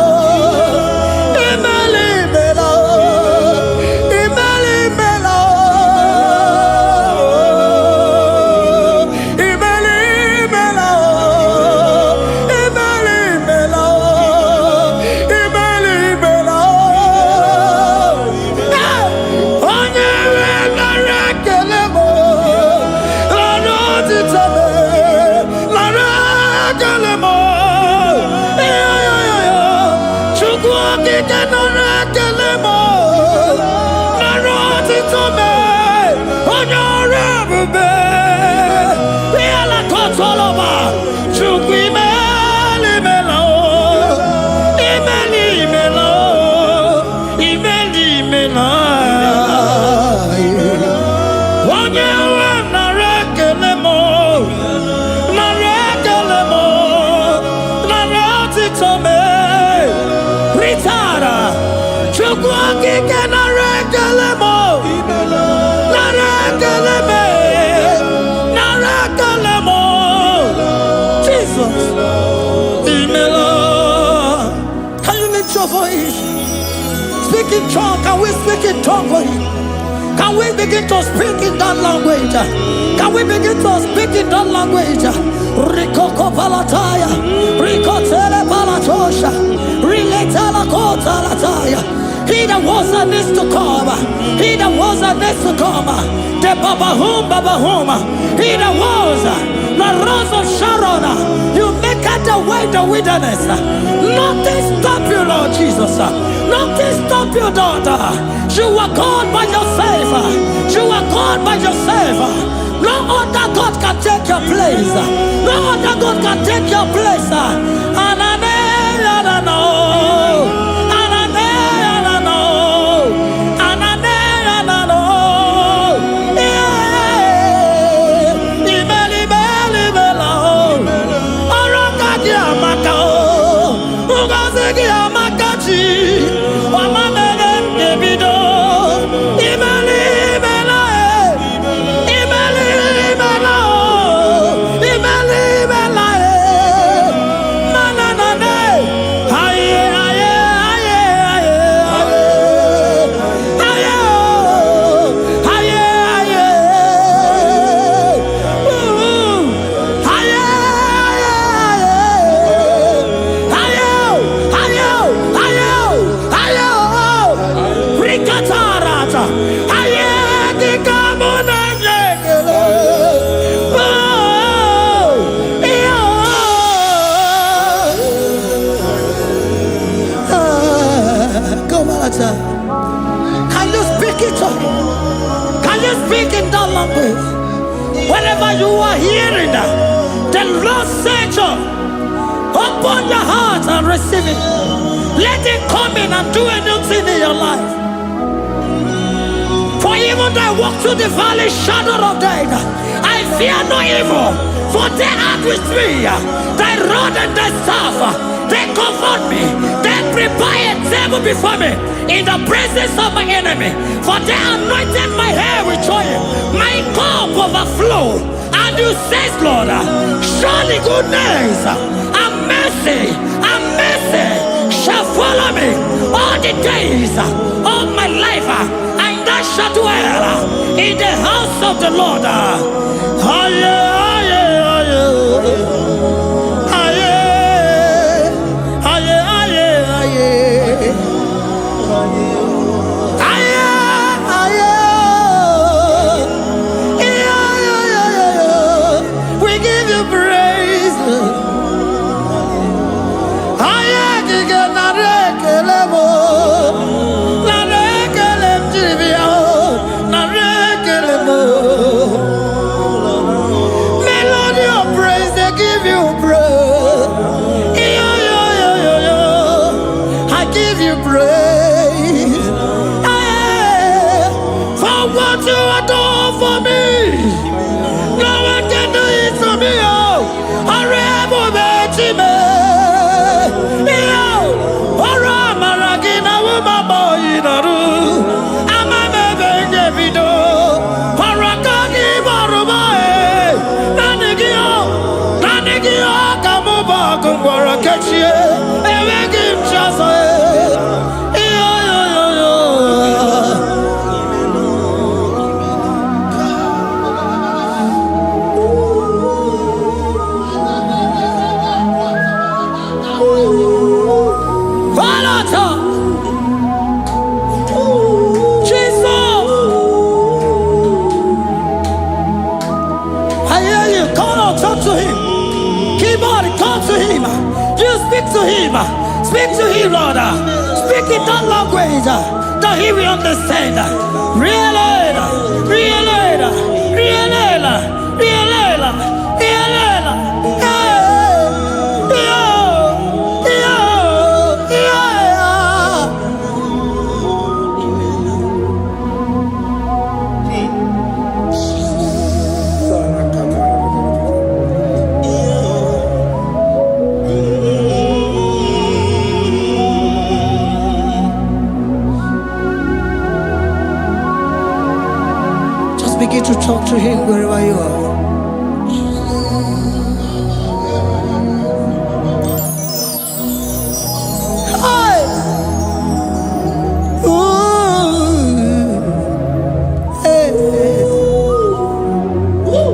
Speak in tongue. Can we speak in tongue for Him? Can we begin to speak in that language? Can we begin to speak in that language? Rikoko palataya, rikotele palatosha, riletala kotalataya. He that was and is to come. He that was and is to come. The Babahum. He that was the rose of Sharon. You make it the way the wilderness. Nothing stop you, Lord Jesus. Nothing stop you, daughter. You are God by yourself. You are God by yourself. No other God can take your place. No other God can take your place. Can you speak it up? Can you speak in that language? Whenever you are hearing that, the Lord said, open your heart and receive it. Let it come in and do anything in your life. For even though I walk through the valley shadow of death, I fear no evil. For they are with me. Thy rod and thy staff, they comfort me. They prepare a table before me in the presence of my enemy. For they anointed my hair with oil. My cup overflow. And you say, Lord, surely goodness and mercy shall follow me all the days of my life. And I shall dwell in the house of the Lord. We give you praise. Melody of praise, they give you praise. I give you praise. For what you have done for me, no one can do it for me. Speak to him, Lord. Speak in that language that he will understand. Begin to talk to him wherever you are. Hi. Ooh. Hey. Oh.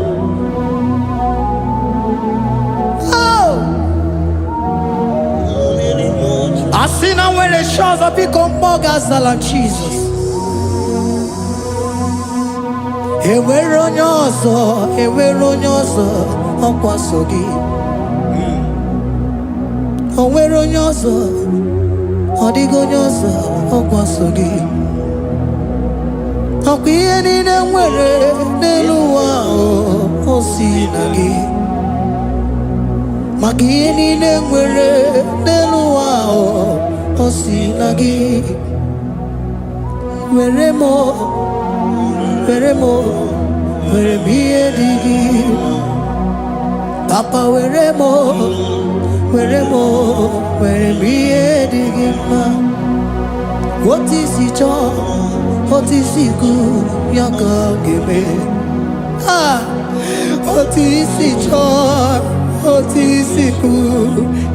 I see now where the shores have become more than Jesus. Enwere onye ọzọ ọkwaso gị. Onwere onye ọzọ, ọ dịghị onye ọzọ ọkwaso gị. Ọkwa ihe niile nwere n'elu ụwa o si na gị. Maka ihe niile nwere n'elu ụwa o si na gị. Were m ihe dị gị. Papa were m ihe dị gị mma. Otu isi chọọ, otu isi kwu ya ka ọ ga-eme. Otu isi chọọ, otu isi kwu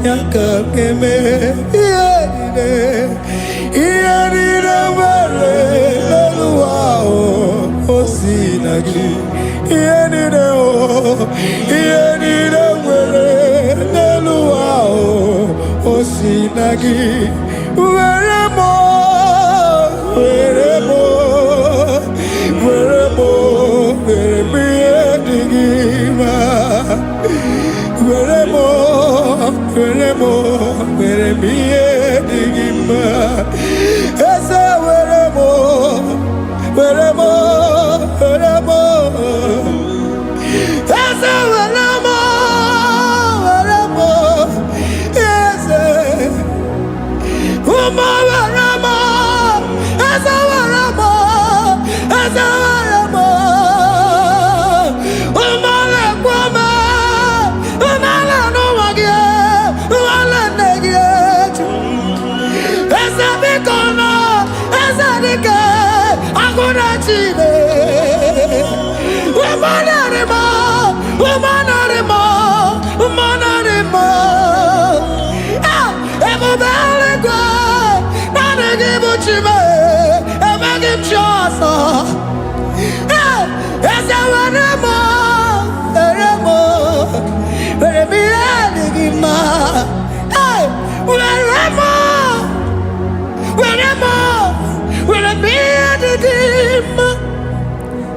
ya ka ọ ga-eme. Ihe niile nwere n'elu ụwa o si na gị. Ihe niile nwere n'elu ụwa o si na gị. Were m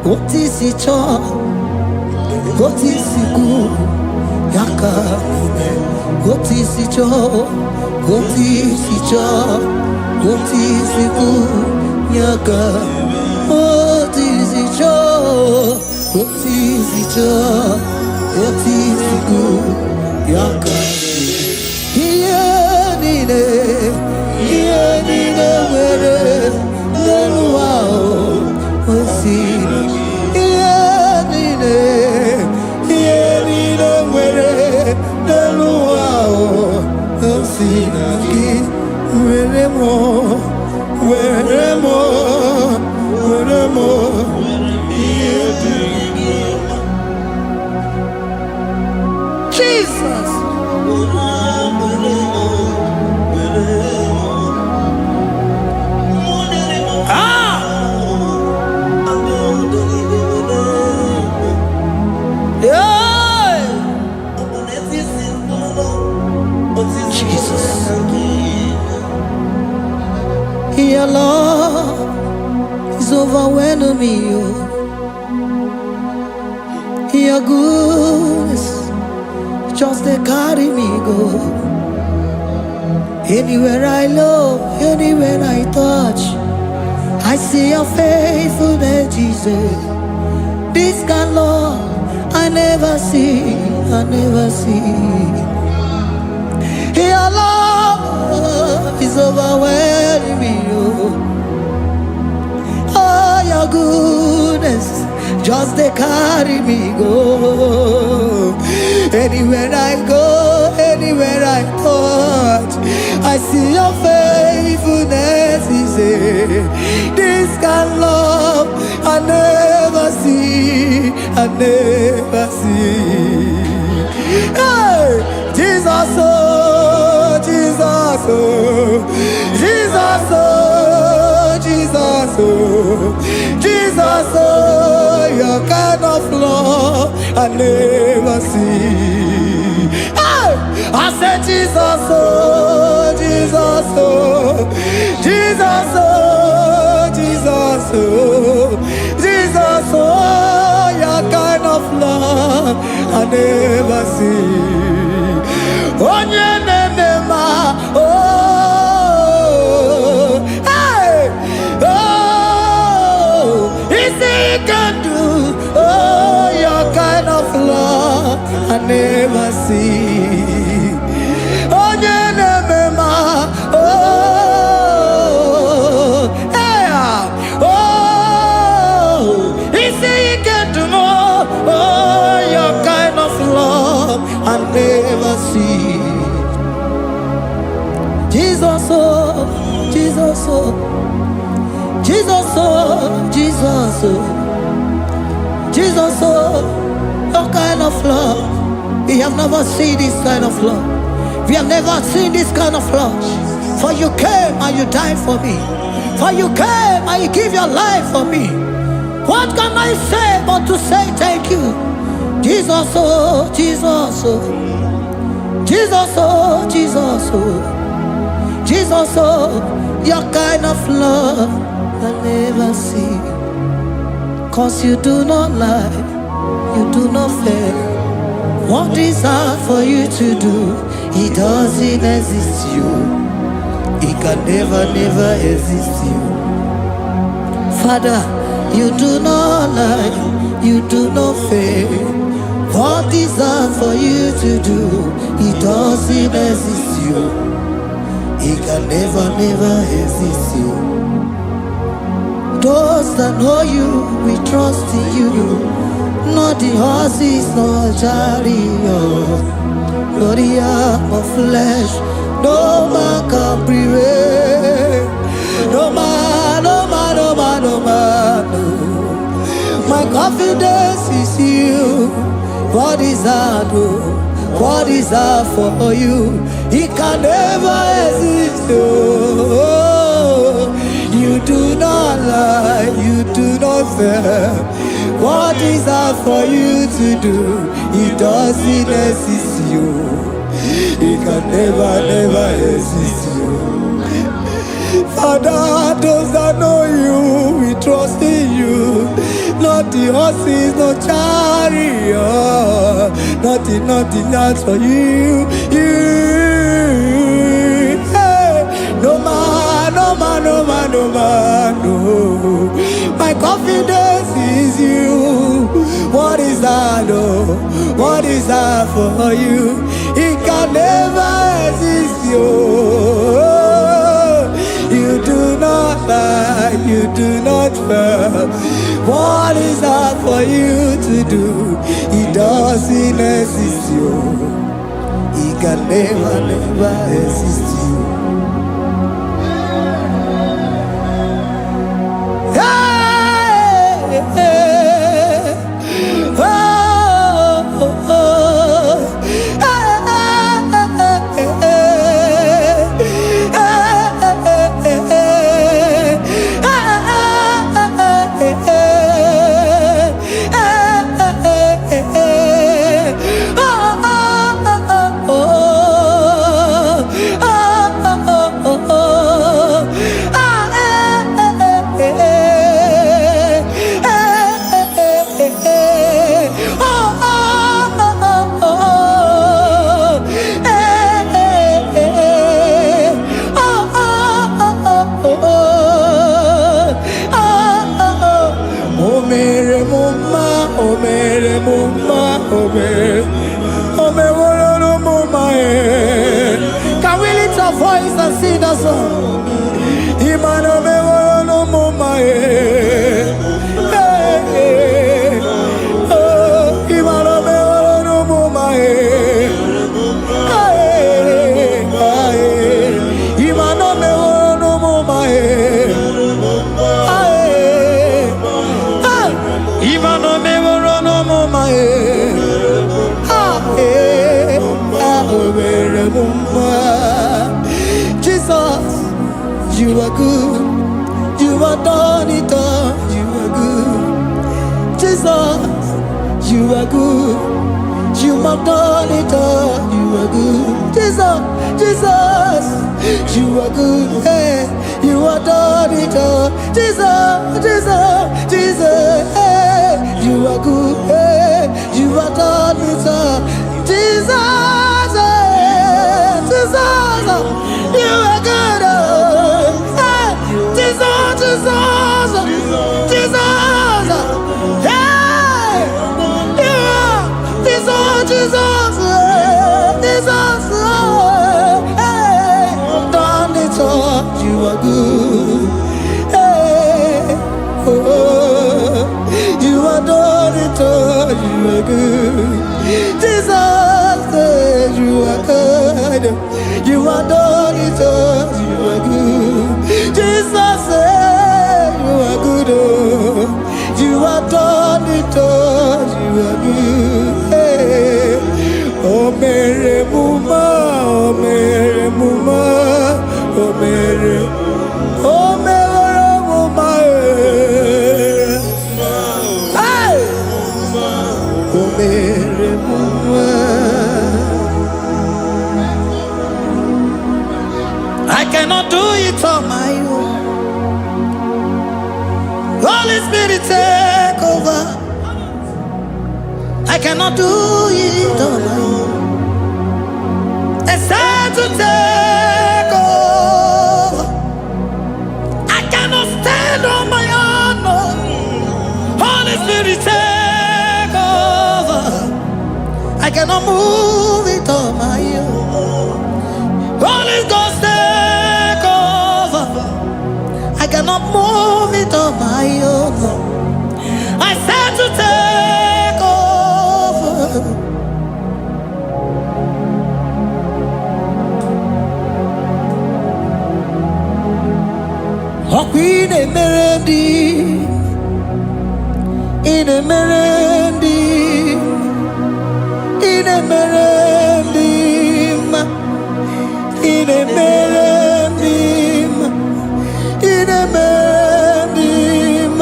What is it all? What is it good? Yaka. What is it all? What is it all? What is it good? Yaka. What is it all? What is it all? What is it good? Yaka. Here nine, where no wow. What's it? Jesus. Your love is overwhelming me. Your goodness just they carry me go. Anywhere I look, anywhere I touch, I see your faithfulness, Jesus. This kind of love I never see, I never see. Your love is overwhelming me. Oh, your goodness just they carry me go. Anywhere I go, anywhere I touch, I see your faithfulness. This kind of love I never see, I never see. Hey, Jesus, oh, Jesus, oh, Jesus, oh, Jesus, oh, Jesus, oh, your kind of love I never see. Hey, I said Jesus, oh, Jesus, oh, Jesus, oh, Jesus, oh, Jesus, oh, your kind of love I never see. Onye nemema, oh, hey, oh, easy you can do, oh, your kind of love I never see. Onye nemema, oh, hey, oh, easy you can do more, oh, your kind of love I never see. Jesus, oh, Jesus, oh, Jesus, oh, Jesus, oh, Jesus, oh, your kind of love. We have never seen this kind of love. We have never seen this kind of love. For you came and you died for me. For you came and you give your life for me. What can I say but to say thank you? Jesus, oh, Jesus, oh, Jesus, oh, Jesus, oh, Jesus, oh, your kind of love I never see. 'Cause you do not lie, you do not fail. What is hard for you to do, it doesn't exist you. It can never, never exist you. Father, you do not lie, you do not fail. What is hard for you to do, it doesn't exist you. It can never, never exist you. Those that know you, we trust in you. Not the horses, nor chariot, nor the arm of flesh. No man can prevail. No man, no man, no man, no man. My confidence is you. What is hard? What is hard for you? It can never exist. You do not lie, you do not fail. What is hard for you to do? It doesn't exist you. It can never exist you. Father, those that know you, we trust in you. Not the horses, no chariot. Nothing else for you. Hey, no man, no. My confidence is you. What is that? What is that for you? It can never exist you. You do not lie, you do not fail. What is hard for you to do? It doesn't exist you. It can never exist you. Hey, hey, oh, oh, oh. Can we lift our voice and sing that song? Imano me no mama oh, Imano me no mama Imano me no mama Imano me no mama Jesus, you are good. You are done it all. You are good. Jesus, you are good. You have done it all. You are good. Jesus, you are good. Hey, you are done it all. Jesus, hey, you are good. Hey, you are done it all. Jesus, you are good. Hey, Jesus, hey, you are Jesus, hey, done it all. You are good. Hey, oh, you are done it all. You are good. Jesus, you are good. You are done it all. You are good. Jesus, you are good. You are done it all. You are good. Hey. Oh, Mary Muma, oh, Mary Muma, oh, Mary, oh, Mary Muma. Hey. Oh, Mary Muma. I cannot do it on my own. Holy Spirit, take over. I cannot do it on my own. It's time to take over. I cannot stand on my own. Holy Spirit, take over. I cannot move it on my own. Holy Ghost, take over. I cannot move it on my own. I said to take over. Oh, Queen Emerald, in a merendim, in a merendim, in a merendim, in a merendim,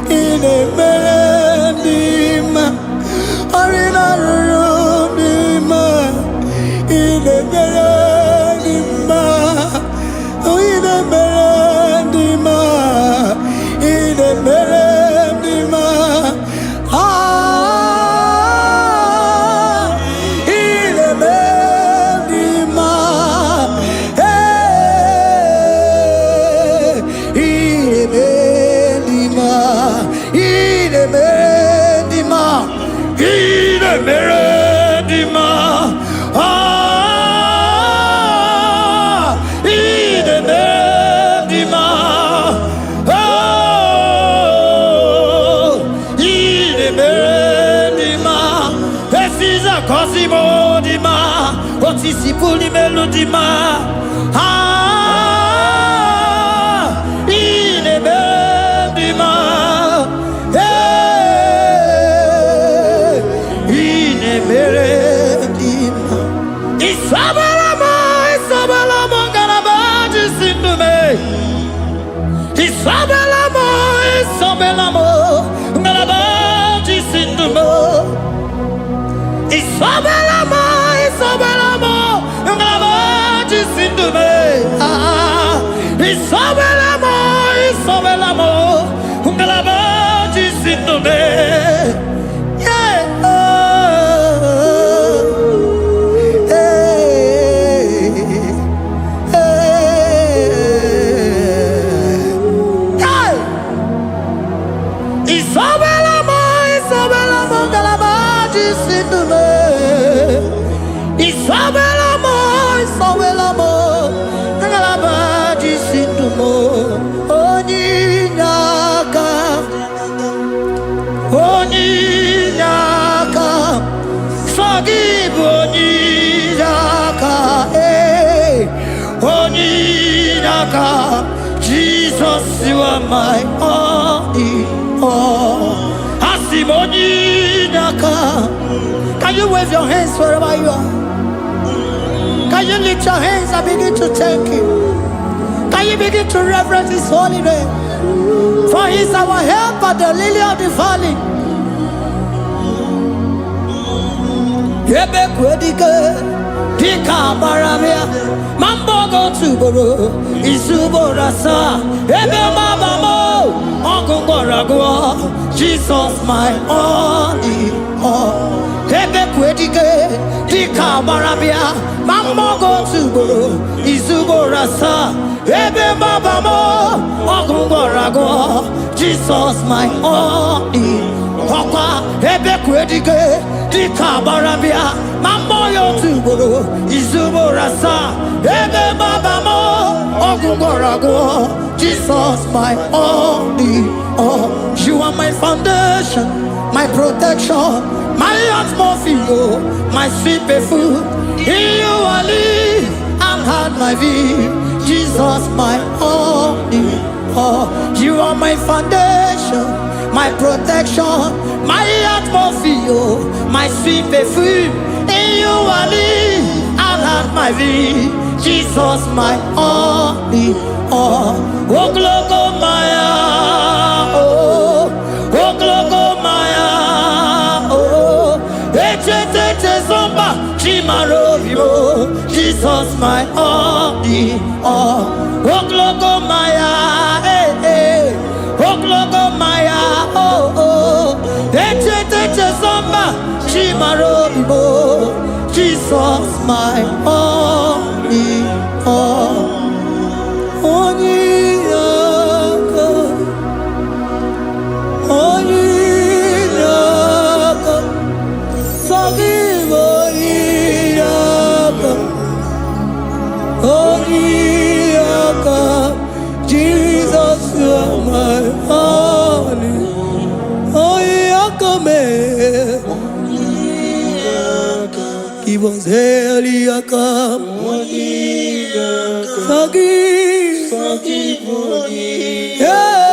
in a merendim, arina rudima, in a merendim, in a merendim, in a merendim, in a merendim, in a merendim, Meredima, Ide Meredima, Ide Meredima, Precisa Cosimo Dima, Otisipuli Melodima, Ide Meredima. Isabelamo, Garabaji Sindume. Isabelamo, Garabaji Sindume. Isabelamo, Garabaji Sindume. Isabelamo, Garabaji Sindume. Jesus, you are my all. Can you wave your hands wherever you are? Can you lift your hands and begin to thank Him? Can you begin to reverence His holy name? For He is our help at the lily of the valley. Dika Baramia, Mambo go to Boro, Isuborasa, Ebe Mabamo, Uncle Boragua, Jesus my only all. Ebe Quedike, Dika Baramia, Mambo go to Boro, Isuborasa, Ebe Mabamo, Uncle Boragua, Jesus my only all. Ebe Quedike, Dika Baramia, Mambo yo tuboro, Izuborasa, Ebe Babamo, Ogungorago, Jesus my only all. You are my foundation, my protection, my atmosphere, my sweet perfume. In you I live and had my vie, Jesus my only all. You are my foundation, my protection, my atmosphere, my sweet perfume. In you I live and have my vie, Jesus my only all. Oh glogo Maya, oh glogo Maya, oh Eche zomba chimaro vivo, Jesus my only all. Oh glogo Maya, oh glogo Maya, oh Eche zomba chimaro vivo, Jesus my only all. Jesus, you are my only. Give us Eliakam. Forgive. Yeah.